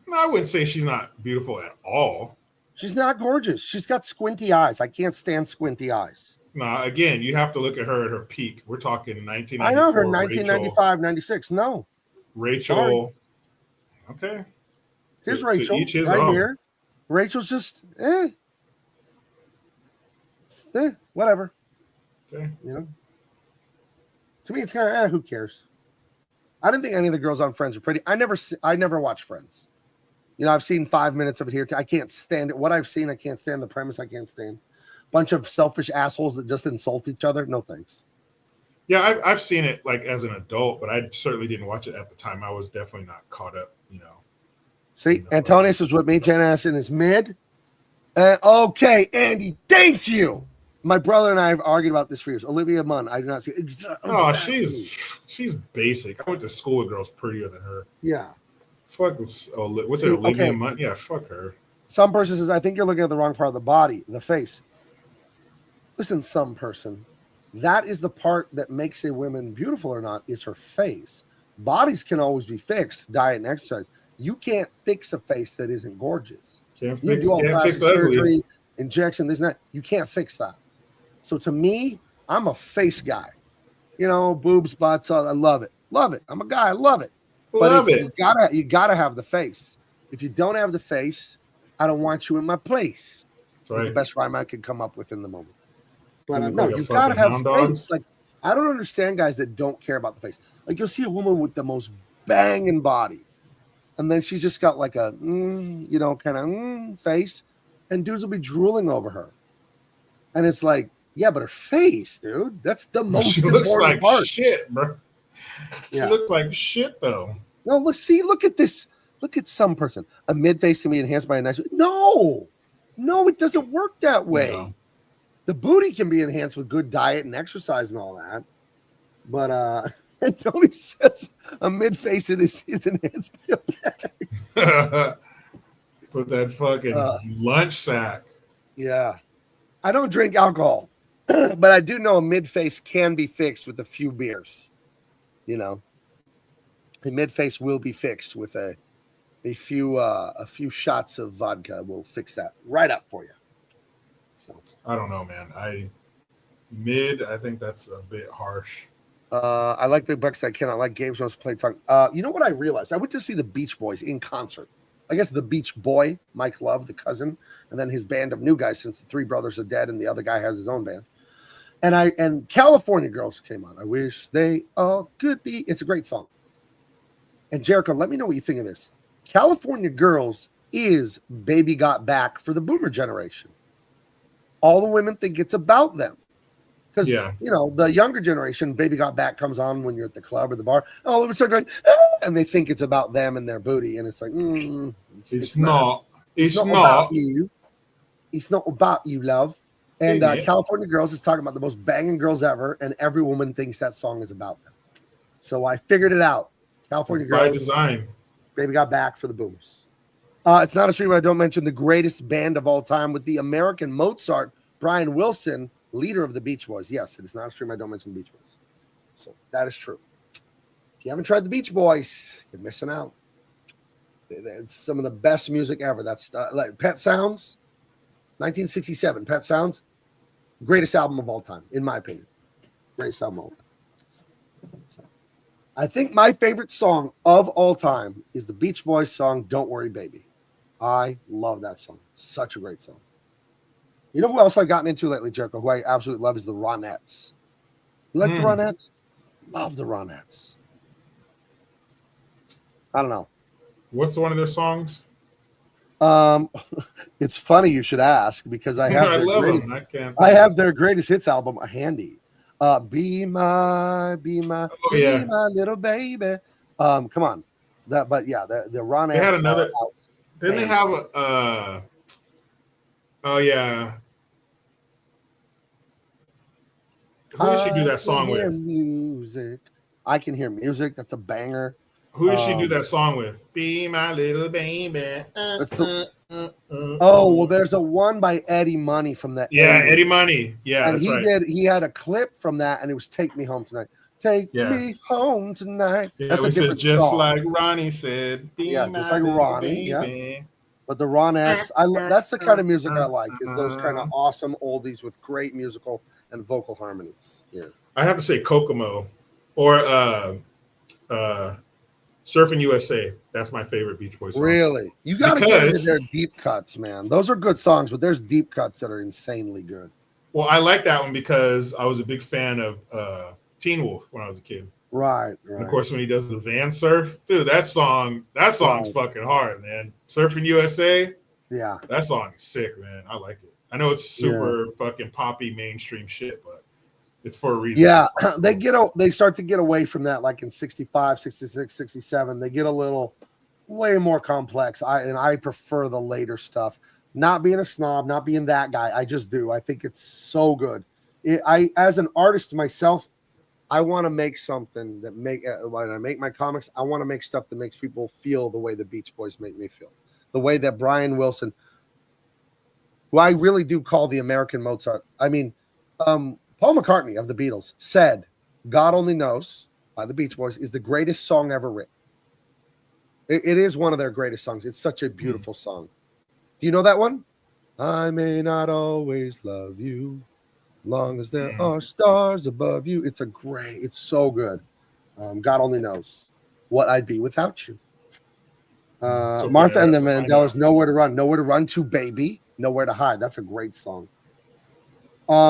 No, I wouldn't say she's not beautiful at all. She's not gorgeous. She's got squinty eyes. I can't stand squinty eyes. Nah, again, you have to look at her at her peak. We're talking 1994. I know her 1995, 96. No. Rachel. Sorry. Okay. Here's Rachel right own. here. Rachel's just whatever. Okay. You know. To me, it's kind of who cares? I didn't think any of the girls on Friends are pretty. I never watched Friends. You know, I've seen 5 minutes of it here. I can't stand it. What I've seen, I can't stand the premise. I can't stand. Bunch of selfish assholes that just insult each other. No thanks. Yeah, I've seen it like as an adult, but I certainly didn't watch it at the time. I was definitely not caught up. You know. See, Antonius is with me. Jen Aniston is mid. Okay, Andy, thank you. My brother and I have argued about this for years. Olivia Munn, I do not see. Oh, she's basic. I went to school with girls prettier than her. Yeah. Fuck. What's it, Olivia Munn? Yeah, fuck her. Some person says, I think you're looking at the wrong part of the body, the face. Listen, some person, that is the part that makes a woman beautiful or not, is her face. Bodies can always be fixed, diet and exercise. You can't fix a face that isn't gorgeous. Can't You fix do all plastic ugly. surgery, injection, this and that. You can't fix that. So to me, I'm a face guy. You know, boobs, butts, I love it. Love it. I'm a guy. I love it. But you gotta have the face. If you don't have the face, I don't want you in my place. That's right. The best rhyme I could come up with in the moment. But Like no, a you gotta have fucking hound face. Like I don't understand guys that don't care about the face. Like you'll see a woman with the most banging body, and then she's just got like a kind of face, and dudes will be drooling over her, and it's like, yeah, but her face, dude, that's the most She important looks like part. shit, bro. Yeah. She looks like shit though. No, look at this. Look at some person. A mid face can be enhanced by a nice. No, it doesn't work that way. No. The booty can be enhanced with good diet and exercise and all that. But Tony says a mid face is enhanced by a bag. Put that fucking lunch sack. Yeah. I don't drink alcohol, but I do know a mid face can be fixed with a few beers. You know, a mid face will be fixed with a few shots of vodka. Will fix that right up for you. So I don't know, man. I think that's a bit harsh. I like big bucks. I cannot like Gabe's most play tongue. You know what I realized? I went to see the Beach Boys in concert. I guess the Beach Boy, Mike Love, the cousin, and then his band of new guys since the three brothers are dead and the other guy has his own band. And California Girls came on. I wish they all could be. It's a great song. And Jericho, let me know what you think of this. California Girls is Baby Got Back for the boomer generation. All the women think it's about them. Because, the younger generation, Baby Got Back comes on when you're at the club or the bar. All of a sudden going, and they think it's about them and their booty. And it's like, it's not. It's about not. you. It's not about you, love. And California Girls is talking about the most banging girls ever, and every woman thinks that song is about them. So I figured it out. California Girls. By design. Baby got back for the boomers. It's not a stream I don't mention the greatest band of all time with the American Mozart, Brian Wilson, leader of the Beach Boys. Yes, it is not a stream I don't mention the Beach Boys. So that is true. If you haven't tried the Beach Boys, you're missing out. It's some of the best music ever. That's like Pet Sounds, 1967. Pet Sounds, greatest album of all time, in my opinion. Greatest album of all time. So, I think my favorite song of all time is the Beach Boys song, Don't Worry, Baby. I love that song. Such a great song. You know who else I've gotten into lately, Jericho, who I absolutely love is the Ronettes. You like the Ronettes? Love the Ronettes. I don't know. What's one of their songs? It's funny you should ask because I have I have their greatest hits album handy. Be my little baby. Come on. The Ronettes. They had another. Didn't they have a? Oh yeah. Who did she do that song with? Music. I Can Hear Music. That's a banger. Who did she do that song with? Be my little baby. Oh, well, there's a one by Eddie Money from that. Yeah, Eddie Money. Yeah, and that's he had a clip from that, and it was "Take Me Home Tonight." Take me home tonight. Yeah, that's a different just song. like Ronnie said. Just like Ronnie. Yeah. But the Ronettes, that's the kind of music I like. Is those kind of awesome oldies with great musical and vocal harmonies. Yeah. I have to say Kokomo, or Surfing USA. That's my favorite Beach Boys song. Really? You got to get into their deep cuts, man. Those are good songs, but there's deep cuts that are insanely good. Well, I like that one because I was a big fan of Teen Wolf when I was a kid. Right. And of course, when he does the van surf, dude, that song's fucking hard, man. Surfing USA. Yeah. That song is sick, man. I like it. I know it's super fucking poppy mainstream shit, but it's for a reason. Yeah, they start to get away from that, like in 65, 66, 67. They get a little way more complex. I prefer the later stuff. Not being a snob, not being that guy. I just do. I think it's so good. As an artist myself, I want to make something that when I make my comics, I want to make stuff that makes people feel the way the Beach Boys make me feel. The way that Brian Wilson, who I really do call the American Mozart. I mean, Paul McCartney of the Beatles said, God Only Knows by the Beach Boys is the greatest song ever written. It is one of their greatest songs. It's such a beautiful song. Do you know that one? I may not always love you, long as there are stars above you. It's so good. God Only Knows what I'd be without you. Martha and the Vandellas, Nowhere to Run to, baby, Nowhere to Hide. That's a great song.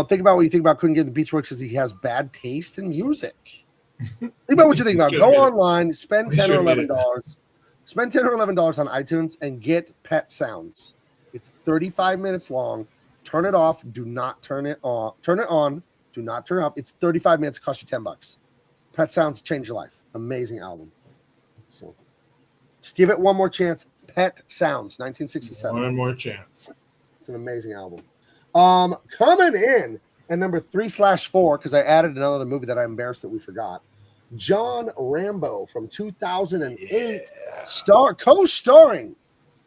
Think about what you think about Couldn't Get the Beach Boys because he has bad taste in music. Think about what you think about. Go online, spend $10 or $11. Spend $10 or $11 on iTunes and get Pet Sounds. It's 35 minutes long. Turn it off. Do not turn it on. Turn it on. Do not turn it off. It's 35 minutes. Cost you $10. Pet Sounds change your life. Amazing album. So just give it one more chance. Pet Sounds, 1967. One more chance. It's an amazing album. Coming in at number 3/4, because I added another movie that I'm embarrassed that we forgot. John Rambo from 2008, co-starring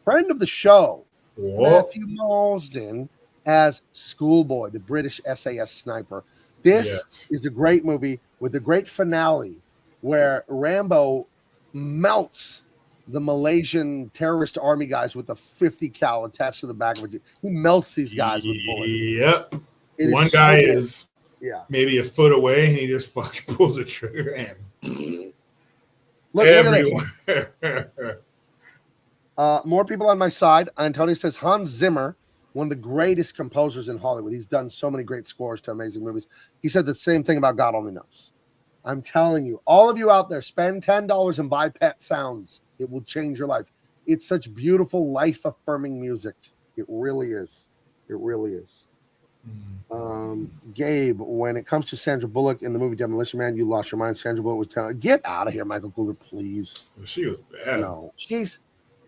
friend of the show, Matthew Marsden as Schoolboy, the British SAS sniper. This is a great movie with a great finale where Rambo melts the Malaysian terrorist army guys with a 50 cal attached to the back of it. He melts these guys with bullets. Yep. One guy is maybe a foot away and he just fucking pulls the trigger and look at this. More people on my side. Antonio says Hans Zimmer, one of the greatest composers in Hollywood. He's done so many great scores to amazing movies. He said the same thing about God Only Knows. I'm telling you, all of you out there, spend $10 and buy Pet Sounds. It will change your life. It's such beautiful, life-affirming music. It really is. It really is. Gabe, when it comes to Sandra Bullock in the movie Demolition Man, you lost your mind. Sandra Bullock was telling, get out of here, Michael Cougar, please. She was bad. No, she's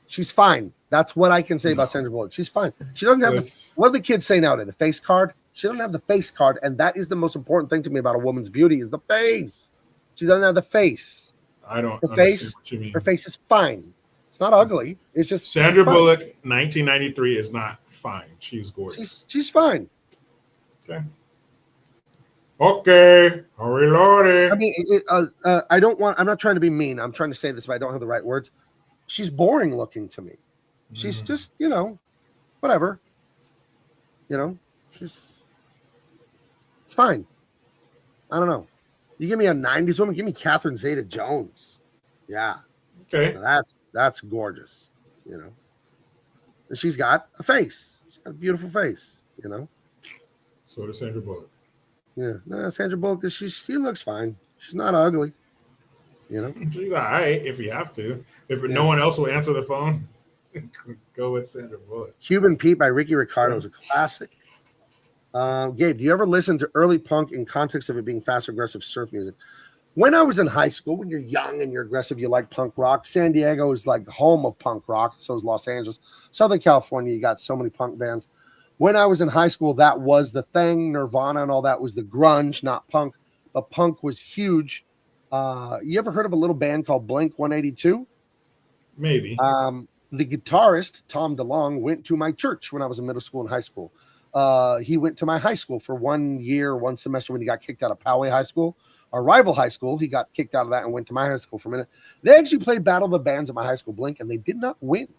She's fine. That's what I can say about Sandra Bullock. She's fine. She doesn't have what do the kids say nowadays? The face card. She doesn't have the face card, and that is the most important thing to me about a woman's beauty is the face. She doesn't have the face. I don't her understand face. What you mean. Her face is fine. It's not ugly. It's just Sandra Bullock, 1993 is not fine. She's gorgeous. She's fine. Okay. Okay. Are we loaded? I mean, I don't want. I'm not trying to be mean. I'm trying to say this, but I don't have the right words. She's boring looking to me. She's just, whatever. It's fine. I don't know. You give me a 90s woman, give me Catherine Zeta-Jones. Yeah. Okay. That's gorgeous, And she's got a face. She's got a beautiful face, So does Sandra Bullock. Yeah. No, Sandra Bullock, she looks fine. She's not ugly. She's all right if you have to. If no one else will answer the phone, go with Sandra Bullock. Cuban Pete by Ricky Ricardo is a classic. Gabe, do you ever listen to early punk in context of it being fast, aggressive surf music? When I was in high school, when you're young and you're aggressive, you like punk rock. San Diego is like home of punk rock. So is Los Angeles. Southern California, you got so many punk bands. When I was in high school, that was the thing. Nirvana and all that was the grunge, not punk. But punk was huge. You ever heard of a little band called Blink 182? Maybe. The guitarist, Tom DeLonge, went to my church when I was in middle school and high school. He went to my high school for 1 year, one semester when he got kicked out of Poway High School, our rival high school. He got kicked out of that and went to my high school for a minute. They actually played Battle of the Bands at my high school, Blink, and they did not win,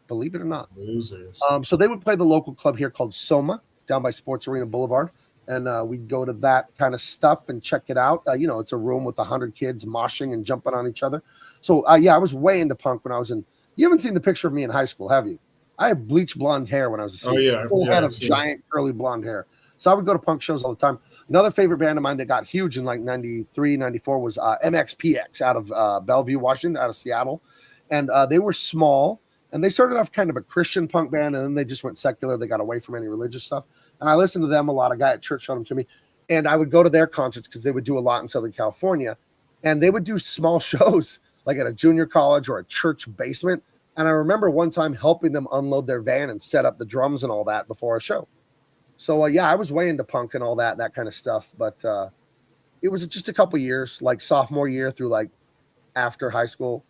believe it or not. Losers. So they would play the local club here called Soma down by Sports Arena Boulevard. And we'd go to that kind of stuff and check it out. It's a room with 100 kids moshing and jumping on each other. So, I was way into punk when I was in. You haven't seen the picture of me in high school, have you? I had bleached blonde hair when I was a senior. Full head of giant curly blonde hair. So I would go to punk shows all the time. Another favorite band of mine that got huge in like 93, 94 was MXPX out of Bellevue, Washington, out of Seattle. And they were small. And they started off kind of a Christian punk band, and then they just went secular. They got away from any religious stuff. And I listened to them a lot. A guy at church showed them to me. And I would go to their concerts because they would do a lot in Southern California. And they would do small shows like at a junior college or a church basement. And I remember one time helping them unload their van and set up the drums and all that before a show. So, I was way into punk and all that kind of stuff. But it was just a couple years, like sophomore year through like after high school.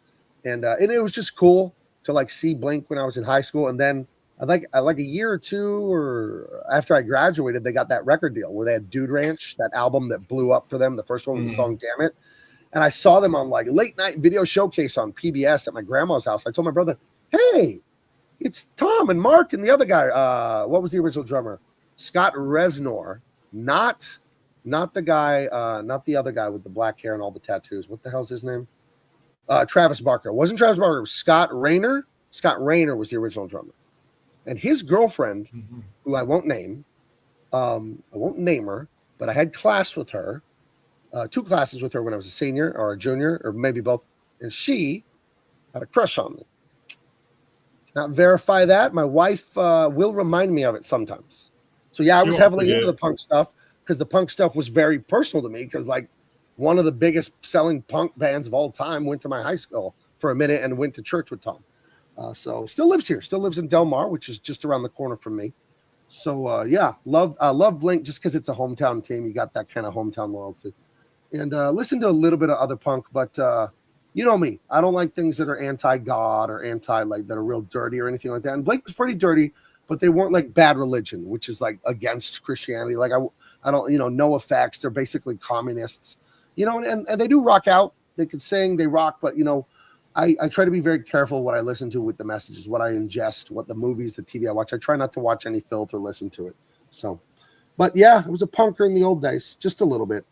And it was just cool to like see Blink when I was in high school. And then like a year or two or after I graduated, they got that record deal where they had Dude Ranch, that album that blew up for them, the first one with the song Damn It. And I saw them on like late night video showcase on PBS at my grandma's house. I told my brother, hey, it's Tom and Mark and the other guy. What was the original drummer? Scott Reznor, not the guy, not the other guy with the black hair and all the tattoos. What the hell's his name? Travis Barker. It wasn't Travis Barker. It was Scott Rayner. Scott Rayner was the original drummer. And his girlfriend, who I won't name her, but I had class with her, 2 classes with her when I was a senior or a junior, or maybe both. And she had a crush on me. Not verify that. My wife will remind me of it sometimes. So I was heavily into the punk stuff because the punk stuff was very personal to me because like one of the biggest selling punk bands of all time went to my high school for a minute and went to church with Tom. So still lives here, still lives in Del Mar, which is just around the corner from me. So love Blink just because it's a hometown team. You got that kind of hometown loyalty. And listen to a little bit of other punk, but you know me, I don't like things that are anti-God or that are real dirty or anything like that. And Blink was pretty dirty, but they weren't like Bad Religion, which is like against Christianity. Like I don't, no effects. They're basically communists, and they do rock out. They can sing, they rock, but I try to be very careful what I listen to with the messages, what I ingest, what the movies, the TV I watch. I try not to watch any filth or listen to it. So, but yeah, I was a punker in the old days, just a little bit.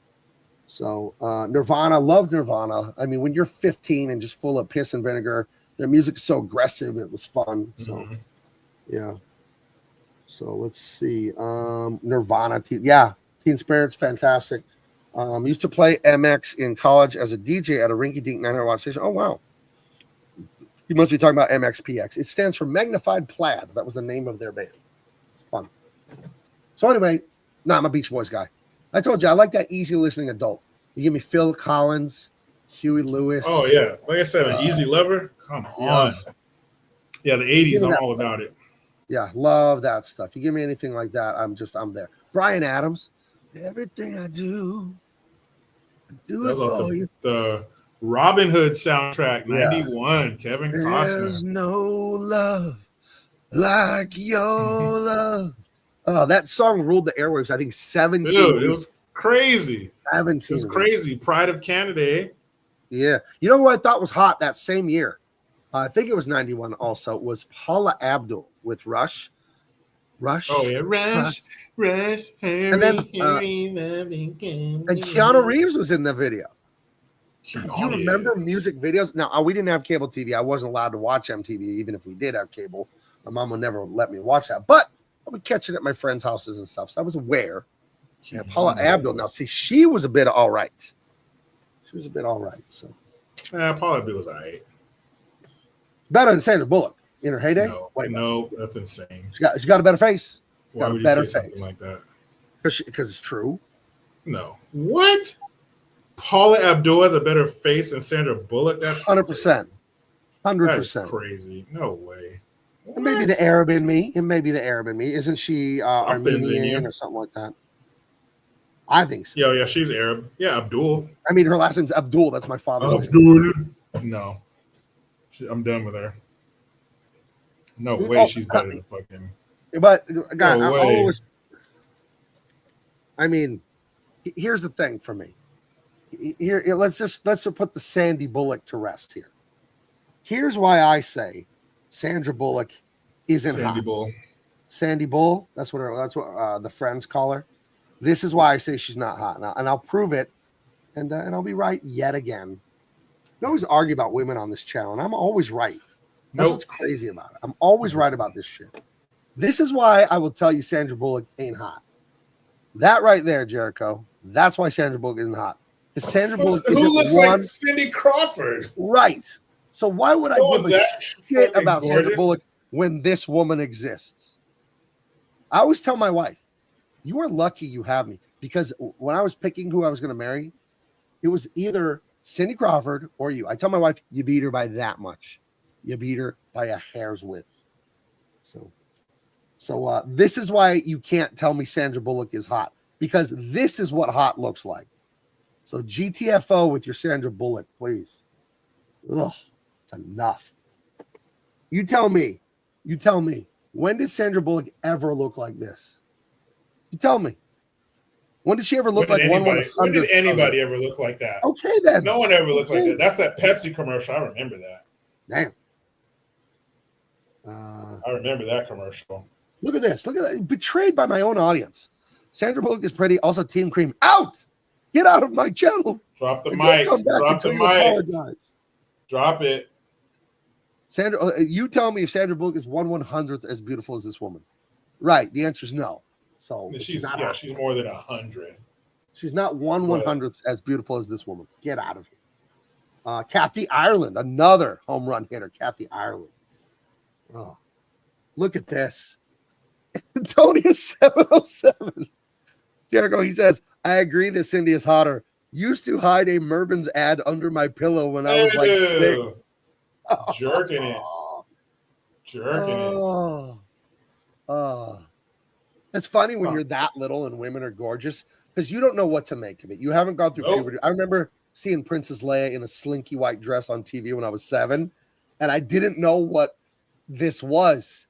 So Nirvana, loved Nirvana. I mean, when you're 15 and just full of piss and vinegar, their music's so aggressive. It was fun. So, yeah. So let's see. Nirvana, Teen Spirit's fantastic. Used to play MX in college as a DJ at a rinky-dink 900-watt station. Oh, wow. You must be talking about MXPX. It stands for Magnified Plaid. That was the name of their band. It's fun. So anyway, I'm a Beach Boys guy. I told you, I like that easy listening adult. You give me Phil Collins, Huey Lewis. Oh, yeah. Like I said, an easy lover. Come on. Yeah, the 80s, I'm all about it. Yeah, love that stuff. You give me anything like that, I'm there. Bryan Adams, everything I do it for you. The Robin Hood soundtrack, 91, Kevin Costner. There's no love like your love. Oh, that song ruled the airwaves, I think 17 Dude, it was crazy. 17 It was crazy. Pride of Canada. Yeah. You know what I thought was hot that same year? I think it was 91 also, was Paula Abdul with Rush. Oh, yeah. Rush. And then and Keanu Reeves was in the video. Do you remember music videos? Now, we didn't have cable TV. I wasn't allowed to watch MTV, even if we did have cable. My mom would never let me watch that. But I would catch it at my friends' houses and stuff. So I was aware. Yeah, Paula Abdul. Now, see, she was a bit all right. She was a bit all right. So, Paula Abdul was all right. Better than Sandra Bullock in her heyday. No, that's insane. She got a better face. Why would you say something like that? Because it's true. No. What? Paula Abdul has a better face than Sandra Bullock? That's 100%. 100%. That's crazy. No way. It may be the Arab in me. Isn't she Armenian or something like that? I think so. Yeah, she's Arab. Yeah, Abdul. I mean, her last name's Abdul. That's my father's name. No. I'm done with her. No way she's better than fucking. But, God, I mean, here's the thing for me. Here, let's put the Sandy Bullock to rest here. Here's why I say Sandra Bullock isn't hot. Sandy Bull. That's what the friends call her. This is why I say she's not hot now, and I'll prove it, and I'll be right yet again. I always argue about women on this channel, and I'm always right. That's what's crazy about it. I'm always right about this shit. This is why I will tell you Sandra Bullock ain't hot. That right there, Jericho. That's why Sandra Bullock isn't hot. Because Sandra Bullock who looks like Cindy Crawford. Right. So why would I give a shit about Sandra Bullock when this woman exists? I always tell my wife, you are lucky you have me. Because when I was picking who I was going to marry, it was either Cindy Crawford or you. I tell my wife, you beat her by that much. You beat her by a hair's width. So this is why you can't tell me Sandra Bullock is hot. Because this is what hot looks like. So GTFO with your Sandra Bullock, please. Ugh, it's enough. You tell me. When did Sandra Bullock ever look like this? You tell me. When did she ever look like 1/100? When did anybody ever look like that? Okay, then. No one ever looked like that. That's that Pepsi commercial. I remember that. Damn. I remember that commercial. Look at this. Look at that. Betrayed by my own audience. Sandra Bullock is pretty. Also, Team Cream out. Get out of my channel. Drop the mic. Drop the mic. Apologize. Drop it. Sandra, you tell me if Sandra Bullock is 1/100th as beautiful as this woman. Right. The answer is no. So she's more than 100. She's not 1/100th as beautiful as this woman. Get out of here. Kathy Ireland, another home run hitter. Kathy Ireland. Oh, look at this. Antonia 707. Jericho, he says, I agree that Cindy is hotter. Used to hide a Mervin's ad under my pillow when I was like 6. Jerking it. It's funny when you're that little and women are gorgeous because you don't know what to make of it. You haven't gone through puberty. I remember seeing Princess Leia in a slinky white dress on TV when I was 7, and I didn't know what this was.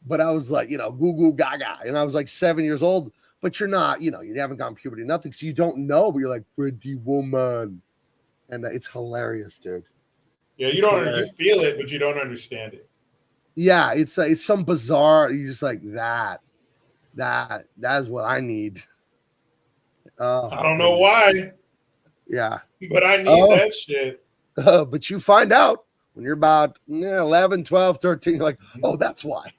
But I was like, goo goo gaga. And I was like 7 years old. But you're not, you haven't gone puberty, nothing. So you don't know, but you're like, pretty woman. And it's hilarious, dude. Yeah, you feel it, but you don't understand it. Yeah, it's some bizarre, you just like that is what I need. I don't know why. Yeah. But I need that shit. But you find out when you're about 11, 12, 13, you're like, oh, that's why.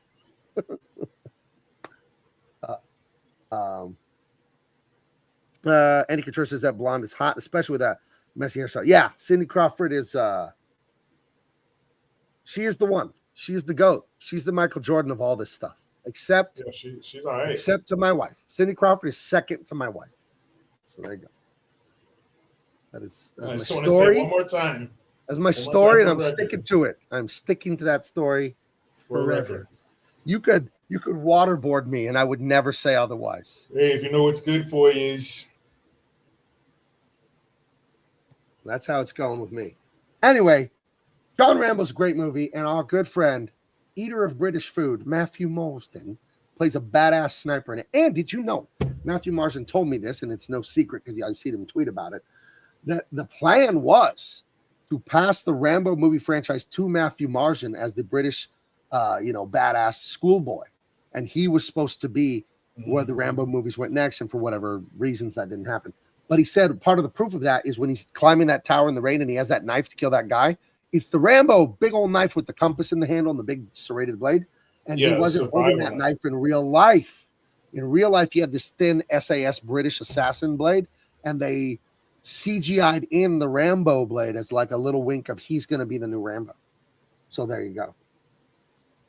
Andy Couture says that blonde is hot, especially with that messy hairstyle. Yeah, Cindy Crawford is she is the one. She's the GOAT. She's the Michael Jordan of all this stuff. Except she's all right. Except to my wife. Cindy Crawford is second to my wife. So there you go. That's my story. One more time. That's my story, and I'm sticking to it. I'm sticking to that story Forever. You could waterboard me, and I would never say otherwise. Hey, if you know what's good for you is. That's how it's going with me. Anyway, John Rambo's a great movie, and our good friend, eater of British food, Matthew Marsden, plays a badass sniper in it. And did you know, Matthew Marsden told me this, and it's no secret because I've seen him tweet about it, that the plan was to pass the Rambo movie franchise to Matthew Marsden as the British, badass schoolboy. And he was supposed to be where the Rambo movies went next, and for whatever reasons that didn't happen. But he said part of the proof of that is when he's climbing that tower in the rain and he has that knife to kill that guy. It's the Rambo big old knife with the compass in the handle and the big serrated blade. And he wasn't holding that knife in real life. In real life, he had this thin SAS British assassin blade, and they CGI'd in the Rambo blade as like a little wink of he's going to be the new Rambo. So there you go.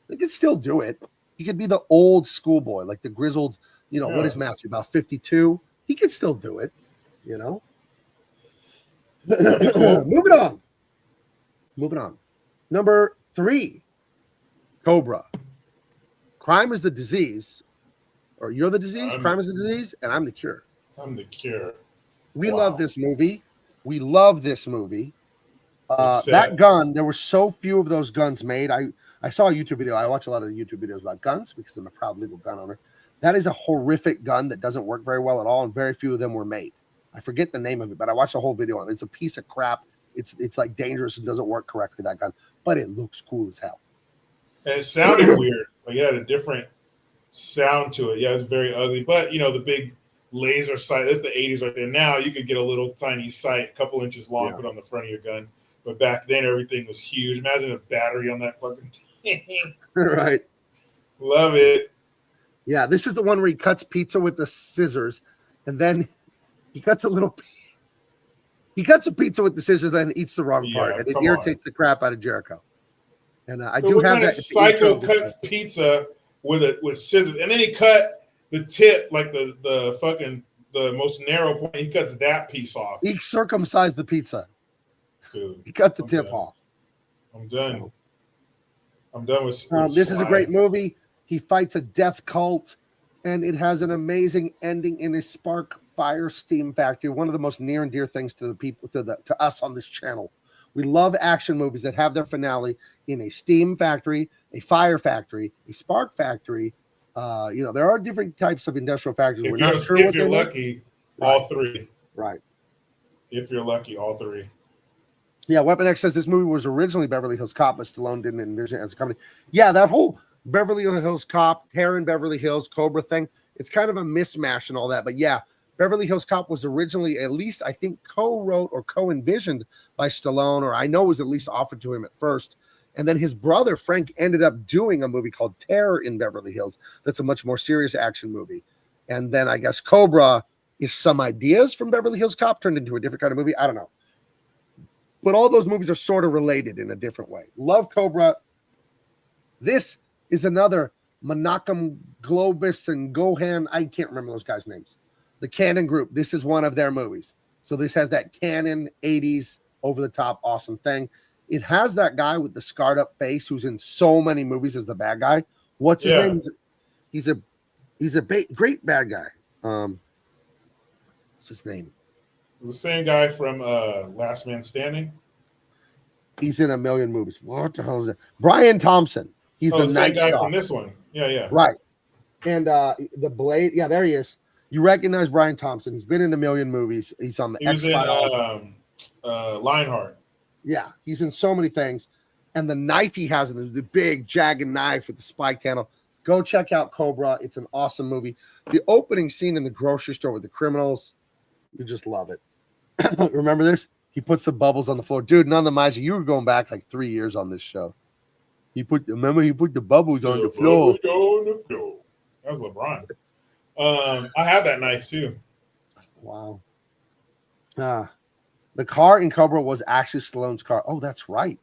They could still do it. He could be the old schoolboy, like the grizzled, what is Matthew, about 52? He could still do it. Cool. Moving on. Number 3, Cobra. Crime is the disease, or you're the disease. Crime is the disease, and I'm the cure. I'm the cure. We love this movie. We love this movie. That gun, there were so few of those guns made. I saw a YouTube video. I watch a lot of YouTube videos about guns because I'm a proud legal gun owner. That is a horrific gun that doesn't work very well at all, and very few of them were made. I forget the name of it, but I watched the whole video on it. It's a piece of crap. It's like dangerous and doesn't work correctly, that gun, but it looks cool as hell. And it sounded weird. Like it had a different sound to it. Yeah, it's very ugly. But the big laser sight, that's the 80s right there. Now you could get a little tiny sight, a couple inches long, put on the front of your gun. But back then everything was huge. Imagine a battery on that fucking thing. Right. Love it. Yeah, this is the one where he cuts pizza with the scissors, and then he cuts a pizza with the scissors, then eats the wrong part, and it irritates the crap out of Jericho. And I do have that. Psycho cuts pizza with scissors, and then he cut the tip, like the most narrow point. He cuts that piece off. He circumcised the pizza. Dude, he cut the tip off. I'm done. So, I'm done with this is a great movie. He fights a death cult, and it has an amazing ending in a spark fire steam factory. One of the most near and dear things to the people, to us on this channel. We love action movies that have their finale in a steam factory, a fire factory, a spark factory. There are different types of industrial factories. We're not sure if you're lucky, all three. Right. If you're lucky, all three. Yeah, Weapon X says this movie was originally Beverly Hills Cop, but Stallone didn't envision it as a company. Yeah, that whole Beverly Hills Cop, Terran Beverly Hills, Cobra thing, it's kind of a mismatch and all that. But yeah, Beverly Hills Cop was originally, at least I think, co-wrote or co-envisioned by Stallone, or I know was at least offered to him at first. And then his brother, Frank, ended up doing a movie called Terror in Beverly Hills. That's a much more serious action movie. And then I guess Cobra is some ideas from Beverly Hills Cop turned into a different kind of movie. I don't know. But all those movies are sort of related in a different way. Love Cobra. This is another Menachem Globus and Gohan. I can't remember those guys' names. The Canon Group. This is one of their movies. So this has that Canon 80s over-the-top awesome thing. It has that guy with the scarred up face who's in so many movies as the bad guy. What's his name? He's a great bad guy. What's his name? The same guy from Last Man Standing. He's in a million movies. What the hell is that? Brian Thompson. He's the same guy Star from this one. Yeah. Right. And the Blade. Yeah, there he is. You recognize Brian Thompson. He's been in a million movies. He's on the X-Files. Lionheart. Yeah, he's in so many things. And the knife he has, the big jagged knife with the spiked handle. Go check out Cobra. It's an awesome movie. The opening scene in the grocery store with the criminals, you just love it. Remember this? He puts the bubbles on the floor. Dude, none of the miser. You were going back like 3 years on this show. He put the bubbles on the floor. That was LeBron. I have that knife too. Wow. The car in Cobra was actually Stallone's car. Oh, that's right.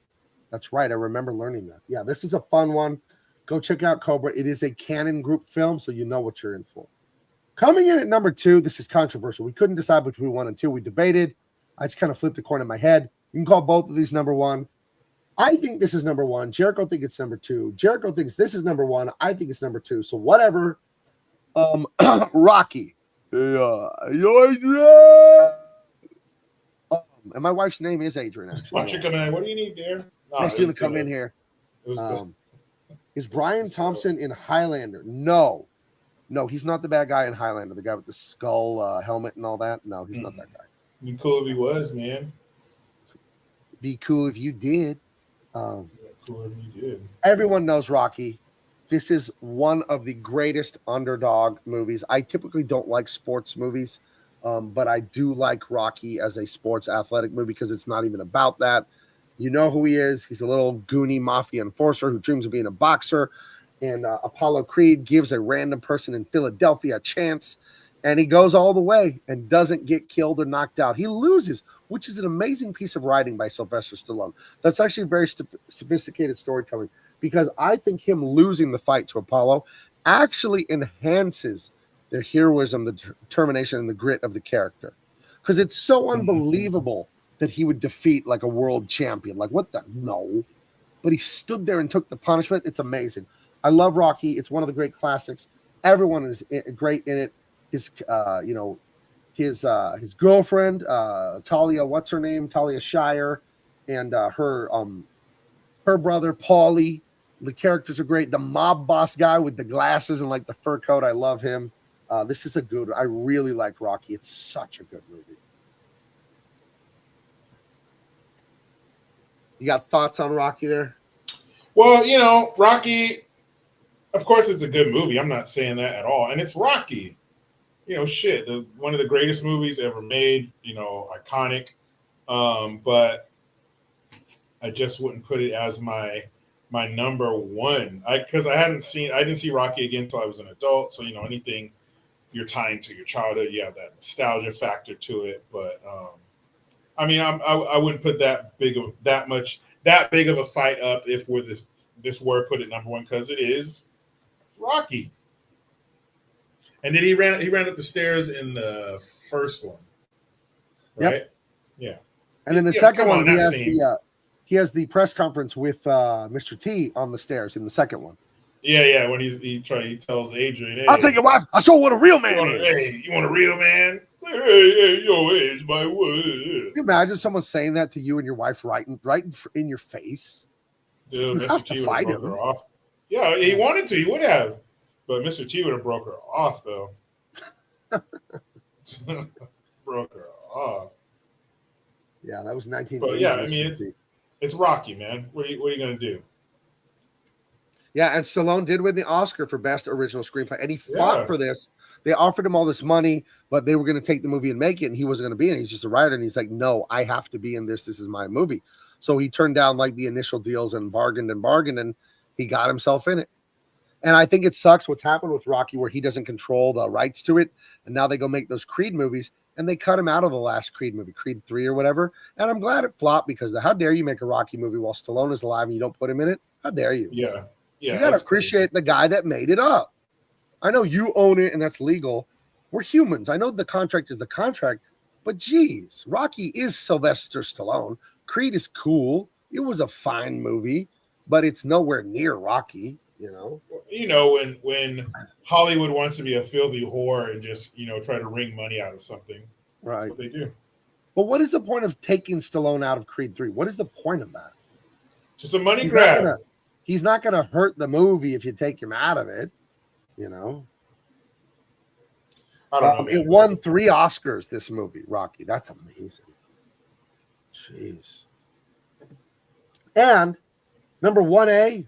That's right. I remember learning that. Yeah, this is a fun one. Go check out Cobra. It is a Canon Group film, so you know what you're in for. Coming in at number 2, this is controversial. We couldn't decide between 1 and 2. We debated. I just kind of flipped a coin in my head. You can call both of these number 1. I think this is number one. Jericho thinks it's number two. Jericho thinks this is number one. I think it's number two. So whatever. Rocky. Yeah. And my wife's name is Adrian, actually. Why don't you come in? What do you need, dear? Nice to come in here. Is Brian Thompson in Highlander? No, he's not the bad guy in Highlander. The guy with the skull helmet and all that. No, he's not that guy. Be cool if he was, man. Be cool if you did. Cool if you did. Everyone knows Rocky. This is one of the greatest underdog movies. I typically don't like sports movies, but I do like Rocky as a sports athletic movie because it's not even about that. You know who he is. He's a little goony mafia enforcer who dreams of being a boxer. And Apollo Creed gives a random person in Philadelphia a chance. And he goes all the way and doesn't get killed or knocked out. He loses, which is an amazing piece of writing by Sylvester Stallone. That's actually very sophisticated storytelling because I think him losing the fight to Apollo actually enhances the heroism, the determination, and the grit of the character. Because it's so unbelievable that he would defeat like a world champion. Like, what the? No. But he stood there and took the punishment. It's amazing. I love Rocky. It's one of the great classics. Everyone is great in it. His girlfriend, Talia, what's her name? Talia Shire, and her brother, Paulie. The characters are great. The mob boss guy with the glasses and like the fur coat. I love him. This is a good one. I really like Rocky. It's such a good movie. You got thoughts on Rocky there? Well, Rocky, of course, it's a good movie. I'm not saying that at all. And it's Rocky. One of the greatest movies ever made, iconic. But I just wouldn't put it as my number one. I didn't see Rocky again until I was an adult. So, anything you're tying to your childhood, you have that nostalgia factor to it. But I wouldn't put that big of a fight up if we're this word put it number one because it's Rocky. And then he ran up the stairs in the first one, right? Yep. Yeah. And in the second one, he has the press conference with Mr. T on the stairs in the second one. Yeah. When he tells Adrian, hey, "I'll take your wife. I'll show what a real man is." Hey, you want a real man? Hey, it's my word. Can you imagine someone saying that to you and your wife right in your face? Dude, Mr. T would have broke her off. Yeah, he wanted to. He would have. But Mr. T would have broke her off, though. Broke her off. Yeah, that was 1980s. But yeah, it's Rocky, man. What are you going to do? Yeah, and Stallone did win the Oscar for Best Original Screenplay, and he fought for this. They offered him all this money, but they were going to take the movie and make it, and he wasn't going to be in it. He's just a writer, and he's like, no, I have to be in this. This is my movie. So he turned down like the initial deals and bargained, and he got himself in it. And I think it sucks what's happened with Rocky where he doesn't control the rights to it. And now they go make those Creed movies and they cut him out of the last Creed movie, Creed 3 or whatever. And I'm glad it flopped because how dare you make a Rocky movie while Stallone is alive and you don't put him in it? How dare you? Yeah. You got to appreciate the guy that made it up. I know you own it and that's legal. We're humans. I know the contract is the contract, but geez, Rocky is Sylvester Stallone. Creed is cool. It was a fine movie, but it's nowhere near Rocky. When Hollywood wants to be a filthy whore and just, try to wring money out of something. Right. That's what they do. But what is the point of taking Stallone out of Creed 3? What is the point of that? Just a money grab. He's not going to hurt the movie if you take him out of it, I don't know. It won 3 Oscars, this movie, Rocky. That's amazing. Jeez. And number 1A,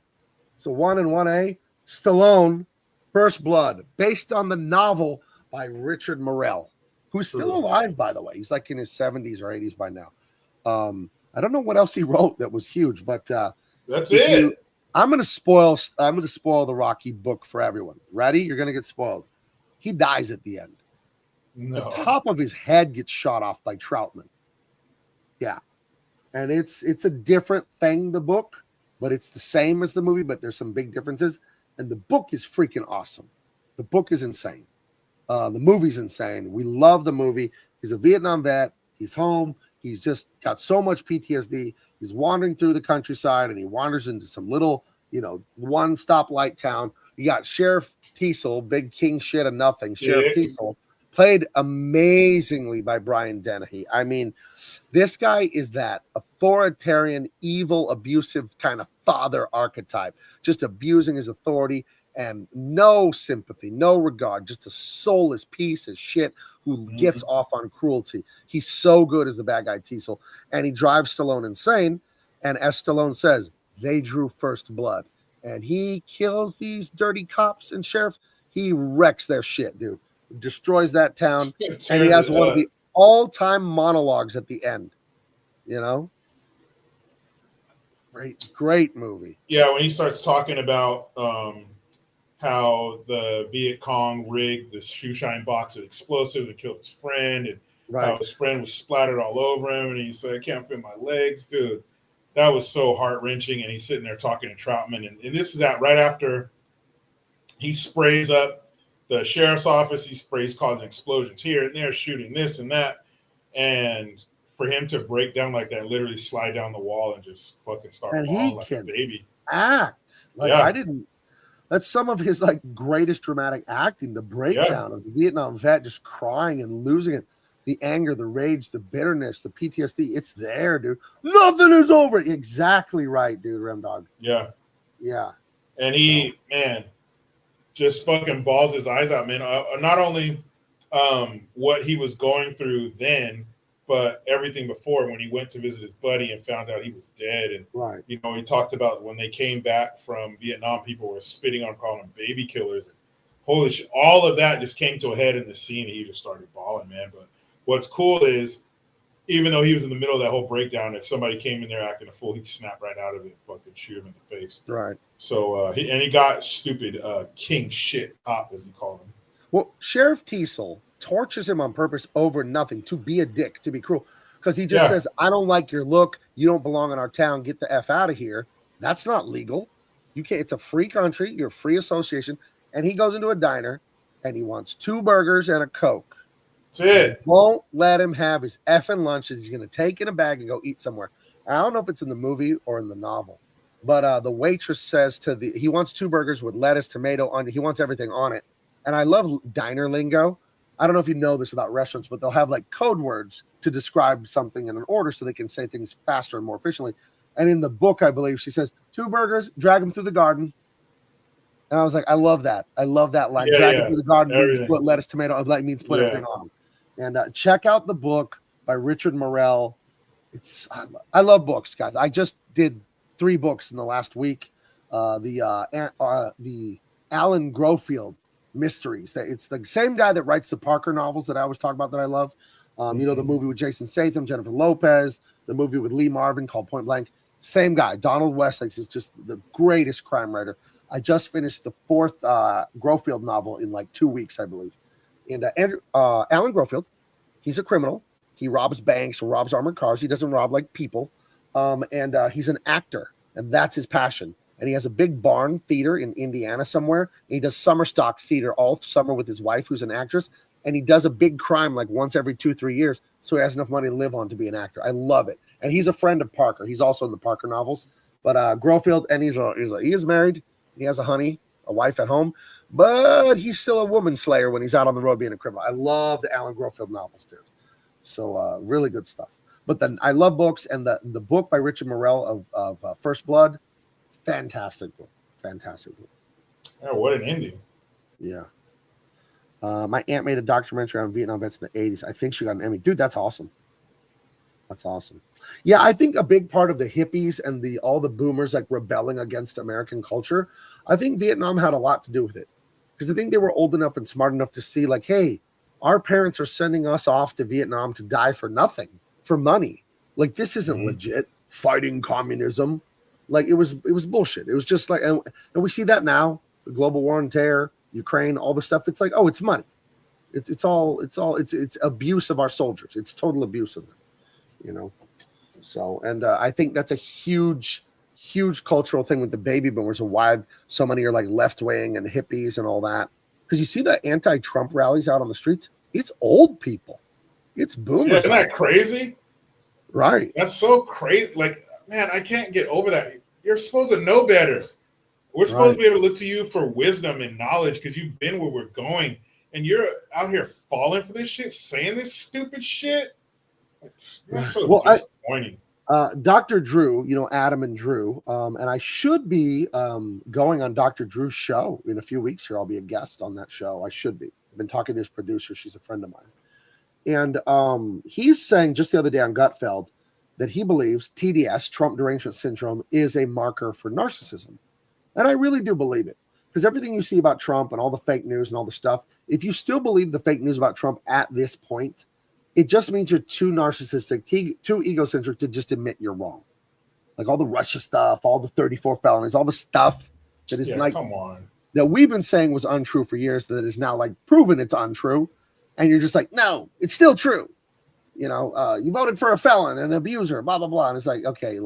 so 1 and 1A, Stallone, First Blood, based on the novel by Richard Morel, who's still alive, by the way. He's like in his 70s or 80s by now. I don't know what else he wrote that was huge, but that's it. I'm gonna spoil the Rocky book for everyone. Ready? You're gonna get spoiled. He dies at the end. No. The top of his head gets shot off by Troutman. Yeah. And it's a different thing, the book. But it's the same as the movie, but there's some big differences. And the book is freaking awesome. The book is insane. The movie's insane. We love the movie. He's a Vietnam vet. He's home. He's just got so much PTSD. He's wandering through the countryside, and he wanders into some little, one stoplight town. You got Sheriff Teasel, big king shit of nothing. Sheriff Teasel, played amazingly by Brian Dennehy. I mean, this guy is that authoritarian, evil, abusive kind of father archetype, just abusing his authority and no sympathy, no regard, just a soulless piece of shit who gets off on cruelty. He's so good as the bad guy Teasel, and he drives Stallone insane. And as Stallone says, they drew first blood. And he kills these dirty cops and sheriffs. He wrecks their shit, dude. Destroys that town. And he has one of the all-time monologues at the end. Great movie. Yeah, when he starts talking about how the Viet Cong rigged this shoeshine box with explosive and killed his friend, and how his friend was splattered all over him, and he said, I can't feel my legs, dude. That was so heart-wrenching, and he's sitting there talking to Troutman, and this is right after he sprays up the sheriff's office. He sprays, causing explosions here and there, shooting this and that, and for him to break down like that, literally slide down the wall and just fucking start falling like a baby. Act that's some of his greatest dramatic acting. The breakdown of the Vietnam vet just crying and losing it, the anger, the rage, the bitterness, the PTSD. It's there, dude. Nothing is over. Exactly right, dude. Remdog. Yeah. And he, just fucking balls his eyes out, man. Not only what he was going through then, but everything before, when he went to visit his buddy and found out he was dead. And, he talked about when they came back from Vietnam, people were spitting on, calling them baby killers. And holy shit, all of that just came to a head in the scene. And he just started bawling, man. But what's cool is, even though he was in the middle of that whole breakdown, if somebody came in there acting a fool, he'd snap right out of it and fucking shoot him in the face. Right. So, he got stupid king shit up, as he called him. Well, Sheriff Teasel tortures him on purpose over nothing, to be a dick, to be cruel, because he just says, I don't like your look. You don't belong in our town. Get the F out of here. That's not legal. You can't. It's a free country. You're a free association. And he goes into a diner and he wants 2 burgers and a Coke. That's it. Won't let him have his effing lunch that he's going to take in a bag and go eat somewhere. I don't know if it's in the movie or in the novel, but the waitress says he wants 2 burgers with lettuce, tomato on it. He wants everything on it. And I love diner lingo. I don't know if you know this about restaurants, but they'll have code words to describe something in an order so they can say things faster and more efficiently. And in the book, I believe she says 2 burgers, drag them through the garden. And I was like, I love that. I love that line. Drag them through the garden means put lettuce, tomato, means put everything on them. And check out the book by Richard Morel. I love books, guys. I just did 3 books in the last week. The Alan Grofield mysteries. It's the same guy that writes the Parker novels that I was talking about that I love. The movie with Jason Statham, Jennifer Lopez, the movie with Lee Marvin called Point Blank. Same guy. Donald Westlake is just the greatest crime writer. I just finished the 4th Grofield novel in 2 weeks, I believe. And Alan Grofield, he's a criminal. He robs banks or robs armored cars. He doesn't rob people. And he's an actor, and that's his passion. And he has a big barn theater in Indiana somewhere. And he does summer stock theater all summer with his wife, who's an actress. And he does a big crime once every 2-3 years, so he has enough money to live on to be an actor. I love it. And he's a friend of Parker. He's also in the Parker novels. But Grofield, and he is married. He has a wife at home. But he's still a woman slayer when he's out on the road being a criminal. I love the Alan Grofield novels, dude. So really good stuff. But then I love books, and the book by Richard Morel of First Blood, fantastic book. Oh, what an ending. Yeah. My aunt made a documentary on Vietnam vets in the 80s. I think she got an Emmy. Dude, that's awesome. Yeah, I think a big part of the hippies and all the boomers rebelling against American culture, I think Vietnam had a lot to do with it. Because I think they were old enough and smart enough to see hey, our parents are sending us off to Vietnam to die for nothing, for money. This isn't legit. Fighting communism. It was bullshit. It was just and we see that now, the global war on terror, Ukraine, all the stuff. It's it's money. It's abuse of our soldiers. It's total abuse of them, So, and I think that's a huge cultural thing with the baby boomers and why so many are left wing and hippies and all that. Because you see the anti-Trump rallies out on the streets, it's old people, it's boomers. Isn't that crazy? Right. That's so crazy. Like, man, I can't get over that. You're supposed to know better. We're supposed to be able to look to you for wisdom and knowledge because you've been where we're going. And you're out here falling for this shit, saying this stupid shit. That's so disappointing. Dr. Drew, Adam and Drew, and I should be going on Dr. Drew's show in a few weeks here. I'll be a guest on that show. I should be. I've been talking to his producer. She's a friend of mine. And he's saying just the other day on Gutfeld that he believes TDS, Trump Derangement Syndrome, is a marker for narcissism. And I really do believe it. Because everything you see about Trump and all the fake news and all the stuff, if you still believe the fake news about Trump at this point, it just means you're too narcissistic, too egocentric to just admit you're wrong. Like all the Russia stuff, all the 34 felonies, all the stuff that is come on. That we've been saying was untrue for years, that is now like proven it's untrue. And you're just like, no, it's still true. You voted for a felon, an abuser, blah, blah, blah. And it's like, okay,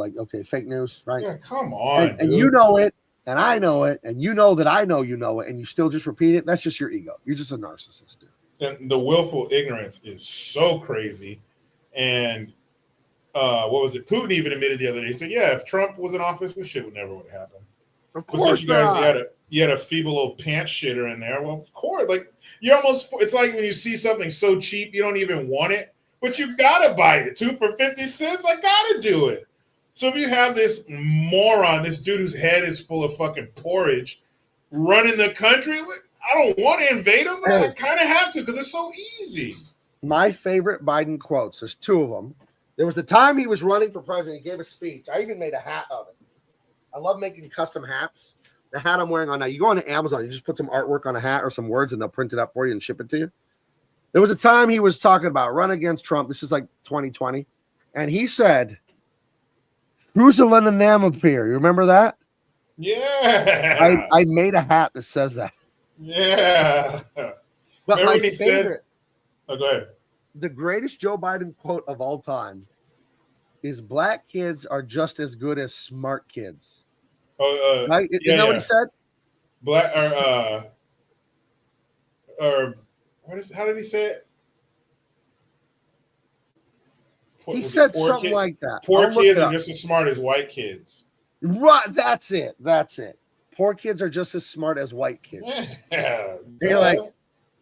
fake news, right? Yeah, come on. And you know it, and I know it, and you know that I know you know it, and you still just repeat it. That's just your ego. You're just a narcissist, dude. And the willful ignorance is so crazy. And what was it? Putin even admitted the other day. He said, yeah, if Trump was in office, this shit would never would have happened. Of course, you guys, you had a feeble little pants shitter in there. Well, of course, like it's like when you see something so cheap, you don't even want it, but you gotta buy it. 2 for 50 cents. I gotta do it. So if you have this moron, this dude whose head is full of fucking porridge running the country, I don't want to invade him, but I kind of have to because it's so easy. My favorite Biden quotes, there's 2 of them. There was a time he was running for president. He gave a speech. I even made a hat of it. I love making custom hats. The hat I'm wearing on now, you go on Amazon, you just put some artwork on a hat or some words, and they'll print it up for you and ship it to you. There was a time he was talking about run against Trump. This is like 2020. And he said, Jerusalem and Empyrean. You remember that? Yeah. I made a hat that says that. Yeah. But remember my when he favorite, go ahead. The greatest Joe Biden quote of all time is black kids are just as good as smart kids. Right? You know what he said? Black or how did he say it? He said something like that. Poor kids are just as smart as white kids. Right, that's it. Poor kids are just as smart as white kids. Yeah. You're like,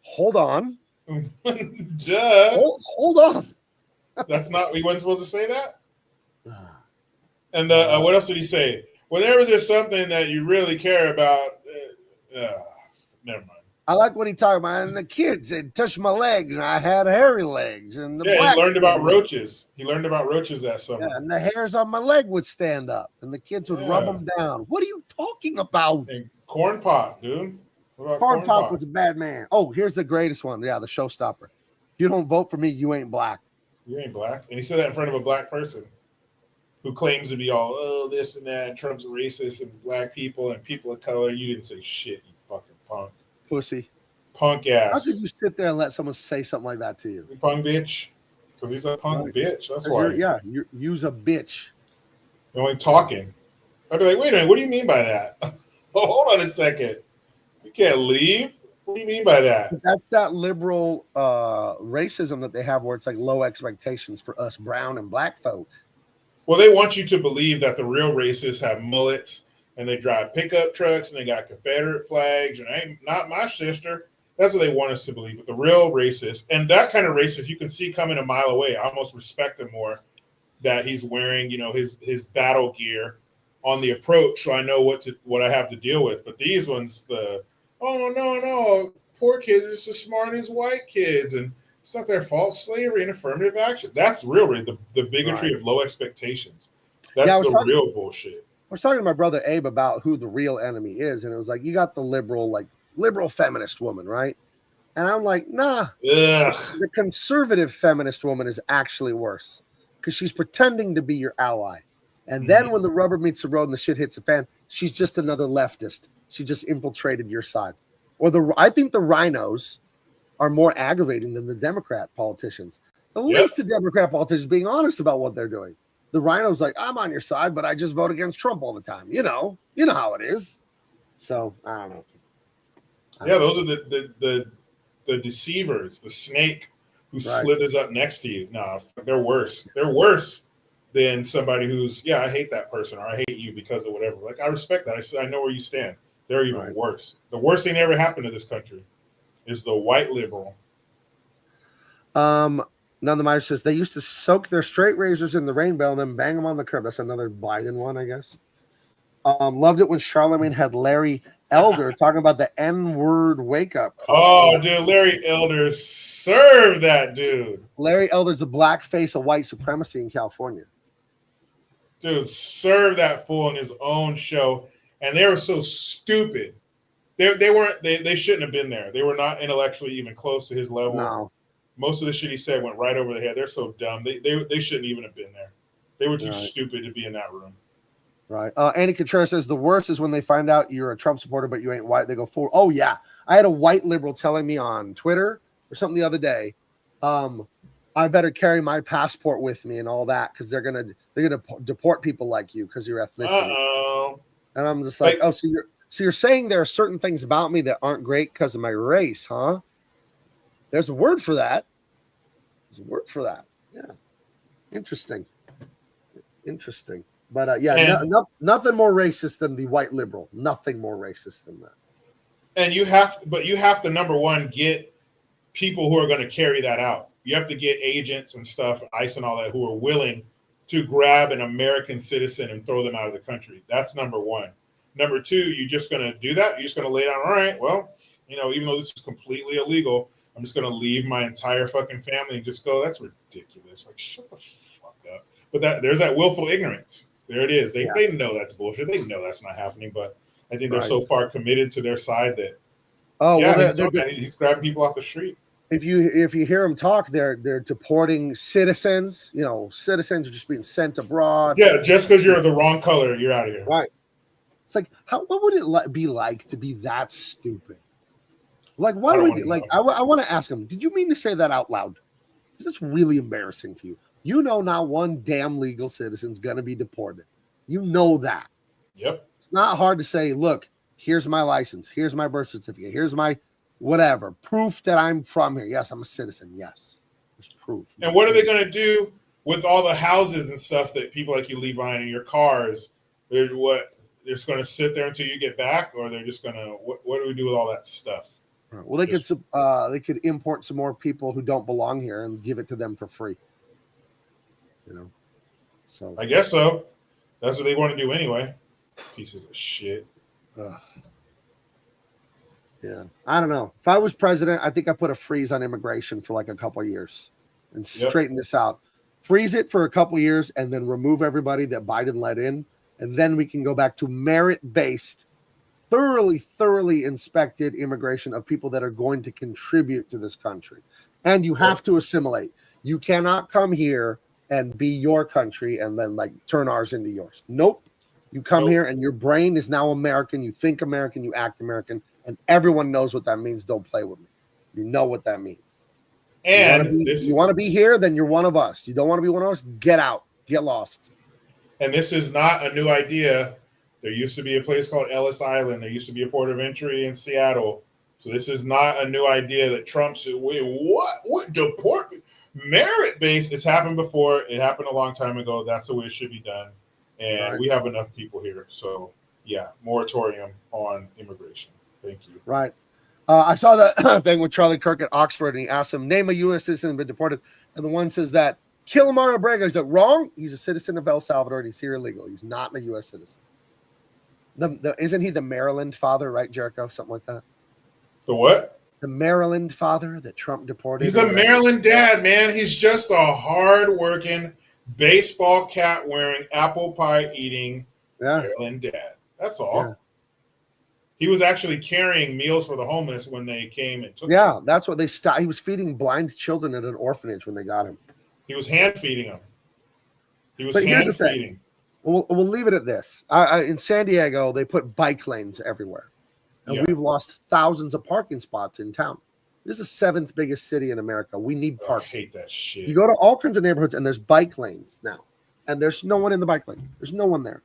hold on. Duh. Hold on. That's not, we wasn't supposed to say that? And what else did he say? Whenever there's something that you really care about, never mind. I like what he talked about. And the kids, they touched my legs, and I had hairy legs. And he learned about roaches. He learned about roaches that summer. Yeah, and the hairs on my leg would stand up, and the kids would rub them down. What are you talking about? And corn pop, dude. Corn pop was a bad man. Oh, here's the greatest one. Yeah, the showstopper. You don't vote for me, you ain't black. You ain't black. And he said that in front of a black person who claims to be all, this and that, and Trump's racist and black people and people of color. You didn't say shit, you fucking punk. Pussy. Punk ass. How could you sit there and let someone say something like that to you? You punk bitch. Because he's a punk bitch. That's why. You's a bitch. You're only talking. I'd be like, wait a minute, what do you mean by that? Hold on a second. You can't leave? What do you mean by that? That's that liberal racism that they have where it's like low expectations for us brown and black folk. Well, they want you to believe that the real racists have mullets and they drive pickup trucks and they got Confederate flags and ain't not my sister. That's what they want us to believe. But the real racist, and that kind of racist you can see coming a mile away. I almost respect him more that he's wearing, his battle gear on the approach, so I know what I have to deal with. But these ones, no, poor kids are just as smart as white kids, and it's not their fault. Slavery and affirmative action. That's real, the bigotry of low expectations. That's the real bullshit. I was talking to my brother Abe about who the real enemy is, and it was like, you got the liberal feminist woman, right? And I'm like, nah. Ugh. The conservative feminist woman is actually worse because she's pretending to be your ally. And then when the rubber meets the road and the shit hits the fan, she's just another leftist. She just infiltrated your side. Or I think the rhinos are more aggravating than the Democrat politicians. At least the Democrat politicians being honest about what they're doing. The rhino's like, I'm on your side, but I just vote against Trump all the time. You know how it is. So I don't know. Those are the deceivers, the snake who slithers up next to you. No, they're worse. They're worse. than somebody who's, yeah, I hate that person or I hate you because of whatever. Like, I respect that. I know where you stand. They're even worse. The worst thing that ever happened to this country is the white liberal. None of the Myers says they used to soak their straight razors in the rainbow and then bang them on the curb. That's another Biden one, I guess. Loved it when Charlemagne had Larry Elder talking about the N-word wake-up call. Oh, dude, Larry Elder served that dude. Larry Elder's the black face of white supremacy in California. Dude, served that fool in his own show, and they were so stupid. They shouldn't have been there. They were not intellectually even close to his level. No. Most of the shit he said went right over the head. They're so dumb. They shouldn't even have been there. They were too stupid to be in that room. Right. Andy Contreras says the worst is when they find out you're a Trump supporter, but you ain't white. They go forward. Oh yeah. I had a white liberal telling me on Twitter or something the other day, I better carry my passport with me and all that because they're gonna deport people like you because of your ethnicity. Uh-oh. And I'm just like, oh, so you're saying there are certain things about me that aren't great because of my race, huh? There's a word for that. There's a word for that. Yeah. Interesting. But nothing more racist than the white liberal. Nothing more racist than that. And you have to, number one, get people who are going to carry that out. You have to get agents and stuff, ICE and all that, who are willing to grab an American citizen and throw them out of the country. That's number one. Number two, you're just going to do that. You're just going to lay down, all right, well, even though this is completely illegal, I'm just going to leave my entire fucking family and just go, that's ridiculous. Like, shut the fuck up. But there's that willful ignorance. There it is. They know that's bullshit. They know that's not happening, but I think they're so far committed to their side that he's grabbing people off the street. If you hear them talk, they're deporting citizens. Citizens are just being sent abroad. Yeah, just because you're the wrong color, you're out of here. Right. It's like, what would it be like to be that stupid? Like, why would you, like? I want to ask them. Did you mean to say that out loud? Is this really embarrassing for you? Not one damn legal citizen's gonna be deported. You know that. Yep. It's not hard to say, look, here's my license, here's my birth certificate, here's my whatever, proof that I'm from here. Yes, I'm a citizen. Yes. There's proof. And what are they gonna do with all the houses and stuff that people like you leave behind in your cars? They're just gonna sit there until you get back, or they're just gonna what do we do with all that stuff? Well, they could import some more people who don't belong here and give it to them for free. So I guess so. That's what they want to do anyway. Pieces of shit. Yeah, I don't know. If I was president, I think I put a freeze on immigration for like a couple of years and straighten this out. Freeze it for a couple of years and then remove everybody that Biden let in, and then we can go back to merit-based, thoroughly inspected immigration of people that are going to contribute to this country. And you have to assimilate. You cannot come here and be your country and then like turn ours into yours. Nope. You come here and your brain is now American. You think American, you act American, and everyone knows what that means. Don't play with me. You know what that means. And you want to be here, then you're one of us. You don't want to be one of us, get out. Get lost. And this is not a new idea. There used to be a place called Ellis Island. There used to be a port of entry in Seattle. So this is not a new idea that Trump said, wait, what? Deport? Merit-based. It's happened before. It happened a long time ago. That's the way it should be done. And we have enough people here. So, yeah, moratorium on immigration. Thank you. Right. I saw that thing with Charlie Kirk at Oxford, and he asked him, name a U.S. citizen been deported. And the one says that, kill Mario Brega. He's like, wrong. He's a citizen of El Salvador, and he's here illegal. He's not a U.S. citizen. Isn't he the Maryland father, right, Jericho? Something like that. The what? The Maryland father that Trump deported. He's a Maryland dad, man. He's just a hard-working, baseball cap wearing, apple pie eating Maryland dad. That's all. Yeah. He was actually carrying meals for the homeless when they came and took them. That's what they stopped. He was feeding blind children at an orphanage when they got him. He was hand feeding them. Hand feeding. We'll leave it at this. In San Diego, they put bike lanes everywhere. And we've lost thousands of parking spots in town. This is the 7th biggest city in America. We need parking. I hate that shit. You go to all kinds of neighborhoods, and there's bike lanes now. And there's no one in the bike lane. There's no one there.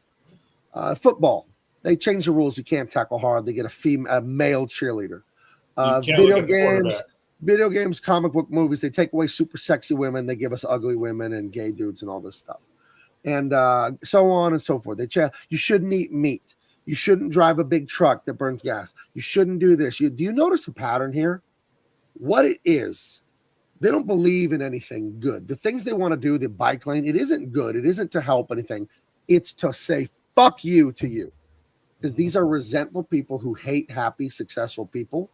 Football. They change the rules. You can't tackle hard. They get a male cheerleader. Video games, comic book movies. They take away super sexy women. They give us ugly women and gay dudes and all this stuff. and so on and so forth. You shouldn't eat meat. You shouldn't drive a big truck that burns gas. You shouldn't do this. Do you notice a pattern here? What it is, they don't believe in anything good. The things they want to do, the bike lane, it isn't good. It isn't to help anything. It's to say fuck you to you. Because these are resentful people who hate happy, successful people.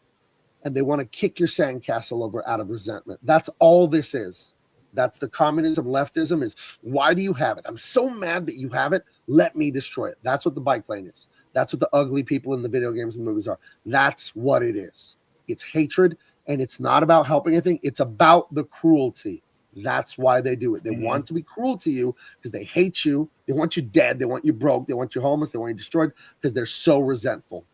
And they want to kick your sandcastle over out of resentment. That's all this is. That's the communism, leftism is, why do you have it? I'm so mad that you have it. Let me destroy it. That's what the bike lane is. That's what the ugly people in the video games and movies are. That's what it is. It's hatred, and it's not about helping anything. It's about the cruelty. That's why they do it. They want to be cruel to you because they hate you. They want you dead. They want you broke. They want you homeless. They want you destroyed because they're so resentful.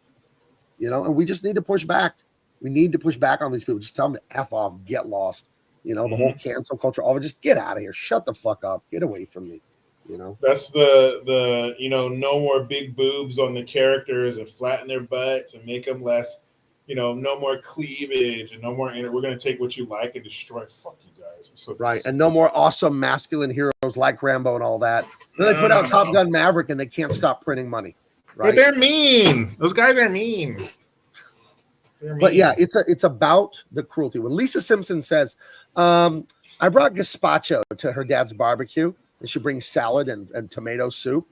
You know, and we just need to push back. We need to push back on these people. Just tell them to F off, get lost. You know, the whole cancel culture, all of it, just get out of here. Shut the fuck up. Get away from me. You know, that's the no more big boobs on the characters and flatten their butts and make them less, no more cleavage and no more. We're going to take what you like and destroy. Fuck you guys. So right. And no more awesome masculine heroes like Rambo and all that. Then they put out Top Gun Maverick and they can't stop printing money. Right. But they're mean. Those guys are mean. But yeah, it's about the cruelty. When Lisa Simpson says, I brought gazpacho to her dad's barbecue, and she brings salad and tomato soup.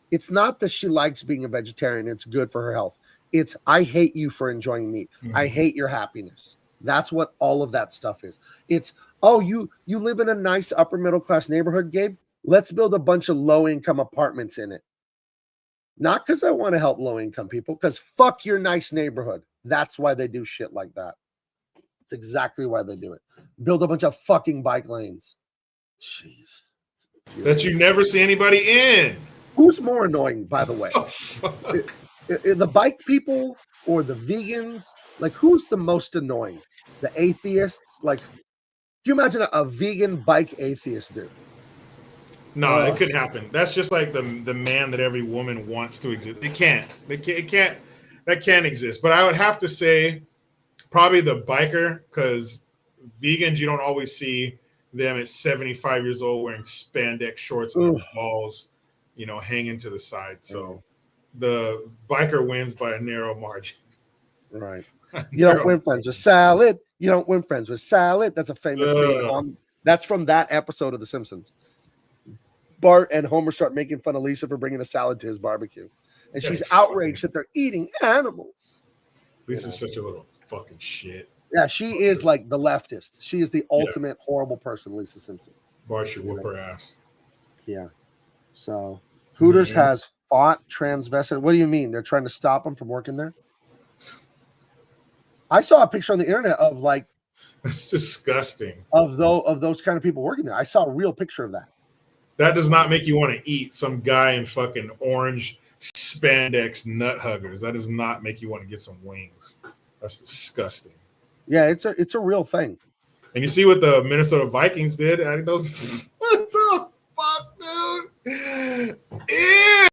It's not that she likes being a vegetarian. It's good for her health. It's, I hate you for enjoying meat. I hate your happiness. That's what all of that stuff is. It's, oh, you live in a nice upper middle class neighborhood, Gabe. Let's build a bunch of low income apartments in it. Not because I want to help low income people, because fuck your nice neighborhood. That's why they do shit like that. It's exactly why they do it. Build a bunch of fucking bike lanes. Jeez. That you never see anybody in. Who's more annoying, by the way? The bike people or the vegans? Like, who's the most annoying? The atheists? Like, can you imagine a vegan bike atheist dude? No, it couldn't happen. That's just like the man that every woman wants to exist. It can't. That can't exist. But I would have to say probably the biker, because vegans, you don't always see them at 75 years old wearing spandex shorts and their balls, hanging to the side. So the biker wins by a narrow margin. Right. You don't win friends with salad. You don't win friends with salad. That's a famous saying. That's from that episode of The Simpsons. Bart and Homer start making fun of Lisa for bringing a salad to his barbecue. And she's outraged that they're eating animals. Lisa's such a little fucking shit. Yeah, she is like the leftist. She is the ultimate horrible person, Lisa Simpson. Bart should whoop her ass. Yeah. So Hooters has fought transvestite. What do you mean? They're trying to stop them from working there? I saw a picture on the internet of like that's disgusting. Of those kind of people working there. I saw a real picture of that. That does not make you want to eat some guy in fucking orange spandex nut huggers. That does not make you want to get some wings. That's disgusting. Yeah, it's a real thing. And you see what the Minnesota Vikings did? Adding those. What the fuck, dude?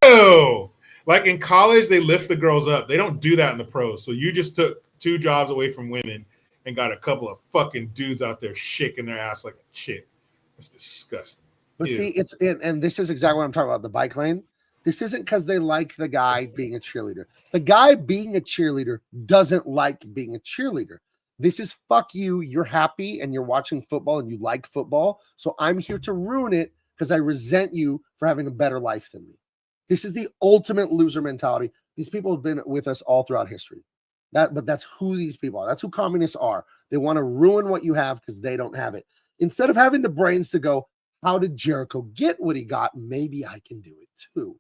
Ew. Like in college, they lift the girls up. They don't do that in the pros. So you just took 2 jobs away from women and got a couple of fucking dudes out there shaking their ass like a chick. That's disgusting. But see, and this is exactly what I'm talking about, the bike lane. This isn't because they like the guy being a cheerleader. The guy being a cheerleader doesn't like being a cheerleader. This is fuck you. You're happy and you're watching football and you like football. So I'm here to ruin it because I resent you for having a better life than me. This is the ultimate loser mentality. These people have been with us all throughout history. But that's who these people are. That's who communists are. They want to ruin what you have because they don't have it. Instead of having the brains to go, how did Jericho get what he got? Maybe I can do it too.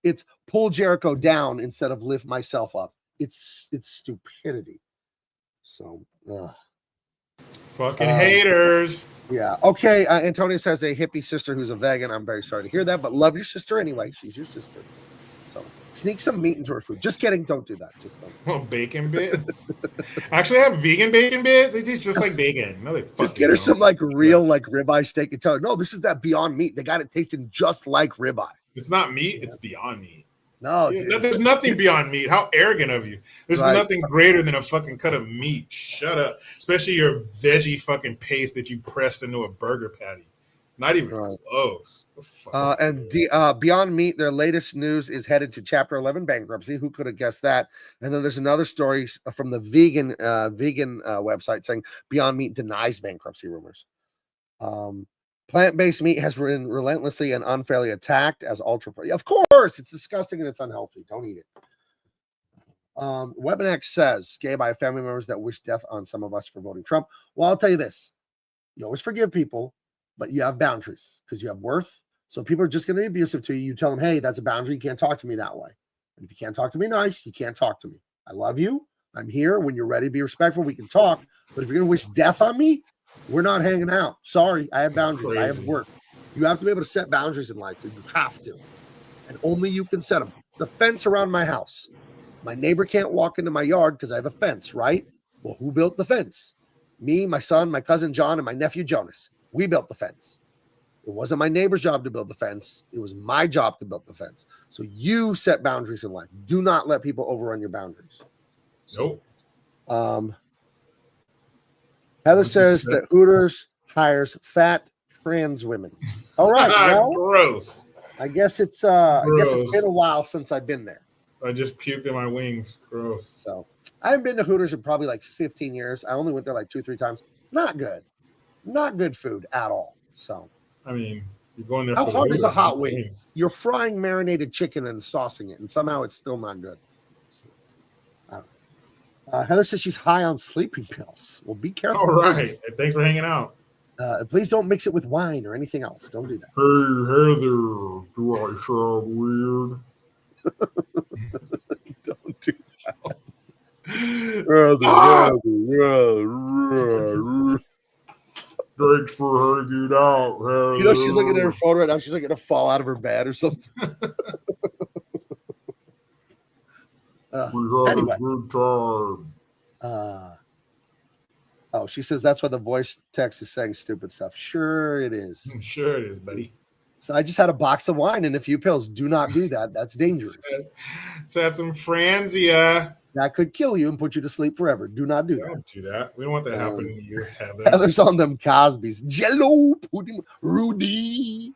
It's pull Jericho down instead of lift myself up. It's stupidity. So, fucking haters. Yeah. Okay. Antonius has a hippie sister who's a vegan. I'm very sorry to hear that, but love your sister anyway. She's your sister. So sneak some meat into her food. Just kidding. Don't do that. Just don't. Oh, bacon bits. Actually, I have vegan bacon bits. It tastes just like bacon. No, just get her some like real like ribeye steak and tell her, no, this is that Beyond Meat. They got it tasting just like ribeye. It's not meat. It's Beyond Meat. No, there's nothing beyond meat. How arrogant of you. There's nothing greater than a fucking cut of meat. Shut up. Especially your veggie fucking paste that you pressed into a burger patty. Not even Right. close. The fuck? And Beyond Meat, their latest news is headed to Chapter 11 bankruptcy. Who could have guessed that? And then there's another story from the vegan website saying Beyond Meat denies bankruptcy rumors. Plant-based meat has been relentlessly and unfairly attacked as ultra. Of course, it's disgusting and it's unhealthy. Don't eat it. Weapon X says, Gabe, I have family members that wish death on some of us for voting Trump. Well, I'll tell you this. You always forgive people, but you have boundaries because you have worth. So people are just going to be abusive to you. You tell them, hey, that's a boundary. You can't talk to me that way. And if you can't talk to me nice, you can't talk to me. I love you. I'm here. When you're ready to be respectful, we can talk. But if you're going to wish death on me, we're not hanging out. Sorry, I have boundaries. I have worth. You have to be able to set boundaries in life. Dude. You have to. And only you can set them. It's the fence around my house. My neighbor can't walk into my yard because I have a fence, right? Well, who built the fence? Me, my son, my cousin John, and my nephew Jonas. We built the fence. It wasn't my neighbor's job to build the fence. It was my job to build the fence. So you set boundaries in life. Do not let people overrun your boundaries. Nope. Heather says that Hooters hires fat trans women. All right. Well, gross. I guess it's been a while since I've been there. I just puked in my wings. Gross. So I haven't been to Hooters in probably like 15 years. I only went there like 2-3 times. Not good. Not good food at all. So I mean, you're going there. How for hard the is a Hooters, hot not wing? wings. You're frying marinated chicken and saucing it, and somehow it's still not good. So, I don't know. Heather says she's high on sleeping pills. Well, be careful. All right. Please. Thanks for hanging out. Please don't mix it with wine or anything else. Don't do that. Hey, Heather, do I sound weird? Don't do that. Thanks for hanging out, Heather. You know, she's looking at her phone right now. She's like going to fall out of her bed or something. We had Anyway. a good time. Oh, she says that's why the voice text is saying stupid stuff. Sure it is. Sure it is, buddy. So I just had a box of wine and a few pills. Do not do that. That's dangerous. So that's some Franzia. That could kill you and put you to sleep forever. Do not do that. Don't do that. We don't want that happening to you, Heather. Heather's on them Cosby's. Jello, pudding, Rudy.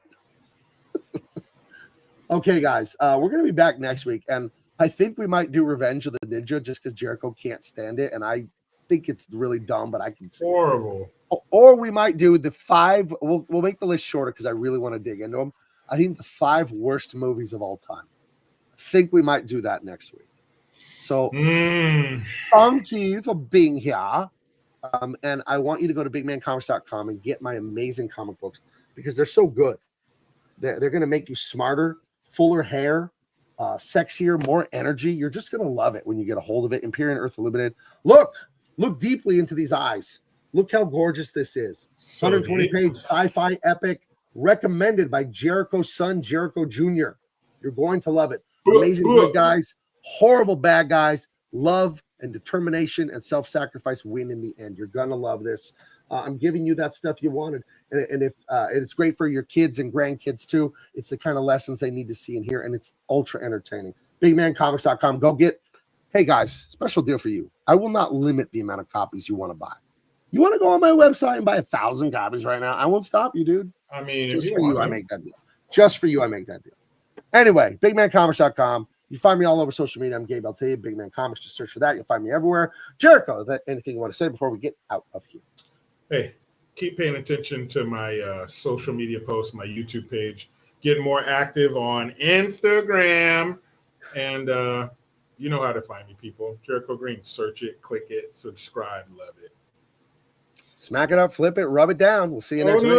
Okay, guys. We're going to be back next week. And I think we might do Revenge of the Ninja just because Jericho can't stand it. And I think it's really dumb, but I can see horrible. Or we might do the 5. We'll make the list shorter because I really want to dig into them. I think the 5 worst movies of all time. I think we might do that next week. So thank you for being here. And I want you to go to bigmancomics.com and get my amazing comic books because they're so good. They're going to make you smarter, fuller hair, sexier, more energy. You're just going to love it when you get a hold of it. Empyrean Earth Illuminated. Look deeply into these eyes. Look how gorgeous this is. 120-page sci-fi epic recommended by Jericho's son, Jericho Jr. You're going to love it. Amazing good guys, horrible bad guys. Love and determination and self-sacrifice win in the end. You're going to love this. I'm giving you that stuff you wanted. And it's great for your kids and grandkids too. It's the kind of lessons they need to see and hear. And it's ultra entertaining. Bigmancomics.com. Go get. Hey guys, special deal for you. I will not limit the amount of copies you want to buy. You want to go on my website and buy 1,000 copies right now? I won't stop you, dude. I mean, just for you, I make that deal. Just for you, I make that deal. Anyway, bigmancomics.com. You find me all over social media. I'm Gabe LT, Big Man Comics. Just search for that. You'll find me everywhere. Jericho, is that anything you want to say before we get out of here? Hey, keep paying attention to my social media posts, my YouTube page. Get more active on Instagram. And you know how to find me, people. Jericho Green. Search it, click it, subscribe. Love it. Smack it up, flip it, rub it down. We'll see you next week.